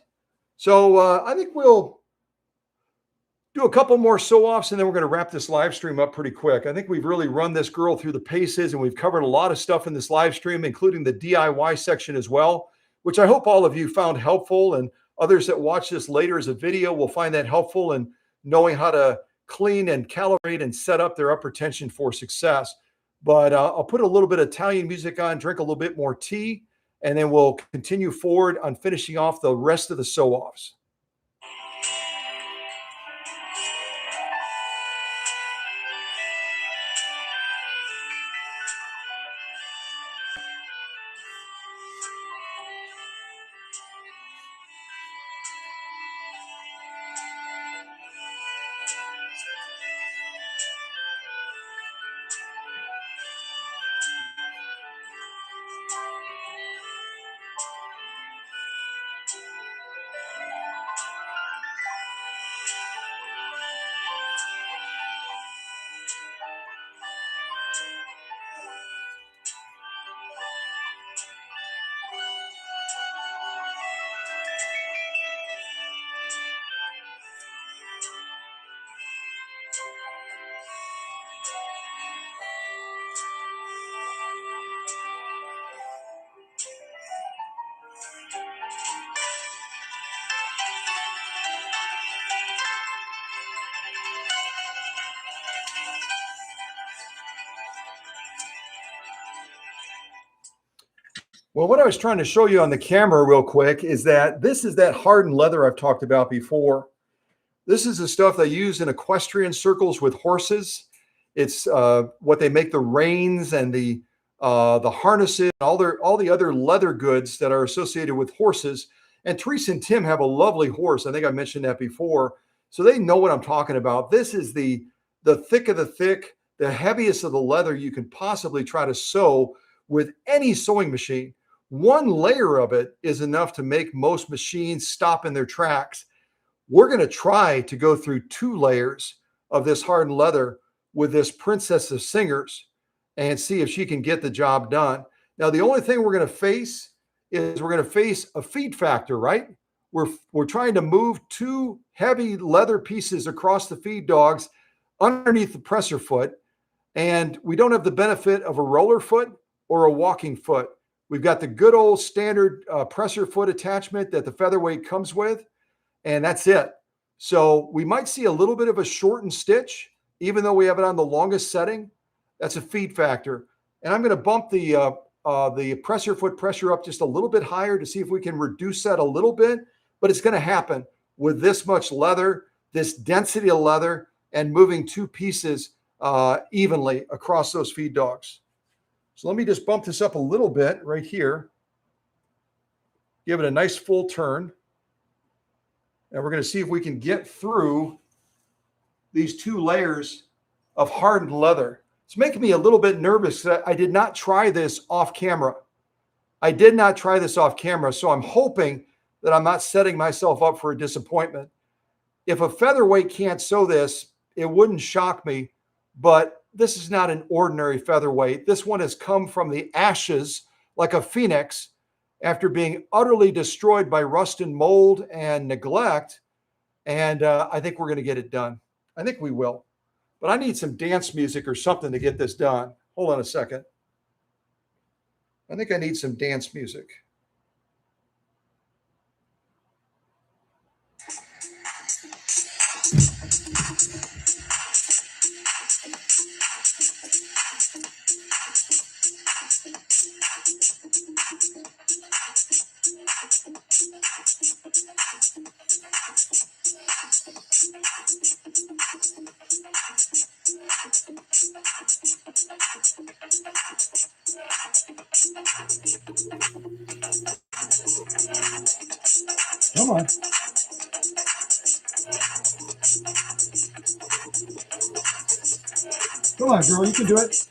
So I think we'll do a couple more sew-offs, and then we're going to wrap this live stream up pretty quick. I think we've really run this girl through the paces, and we've covered a lot of stuff in this live stream, including the DIY section as well, which I hope all of you found helpful, and others that watch this later as a video will find that helpful in knowing how to clean and calibrate and set up their upper tension for success. But I'll put a little bit of Italian music on, drink a little bit more tea, and then we'll continue forward on finishing off the rest of the sew-offs. Well, what I was trying to show you on the camera real quick is that this is that hardened leather I've talked about before. This is the stuff they use in equestrian circles with horses. It's what they make the reins and the harnesses, all the other leather goods that are associated with horses. And Teresa and Tim have a lovely horse. I think I mentioned that before. So they know what I'm talking about. This is the thick of the thick, the heaviest of the leather you can possibly try to sew with any sewing machine. One layer of it is enough to make most machines stop in their tracks. We're going to try to go through 2 layers of this hardened leather with this Princess of Singers and see if she can get the job done. Now, the only thing we're going to face is we're going to face a feed factor, right? We're trying to move 2 heavy leather pieces across the feed dogs underneath the presser foot, and we don't have the benefit of a roller foot or a walking foot. We've got the good old standard presser foot attachment that the Featherweight comes with, and that's it. So we might see a little bit of a shortened stitch, even though we have it on the longest setting. That's a feed factor. And I'm going to bump the pressure foot pressure up just a little bit higher to see if we can reduce that a little bit. But it's going to happen with this much leather, this density of leather, and moving two pieces evenly across those feed dogs. So let me just bump this up a little bit right here. Give it a nice full turn. And we're going to see if we can get through these two layers of hardened leather. It's making me a little bit nervous that I did not try this off camera. So I'm hoping that I'm not setting myself up for a disappointment. If a featherweight can't sew this, it wouldn't shock me, but this is not an ordinary featherweight. This one has come from the ashes like a phoenix after being utterly destroyed by rust and mold and neglect. And I think we're going to get it done. I think we will. But I need some dance music or something to get this done. Hold on a second. I think I need some dance music. Come on. Come on, girl, you can do it.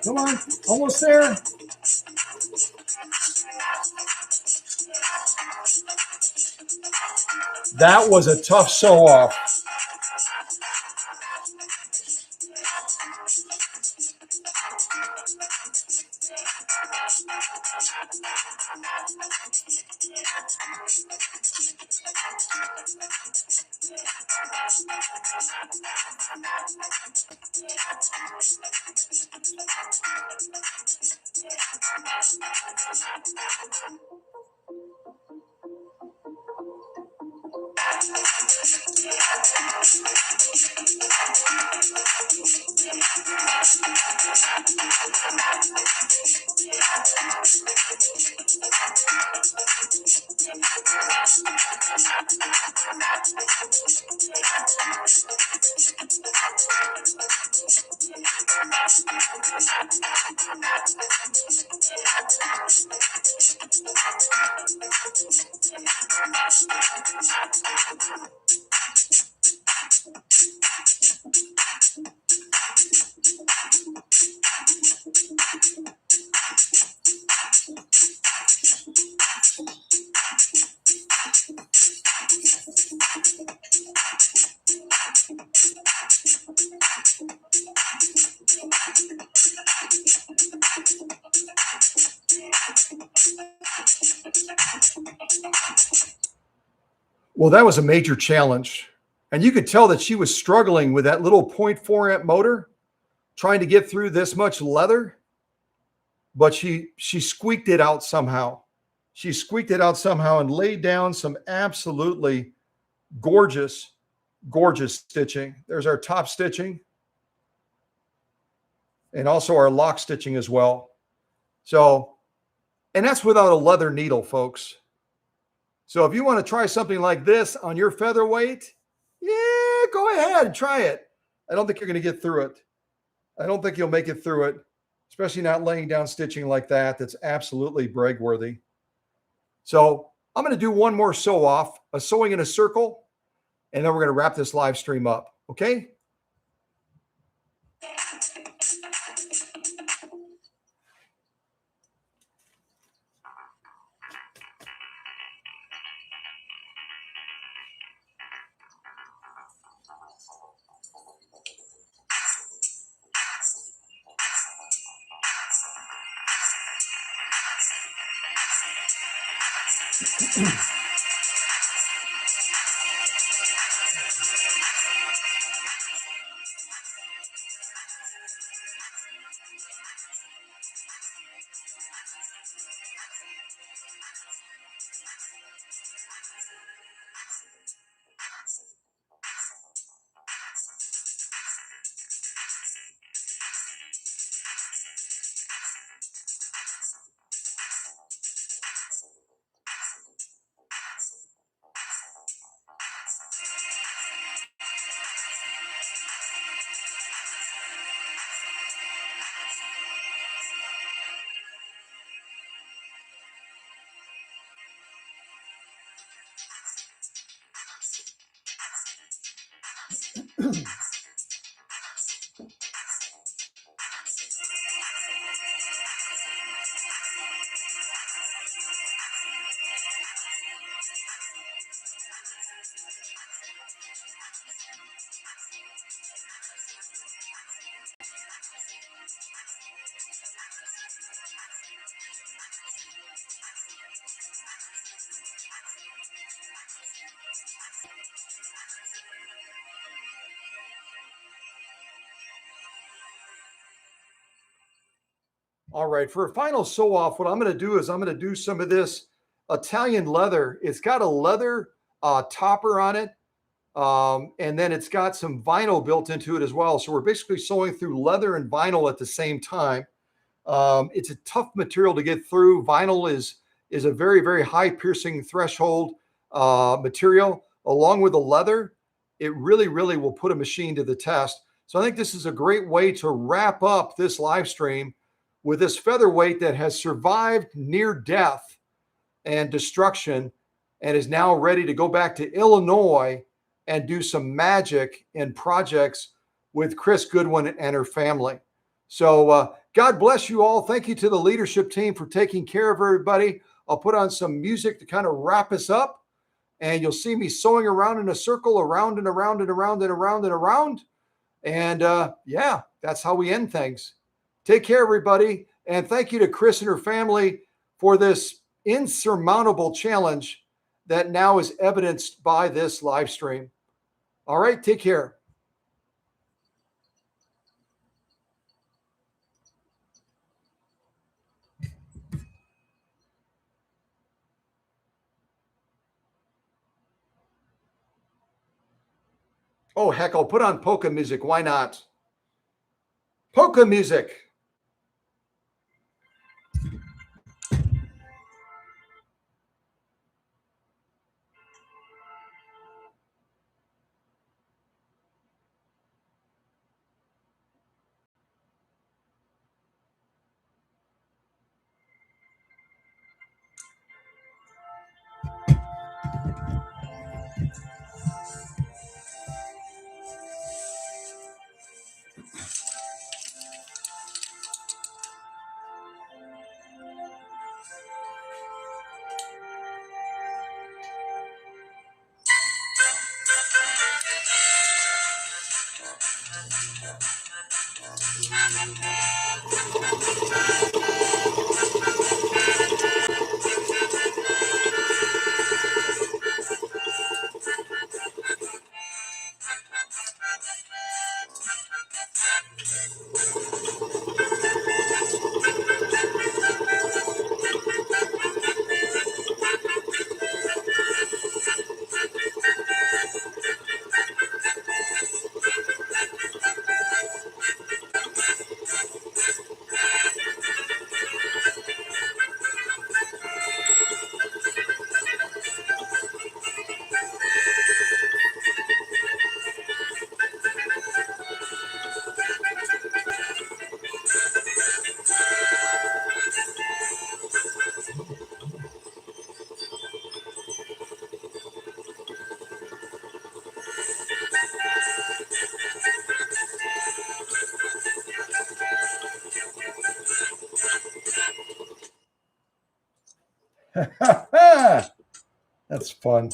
Come on, almost there. That was a tough sew off. Well, that was a major challenge. And you could tell that she was struggling with that little 0.4 amp motor, trying to get through this much leather, but she squeaked it out somehow. She squeaked it out somehow and laid down some absolutely gorgeous, gorgeous stitching. There's our top stitching and also our lock stitching as well. So, and that's without a leather needle, folks. So if you want to try something like this on your featherweight, yeah, go ahead, try it. I don't think you're going to get through it. I don't think you'll make it through it, especially not laying down stitching like that. That's absolutely brag worthy. So I'm going to do one more sew off, a sewing in a circle, and then we're going to wrap this live stream up. Okay. All right, for a final sew off, what I'm going to do is I'm going to do some of this Italian leather. It's got a leather topper on it, and then it's got some vinyl built into it as well. So we're basically sewing through leather and vinyl at the same time. It's a tough material to get through. Vinyl is a very, very high piercing threshold material. Along with the leather, it really, really will put a machine to the test. So I think this is a great way to wrap up this live stream with this featherweight that has survived near death and destruction and is now ready to go back to Illinois and do some magic in projects with Chris Goodwin and her family. So God bless you all. Thank you to the leadership team for taking care of everybody. I'll put on some music to kind of wrap us up, and you'll see me sewing around in a circle, around and around and around and around and around. And yeah, that's how we end things. Take care, everybody. And thank you to Chris and her family for this insurmountable challenge that now is evidenced by this live stream. All right, take care. Oh, heck, I'll put on polka music. Why not? Polka music. That's fun.